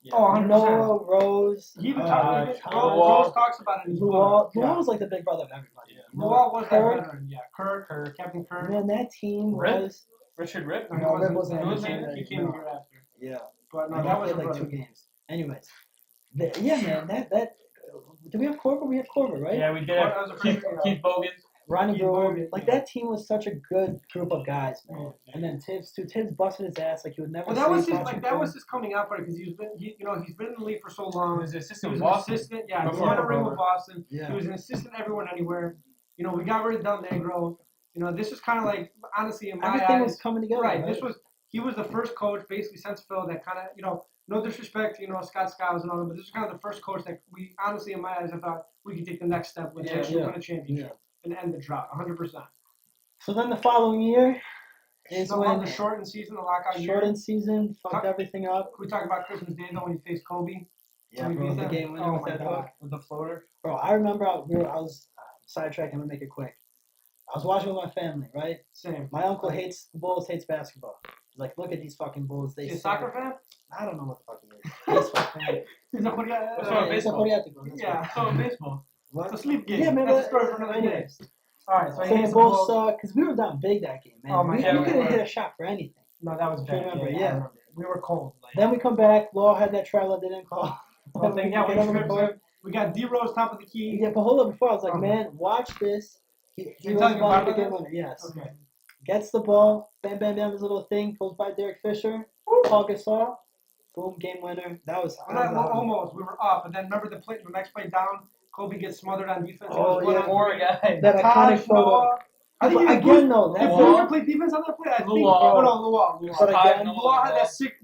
Yeah. Oh, 100%. Noah, Rose, He even Luol, Rose talks about it in his book. Luol was like the big brother of everybody. Yeah. You know? Luol was that Kirk. veteran. Yeah. Kirk, Captain Kirk. Man, that team Rip? was. Richard Rip? No, Rip wasn't He on the came, team. he came No. a year after. Yeah. But no, And that he was played a like brother. 2 games. Anyways, yeah, man. That. Do we have Corver? We have Corver, right? Yeah, we did That have was a Keith, freshman, Keith Bogan. Ronnie Keith Brewer. Bogan, Like yeah. that team was such a good group of guys, man. Yeah. And then Tibbs too. Tibbs busted his ass like he would never. Well, that was sleep his watching that film. was his coming out party because he's been in the league for so He long. was the He assistant was with an Boston. assistant. Yeah, he Before won a ring Brewer. with Boston. Yeah. He was an assistant everyone anywhere. We got rid of Del Negro. This was kind of like, honestly, in my Everything eyes, was coming together. right. He was the first coach basically since Phil that kind of no disrespect to Scott Skiles and all that, but this is kind of the first coach that we honestly in my eyes I thought we could take the next step with Yeah. win a championship and end the drought 100%. So then the following year is when the shortened season, the lockout year. shortened season fucked everything up. Can we talk about Christmas Day though when he faced Kobe? Yeah, We bro, beat the them? game winner Oh with my that God. hook. With the floater. Bro, I remember I was sidetracked. I'm gonna make it quick. I was watching with my family, right? Same. My uncle hates the Bulls, hates basketball. He's like, look at these fucking Bulls. They Is he a suck. soccer fan? I don't know what the fuck he is. He's fucking. He's a Korean. That's what He's a baseball. Koreatico, that's Yeah. right. So in baseball. What? It's a sleep game. Yeah, man. That's a story for another day. Anyways, All right, so so he the hates the Bulls Bulls. suck because we were down big that game, man. Oh my we God, couldn't we hit were. a shot for anything. No, that was bad. Remember, I yeah. remember. We were cold. Like, Then we come back. Law had that travel that didn't call. well, then, yeah, Get over the board. we got D-Rose top of the key. Yeah, but hold up before I was like, Okay. man, watch this. He You're was telling me about to about get this? winner. Yes. Okay. Gets the ball. Bam, bam, bam. His little thing goes by Derek Fisher. Paul Gasol. Boom, game winner. That was. Almost. We were up, and then remember the next play down. Kobe gets smothered on defense. Oh, He was yeah. 4 guys. That iconic photo. Noah. I think But again, though, Did that Boozer Luol. play defense on that play? I think. Luol. No, Luol. But again, Luol had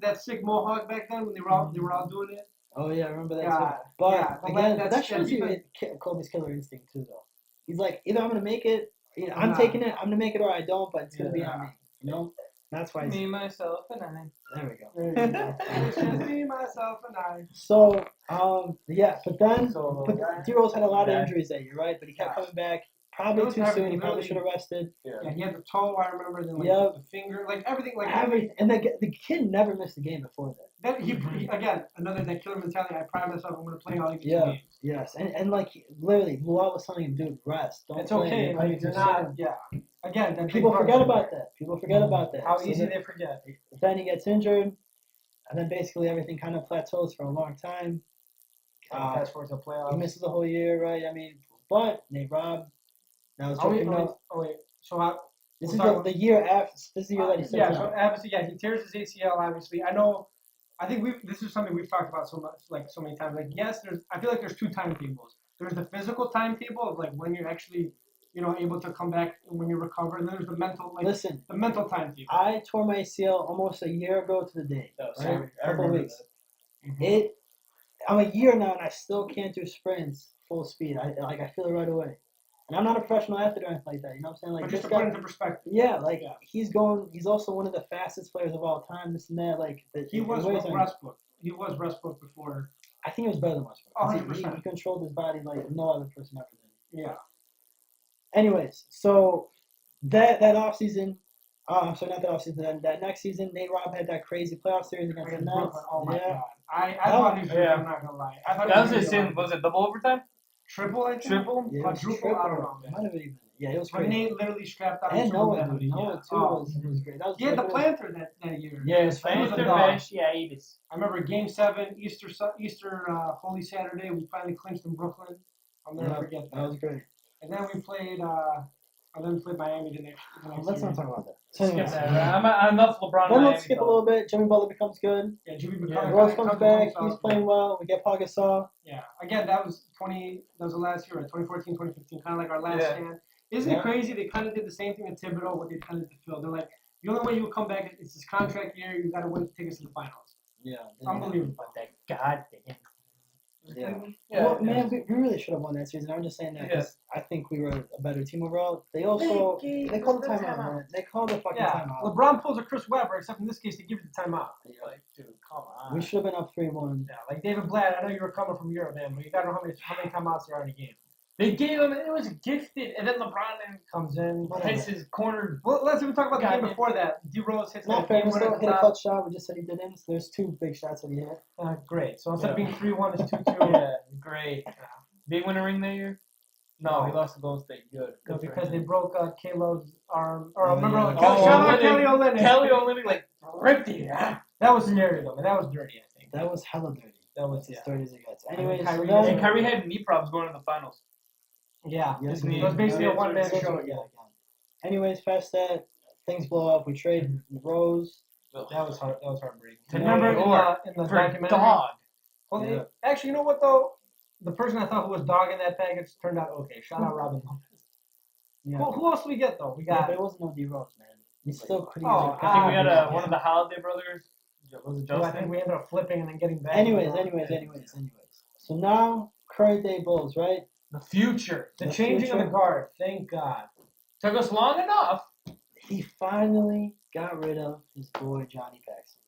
that sick mohawk back then when they were all doing it. Oh yeah, I remember that Yeah, too. But yeah, but again, that's- that shows you defense- Kobe's killer instinct too, though. He's like, either I'm gonna make it, I'm Nah. taking it, I'm gonna make it, or I don't. But it's gonna be Yeah. on me. You know, that's why. Me, myself, and I. There we go. There you go. It's just me, myself, and I. So, yeah, but then, So, but D-Rose had a lot of Yeah. injuries that year, right? But he kept Yeah. coming back. It Probably was too soon. He everything, probably really. should have rested. Yeah, he had the toe. I remember. Then like Yep. the finger, like everything, like Everything, and the kid never missed a game before that. That he again another that killer mentality. I pride myself. I'm gonna play all these Yeah. games. Yes, and like literally, Luol was telling him, dude, rest. Don't It's play. okay. You're Like playing you're for not. seven." Yeah. Again, that People big forget brother. about that. People forget about that. How So easy then- they forget. Then he gets injured, and then basically everything kind of plateaus for a long time. Fast forward to He playoffs. misses the whole year, right? I mean, but Nate Robb. Now it's joking. wait. So I. This we'll is talk the year after. This is the year that he yeah. steps So out. obviously, yeah, he tears his ACL. Obviously, I know. I think this is something we've talked about so much, like so many times. Like, yes, I feel like there's 2 timetables. There's the physical timetable of like when you're actually, able to come back and when you recover, and then there's the mental, like Listen, the mental timetable. I tore my ACL almost a year ago to the day. No, Right? sorry. I Couple remember weeks. Mhm. I'm a year now, and I still can't do sprints full speed. I feel it right away. And I'm not a professional athlete or anything like that. You know what I'm saying? Like But this just to put guy. into perspective, Yeah, like Yeah. he's also one of the fastest players of all time. This and that, like he was the ways on- Westbrook. He was Westbrook before. I think it was better than Westbrook. 'Cause he 100%. controlled his body like no other person ever did. Yeah. Anyways, so that offseason, I'm sorry, not that offseason, that next season, Nate Robb had that crazy playoff series against the Against Nets. Brooklyn. Oh my Yeah. god. I thought he was. Yeah. I'm not gonna lie. I thought That was he his sin. Was it double overtime? triple. I think. Triple? Yeah, it was Quadruple. I don't know. It might have even. Yeah, it was But crazy. Nate literally strapped on. And his Noah, triple dude. double. Noah Yeah. too Oh. was great. That was He had the like, planter that year. Yes, He was a Panther dog. fasciitis. I remember Game 7, Easter Holy Saturday. We finally clinched in Brooklyn. I'll never Yeah, forget that that. was great. And then we played. And then play Miami the next Let's year. not talk about that. So Skip anyways, that. I'm enough LeBron. then Miami let's skip a talk. little bit. Jimmy Butler becomes good. Yeah, Jimmy Yeah. Butler Rose comes back. becomes He's playing well. We get Paul Gasol. Yeah, again, that was the last year, right? 2014, 2015, kind of like our last Yeah. stand. Isn't it crazy? They kind of did the same thing to Thibodeau, what they kind of did to Phil. They're like, the only way you will come back is this contract year. You got to win to take us to the finals. Yeah. It's unbelievable. But that goddamn. Yeah. Well, man, we really should have won that season. I'm just saying that because I think we were a better team overall. They also they called the timeout, man. They called the fucking timeout. LeBron pulls a Chris Webber, except in this case, they give it the timeout. Like, dude, come on. We should have been up 3-1. Yeah, like David Blatt. I know you were coming from Europe, man, but you got to know how many timeouts there are in a game. They gave him. It was gifted, and then LeBron Comes in. hits his corner. Well, let's even talk about the game Goddamn. before that. D Rose hits Not that fair. game He winner still at the hit a top. clutch shot. We just said he didn't. So there's 2 big shots that he hit. Great. So instead of being 3-1, it's 2-2. Yeah, great. Did he win a ring that year? No, he lost to Golden State. Good. No, Good for because him. they broke Caleb's arm. Or Oh, remember, yeah. shout out Olynyk. Kelly Olynyk. Kelly Olynyk like ripped it. That was scary though, man. That was dirty, I think. That was hella dirty. That was As dirty as it gets. mean, Anyways, Kyrie- so And then, Kyrie had knee problems going to the finals. Yeah. Yes, His knee. he It was basically a Yeah, one-man it's- show yeah, again. Anyways, past that, things blow up. We trade Rose. That was hard. That was heartbreaking. To Remember New in York the For a documentary? dog. Well, Yeah. actually, you know what though? The person I thought who was dogging that package turned out okay. Shout out Robin Lopez. Yeah. Who else do we get though? We Yeah, got. but it wasn't no D Rose, man. We still could use Oh, a I think we had yeah. one of the Holiday brothers. Was it I think Justin? we ended up flipping and then getting back. Anyways. So now, current day Bulls, right? The future. The The changing of future. the guard. Thank God. Took us long enough. He finally got rid of his boy Johnny Paxson.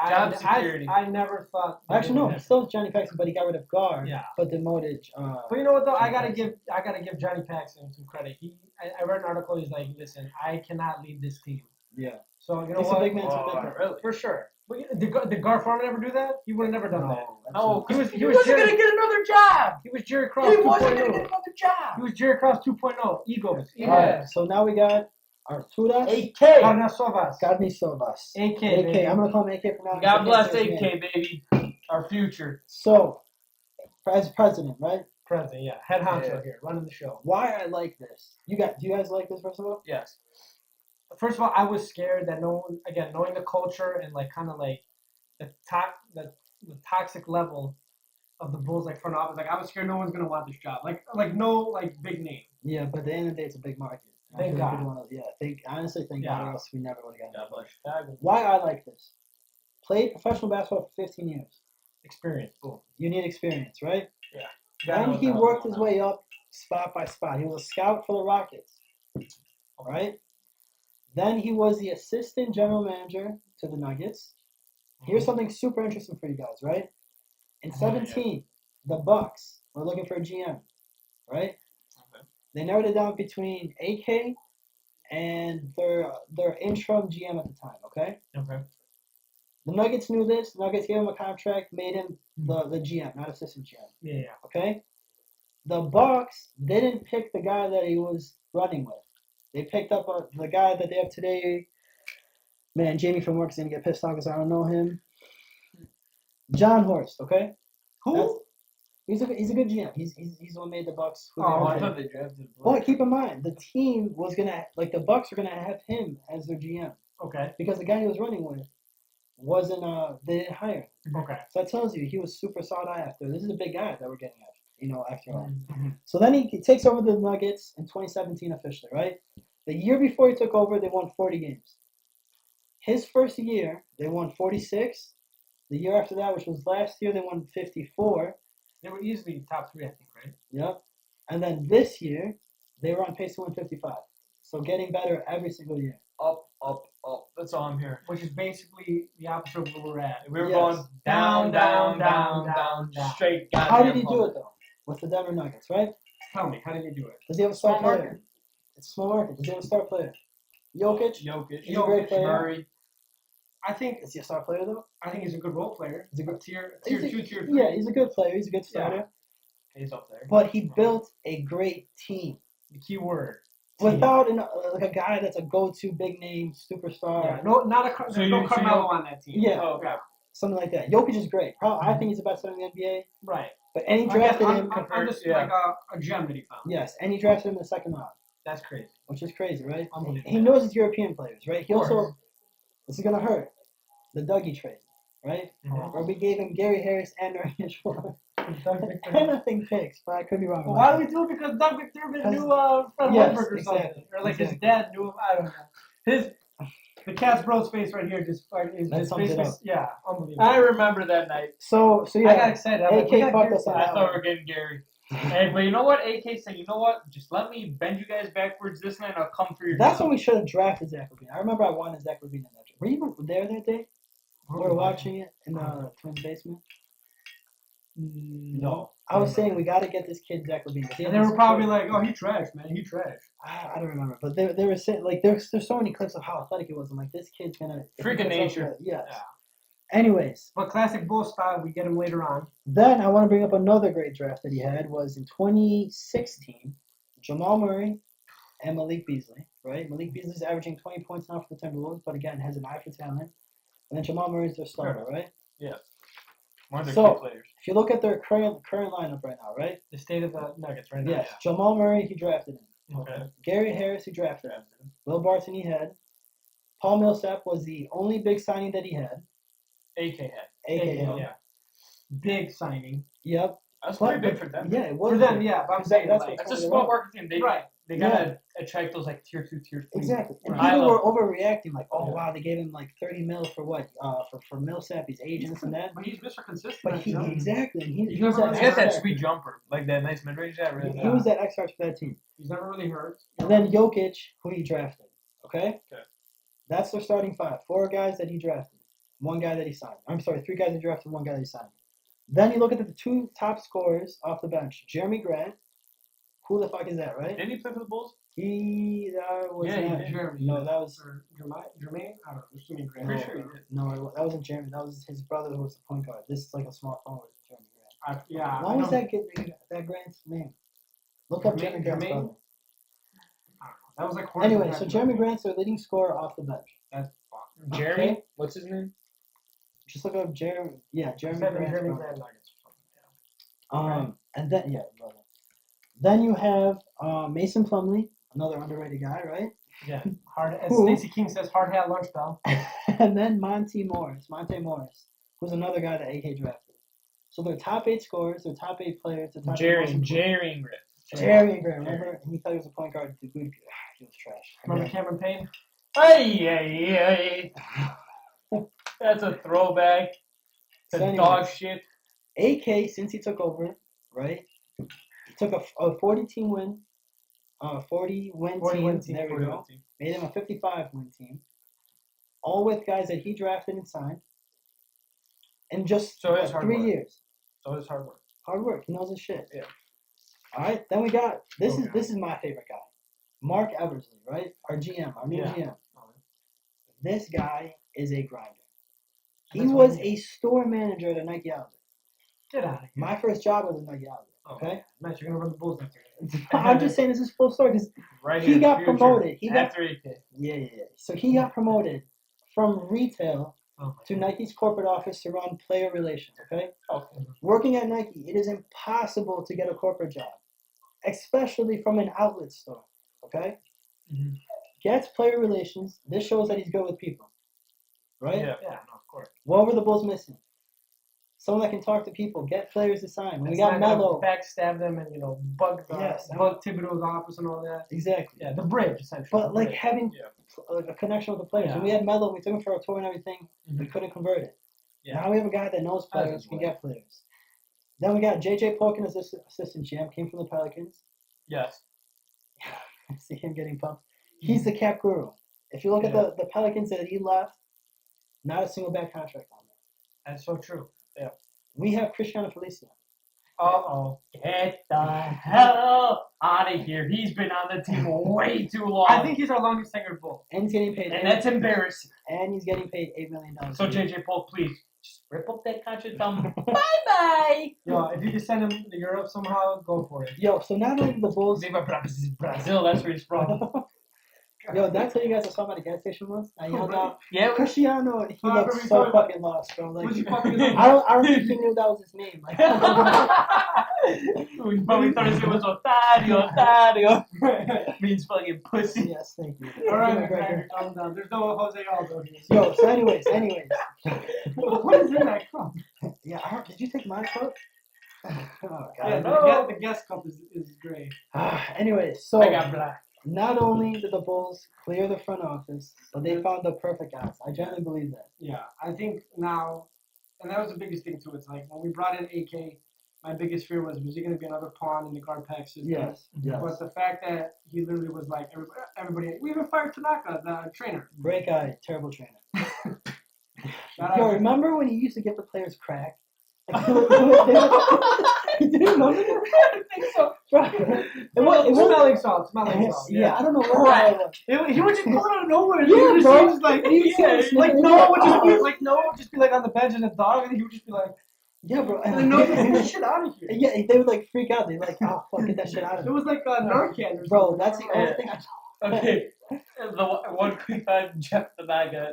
Job security. I never thought. Actually, no, he still has Johnny Paxson, but he got rid of guard. Yeah. But demoted. But you know what though? I gotta Paxson. give Johnny Paxson some credit. I read an article. He's like, listen, I cannot lead this team. Yeah. So you know He's what? a big man. Oh, really? For sure. But did Gar Farman ever do that? He would have never done that. No, He was he wasn't Jerry, gonna get another job. he was Jerry Cross He 2.0. wasn't gonna get another He job. was Jerry Cross 2.0. Egos. Yeah. Alright, so now we got Arturas AK. Carnasovas. Sovas. AK, AK. baby. I'm gonna call him AK from now on. God I bless can't say his name. AK, baby. Our future. So, as president, right? President, yeah. Head honcho Yeah. here, running the show. Why I like this? Do you guys like this first of all? Yes. First of all, I was scared that knowing the culture and like kind of like the toxic level of the Bulls like front office, like I was scared no one's gonna want this job. Like no like big name. Yeah, but at the end of the day, it's a big market. Thank I God. really wanna- honestly, thank Yeah. God, or else we never would have God gotten it. bless Chicago. Why I like this? Played professional basketball for 15 years. Experience. Boom. You need experience, right? Gotta Then know what he the hell's worked going his on. way up spot by spot. He was a scout for the Rockets. All right. Then he was the assistant general manager to the Nuggets. Here's something super interesting for you guys, right? In 17, the Bucks were looking for a GM, right? Okay. They narrowed it down between AK and their interim GM at the time, okay? Okay. The Nuggets knew this. The Nuggets gave him a contract, made him the GM, not assistant GM. Yeah. Okay? The Bucks didn't pick the guy that he was running with. They picked up the guy that they have today. Man, Jamie from work is gonna get pissed off because I don't know him. John Horst, okay? Who? He's a good GM. He's the one who made the Bucks. Who they Oh, are I today. thought they drafted. But keep in mind, the team was gonna the Bucks were gonna have him as their GM Okay. because the guy he was running with wasn't they didn't hire him. Okay. So that tells you he was super sought after. This is a big guy that we're getting after, after all. Mm-hmm. So then he takes over the Nuggets in 2017 officially, right? The year before he took over, they won 40 games. His first year, they won 46. The year after that, which was last year, they won 54. They were easily top 3, I think, right? Yep. And then this year, they were on pace to win 55. So getting better every single year. Up, up, up. That's all I'm hearing. Which is basically the opposite of where we're at. We were Yes. going down, down, down, down, straight. How did he do it, though? With the Denver Nuggets, right? Tell me, how did he do it? Does he have a star Small player? market. It's a small market. Does he have a star player? Jokic? Jokic. He's a great player. Murray. I think Is he a star player, though? he's a good role player. He's a good tier He's 2, a- tier 3. Yeah, he's a good player. He's a good starter. He's up there. But he built a great team. The key word. Without a guy that's a go-to big name superstar, Yeah, no, not a So there's no you- Carmelo on that team. Yeah. Oh, okay. something like that. Jokic is great. I think he's the best player in the NBA. Right. But any I guess drafted him. I'm just yeah. like a gem that he found. Yes, and he drafted him in the second round. That's crazy. which is crazy, right? Unbelievable. He knows it's European players, right? He Of course. also, this is gonna hurt, the Dougie trade, right? Mhm. Where we gave him Gary Harris and Noreen Schwartz. And nothing picks, but I could be wrong. Well, about why that. do we do it? Because Doug McDermott Because- knew Fred yes, Hoiberg or something, exactly, or like his exactly. dad knew him. I don't know. The Katzzbros face right here just is That his sums face. it up. Yeah, unbelievable. I remember that night. So I got yeah, excited. I'm like, we AK got fucked Gary us on I that thought we one. were getting Gary. Hey, but you know what? AK said, you know what? Just let me bend you guys backwards this night and I'll come for your That's job. when we should have drafted Zach LaVine. I remember I wanted Zach LaVine in that draft. Were you even there that day? We were watching it in the Twins basement. No. I was saying we got to get this kid Zach LaVine. And they were probably like, "Oh, he trash, man. He trash." I don't remember, but they were saying like there's so many clips of how athletic he was. I'm like, this kid's gonna if he Freaking gets up nature. there- yes. Yeah. Anyways, But classic Bull style, we get him later on. then I want to bring up another great draft that he had was in 2016, Jamal Murray and Malik Beasley. Right, Malik Beasley's averaging 20 points now for the Timberwolves, but again has an eye for talent. And then Jamal Murray's their starter, right? One of their So- key players. If you look at their current lineup right now, right? The state of the Nuggets right now. Yes, Jamal Murray, he drafted him. Okay. Gary Harris, he drafted him. Will Barton, he had. Paul Millsap was the only big signing that he had. AK had. AKA. Yeah. Big signing. Yep. That's But- pretty big for them. Yeah, it was. For them, big. yeah. But I'm That- saying, that's like, That's a Totally small right. market team. right. They gotta attract those like tier 2, tier 3. Exactly. And High people were level. overreacting, like, oh Yeah. wow, they gave him like 30 mil for what? For Millsap, he's aging this and that. But he's Mr. Consistent. But at he jumping. exactly, and He he was never that He has that X sweet factor. jumper, like that nice mid range. That really. He was that X factor for that team. He's never really hurt. And then Jokic, who he drafted. Okay. Okay. That's their starting five. 4 guys that he drafted, 1 guy that he signed. I'm sorry, 3 guys he drafted, 1 guy that he signed. Then you look at the 2 top scorers off the bench. Jeremy Grant. Who the fuck is that, right? Didn't he play for the Bulls? He was Yeah, he not. did. Jeremy. No, that was Or Jermaine? I don't know. There's too many Grant. Pretty sure he did. no, that wasn't Jeremy. That was his brother who was the point guard. This is like a small forward, Jeremy Grant. Yeah. Why I was know. that Grant's name? Look up Jeremy Grant's Jermaine? brother. That was like. Anyway, so Jeremy Grant's their leading scorer off the bench. That's fuck. Jeremy? Okay. What's his name? Just look up Jeremy. Yeah, Jeremy Jeremy Grant's Jeremy brother. Grant Nuggets. or something, And then brother. Then you have Mason Plumlee, another underrated guy, right? Yeah. Hard. As Who? Stacey King says, hard hat lunch bell. And then Monte Morris, who's another guy that AK drafted. So their top 8 scorers, their top 8 players, their top 8 Jerry most important- Ingram. Jerry Ingram, remember? And he thought he was a point guard. The good, he was trash. Remember Cameron Payne? Hey. That's a throwback to So anyways, dog shit. AK, since he took over, right? He took a 40-team win, 40-win 40 team. win team, There we 40 go. Made him a 55-win team. All with guys that he drafted and signed. In just So it's hard 3 work. years. So it's hard work. Hard work. He knows his shit. Yeah. All right. Then we got this Okay. is my favorite guy, Mark Eversley, right? Our GM, our new Yeah. GM. This guy is a grinder. He That's was what he a store manager at a Nike outlet. Get out of here. My first job was a Nike outlet. Okay. Nice, you're gonna run the Bulls next year. I'm just saying this is full story because Right he here, got future, promoted. He got after AK. yeah. So he got promoted from retail Oh, to Nike's corporate office to run player relations. Okay. Okay. Working at Nike, it is impossible to get a corporate job, especially from an outlet store. Okay? Mhm. Gets player relations. This shows that he's good with people. Right? Yeah. Yeah, no, of course. What were the Bulls missing? Someone that can talk to people, get players to sign. When we It's got not gonna Melo. backstab them and bug Yes. bug Thibodeau's office and all that. Exactly. Yeah, the bridge essentially. But the like bridge. having Yeah. a connection with the players. When we had Melo, we took him for a tour and everything. We Mhm. couldn't convert it. Yeah. Now we have a guy that knows That's players, his can way. get players. Then we got JJ Polkin as assistant GM, came from the Pelicans. Yes. I see him getting pumped. He's the cap guru. If you look at the Pelicans that he left, not a single bad contract on them. That's so true. We have Cristiano Felicio. Uh-oh. Get the hell out of here. He's been on the team way too long. I think he's our longest tenured Bull. And he's getting paid. and that's embarrassing. and he's getting paid $8 million. So a year. JJ Polk, please just rip up that contract. Tell him bye Yo, if you can send him to Europe somehow, go for it. Yo, so not only the Bulls. bye. Brazil, that's where he's from. Yo, did I tell you guys I saw him at a gas station once? I yelled out, Yeah. Cristiano, he Oh, I looked remember you so told me about fucking lost, bro. Like, Was he fucking his own? I don't think he knew that was his name. Like, We probably thought his name was Otario. Means fucking pussy. yes, thank you. All right, Give me a break McGregor, here. calm down. There's no Jose Aldo here. Yo, so anyways. What is in that cup? Yeah, did you take my cup? Oh, God. Yeah, no. the guest cup is great. Anyways, so I got black. not only did the Bulls clear the front office, but they found the perfect guys. I genuinely believe that. Yeah, I think now, and that was the biggest thing too. It's like when we brought in AK, my biggest fear was he going to be another pawn in the guard pack system? Yes. But the fact that he literally was like everybody, we even fired Tanaka, the trainer. Great guy, terrible trainer. Shout Yo, out. remember when he used to give the players crack? Like, you didn't remember that? I think so. Bro, it was Smelling salt, smelling salt. yeah, I don't know what the hell it was. He would just pull it out of nowhere. Yeah, He would bro. just like, Yeah, like yeah. Noah would just be like on the bench in a dog, and he would just be like, Yeah, bro. and Noah, get this shit out of here. Yeah, they would like freak out. They'd be like, oh, fuck, get that shit out of It here. was like Narcan or Bro, something. that's the only thing I Okay. The one quick thought, Jeff Tanaka.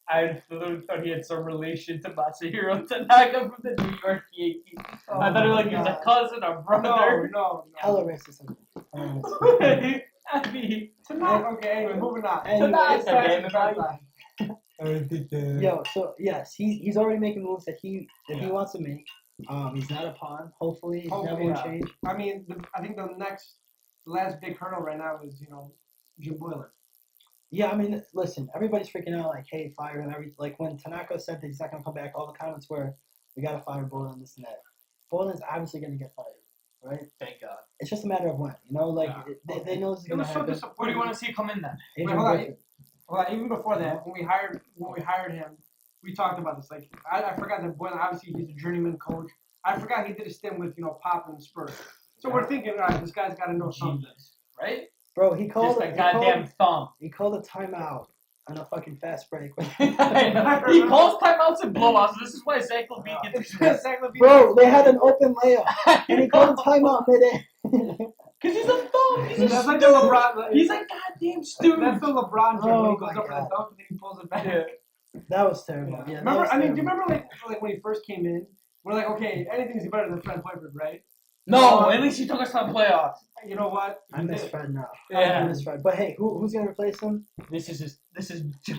I literally thought he had some relation to Masahiro Tanaka from the New York Yankees. Oh I thought he my was a God. cousin or brother. No. hella racism. Hella racism. I mean, Tanaka. Okay, anyway, moving on. Anyway, It's past damn the it, trend Mike. line. Yo, so yes, he's already making moves that he wants to make. He's not a pawn. Hopefully, that Hopefully, won't yeah. change. I mean, I think the last big hurdle right now is Jim Boylan. Yeah, I mean, listen, everybody's freaking out like, hey, fire him. Like when Tanaka said that he's not gonna come back, all the comments were, we gotta fire Boylan, this and that. Boylan's obviously gonna get fired, right? thank God. It's just a matter of when, you know. Like Yeah. they know this is It gonna was so happen. What do disappointing. you want to see come in then? Adrian hold on. Griffin. Well, even before that, when we hired him, we talked about this. Like, I forgot that Boylan, obviously, he's a journeyman coach. I forgot he did a stint with Pop and the Spurs. So we're thinking, all right, this guy's got to know something, Right? Bro, he called Just a goddamn thumb. He called a timeout on a fucking fast break. He calls timeouts and blowouts. This is why Zach Levine gets Bro, they had an open layup, and he called a timeout mid-air. Because he's a thumb. He's a That's like stooge. the LeBron. He's a goddamn stooge. That's the LeBron thing Oh when he goes my up for the God. dunk and then he pulls it back. Yeah. That was terrible. Yeah, that Remember? was I mean, do you terrible. remember like when he first came in? We're like, okay, anything's better than Fred Hoiberg, right? No, at least he took us to the playoffs. You know what? I miss Fred now. I Yeah. miss Fred. But hey, who's gonna replace him? This is Yeah,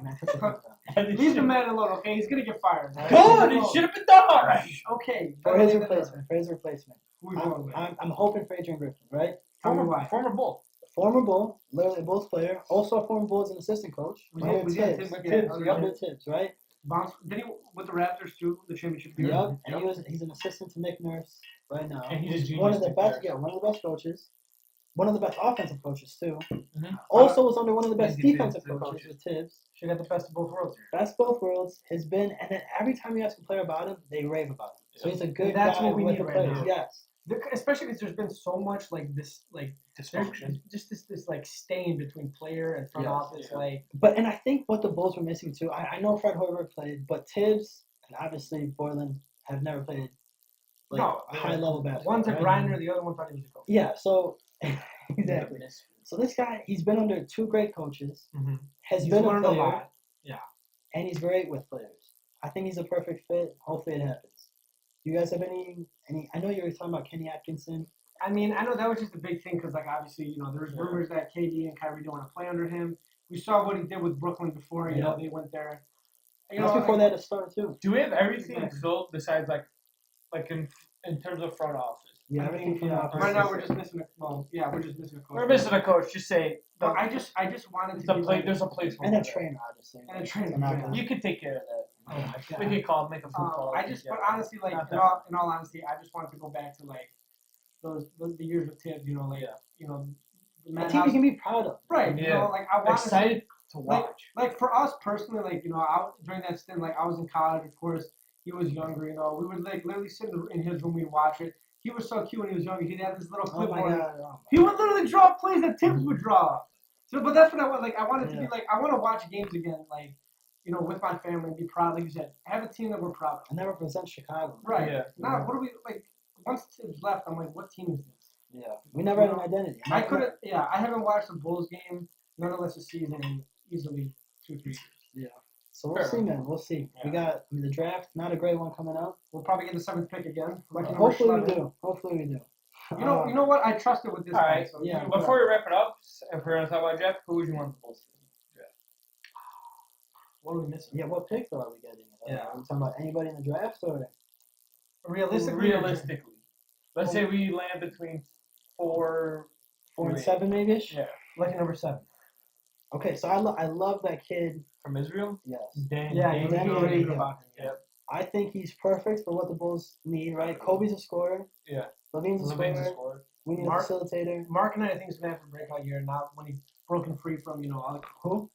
man, put your foot down. Leave the man alone, okay? He's gonna get fired. Right? Good. It should have been done already. Okay. For his replacement. Who we going with? I'm hoping for Adrian Griffin, right? Tell me why. Former Bull. Former Bull, literally a Bulls player, also a former Bull as an assistant coach. Was Under he Tibbs. Tibbs? Tibbs, Okay. yep. Under Tibbs, right? Bounce. Did he with the Raptors too? The championship year. Yep. And he's an assistant to Nick Nurse right now. And he's a genius. one of the Nick best. Nurse. Yeah, one of the best coaches. One of the best offensive coaches too. Mhm. Also was under one of the best He's defensive good coaches coaches. with Tibbs. She got the best of both worlds. Best both worlds has been, and then every time you ask a player about him, they rave about him. So he's a good That's guy what we with need the right players. now. Yes. Especially because there's been so much like this, like Dysfunction. just this like stain between player and front Yes. office. Yeah. Like But and I think what the Bulls were missing too. I know Fred Hoiberg played, but Tibbs and obviously Boylan have never played like no, high level basketball. one's a right? grinder, the other one thought he was a coach. Yeah. So exactly. So this guy, he's been under two great coaches. Mm-hmm. Has He's been a learned a player, lot. and he's great with players. I think he's a perfect fit. Hopefully it happens. Do you guys have any? I know you were talking about Kenny Atkinson. I mean, I know that was just a big thing because, like, obviously, there's rumors that KD and Kyrie don't want to play under him. We saw what he did with Brooklyn before, you know, they went there. That's before they had to start too. Do we have everything Exactly. filled besides like in terms of front office? Yeah, I everything think, from yeah, office right now is- we're just missing we're just missing a coach. We're missing a coach. Just say But I just wanted it's to a be play. like, There's a place for and a it. trainer, obviously. And a trainer, Not yeah. gonna- You can take care of that. oh my God. We can call, make a phone call. I just, but honestly, like, Not in that. all honesty, I just wanted to go back to like the years with Tibbs, like, the A man team you can be proud of. right, Yeah. like I wanted excited to like, watch. like for us personally, like, during that stint, like I was in college, of course, he was younger, we would like literally sit in his room, we'd watch it. He was so cute when he was younger. He'd have this little Oh my clipboard. god. Oh He would literally draw plays that Tibbs would draw. So, but that's what I want. Like, I wanted to be Yeah. like, I want to watch games again, like, with my family and be proud. Like you said, have a team that we're proud of. And that represents Chicago. Right. Yeah. Now, what do we like? Once Tibbs left, I'm like, what team is this? Yeah. We never had an identity. I couldn't. Yeah, I haven't watched a Bulls game, nonetheless a season, easily 2-3 years. So we'll Fair see, enough. man. We'll see. Yeah. We got the draft. Not a great one coming up. We'll probably get the 7th pick again. Lucky number Hopefully we 11. do. Hopefully we do. You know what? I trust it with this All guy. right. So Yeah. Before we wrap it up, if we're gonna talk about Jeff, who would you want the Bulls to draft? What are we missing? Yeah, what pick though are we getting? Yeah. Are we talking about anybody in the draft or? Realistically, let's say we land between 4 4 and Wait. 7 maybe ish? Yeah. Lucky number 7. Okay, so I love that kid. from Israel. Yes. Dan, Yeah, Dan you Dan feel Gary, really good yeah. about him. Yeah. I think he's perfect for what the Bulls need, right? Kobe's a scorer. Yeah. Levine's a Levine's a scorer. scorer. We need Mark- a facilitator. Mark and I think he's gonna have a breakout year. Not when he's broken free from all the Who?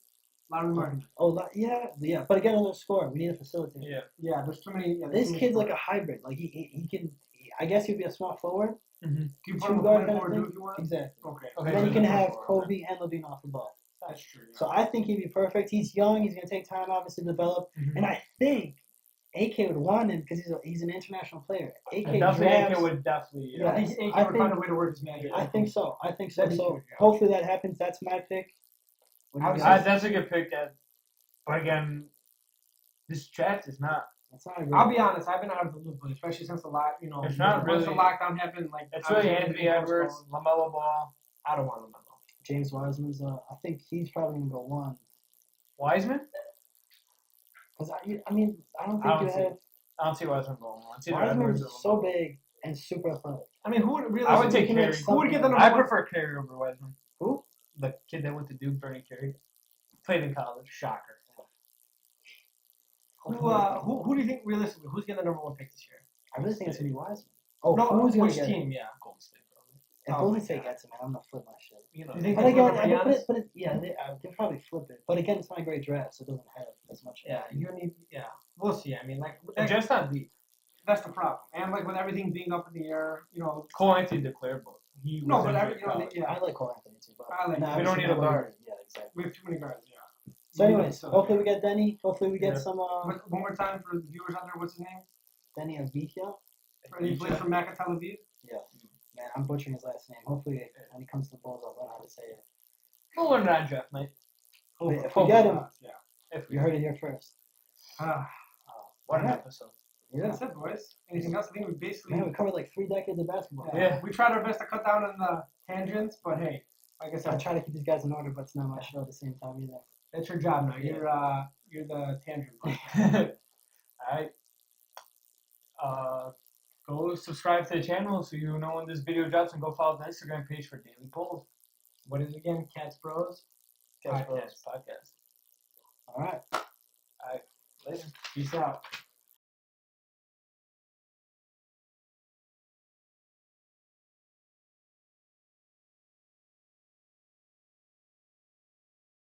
Larry Martin. Oh, yeah. But again, another scorer. We need a facilitator. Yeah. Yeah, there's too many. Yeah, there's This too many kid's like scorers. a hybrid. Like he can. I guess he'd be a small forward. Can you put two him guard point kind of forward thing. too if you want? Exactly. Okay. Okay, And then so you can he's a have point forward, Kobe and Levine off the ball. That's true. Yeah. So I think he'd be perfect. He's young. He's gonna take time, obviously, to develop. Mhm. And I think AK would want him because he's an international player. AK And definitely drafts. AK would definitely. Yeah. I think AK I would think- find a way to work his magic. I think so. That'd be So good, yeah. hopefully that happens. That's my pick. What do you Obviously- guys- That's a good pick. But again, this draft is not. That's not a great. I'll be honest. I've been out of the loop, especially since the It's not once the really- lockdown happened. Like It's obviously really Anthony everything Edwards, postponed. LaMelo Ball, I don't want him. James Wiseman's. I think he's probably gonna go 1. Wiseman. Because I mean, I don't I think don't you see have. I don't see Wiseman going on. It's either Edwards Wiseman's or so LaMelo. big and super athletic. I mean, who would really? I would take can make Carey. Who would get the number I one? prefer Carey over Wiseman. Who? The kid that went to Duke, Bernie Carey. Played in college. Shocker. Who do you think realistically? Who's getting the number 1 pick this year? I really think it's gonna be Wiseman. Oh, No, who's gonna which get it? team? Yeah. Golden State probably. If Oh, Golden my State God. gets it, man, I'm gonna flip my shit. You know. You think But they again, flip it for Giannis? they'll probably flip it. But again, it's not a great draft, so it doesn't have as much. Yeah, you need. Yeah, we'll see. I mean, like Just not deep. that's the problem. And like with everything being up in the air, Cole Anthony declared, but he No, was but injured in I college. like Cole Anthony too. But I like and him. We don't obviously need a nobody- guard. Yeah, exactly. we have too many guards. Yeah. So, anyways, So, hopefully we get Denny. Hopefully we get Yeah. some One more time for the viewers out there. What's his name? Denny Avicii. He plays for Macca Tel Aviv. Yeah, man, I'm butchering his last name. Hopefully, when he comes to the Bulls, I'll learn how to say it. We'll learn it on draft night. Wait, if we Hopefully get him, not. Yeah. If we you heard it here first. what an Alright. episode. Yeah, That's it, boys. Anything else? I think we basically. man, we covered like 3 decades of basketball. Yeah. We tried our best to cut down on the tangents, but hey, like I I said, try to keep these guys in order, but it's not my show at the same time either. that's your job now. You're the tangent part. Alright. Go subscribe to the channel so you know when this video drops, and go follow the Instagram page for daily polls. What is it again? Katzzbros. Podcast. All right. Later. Peace out.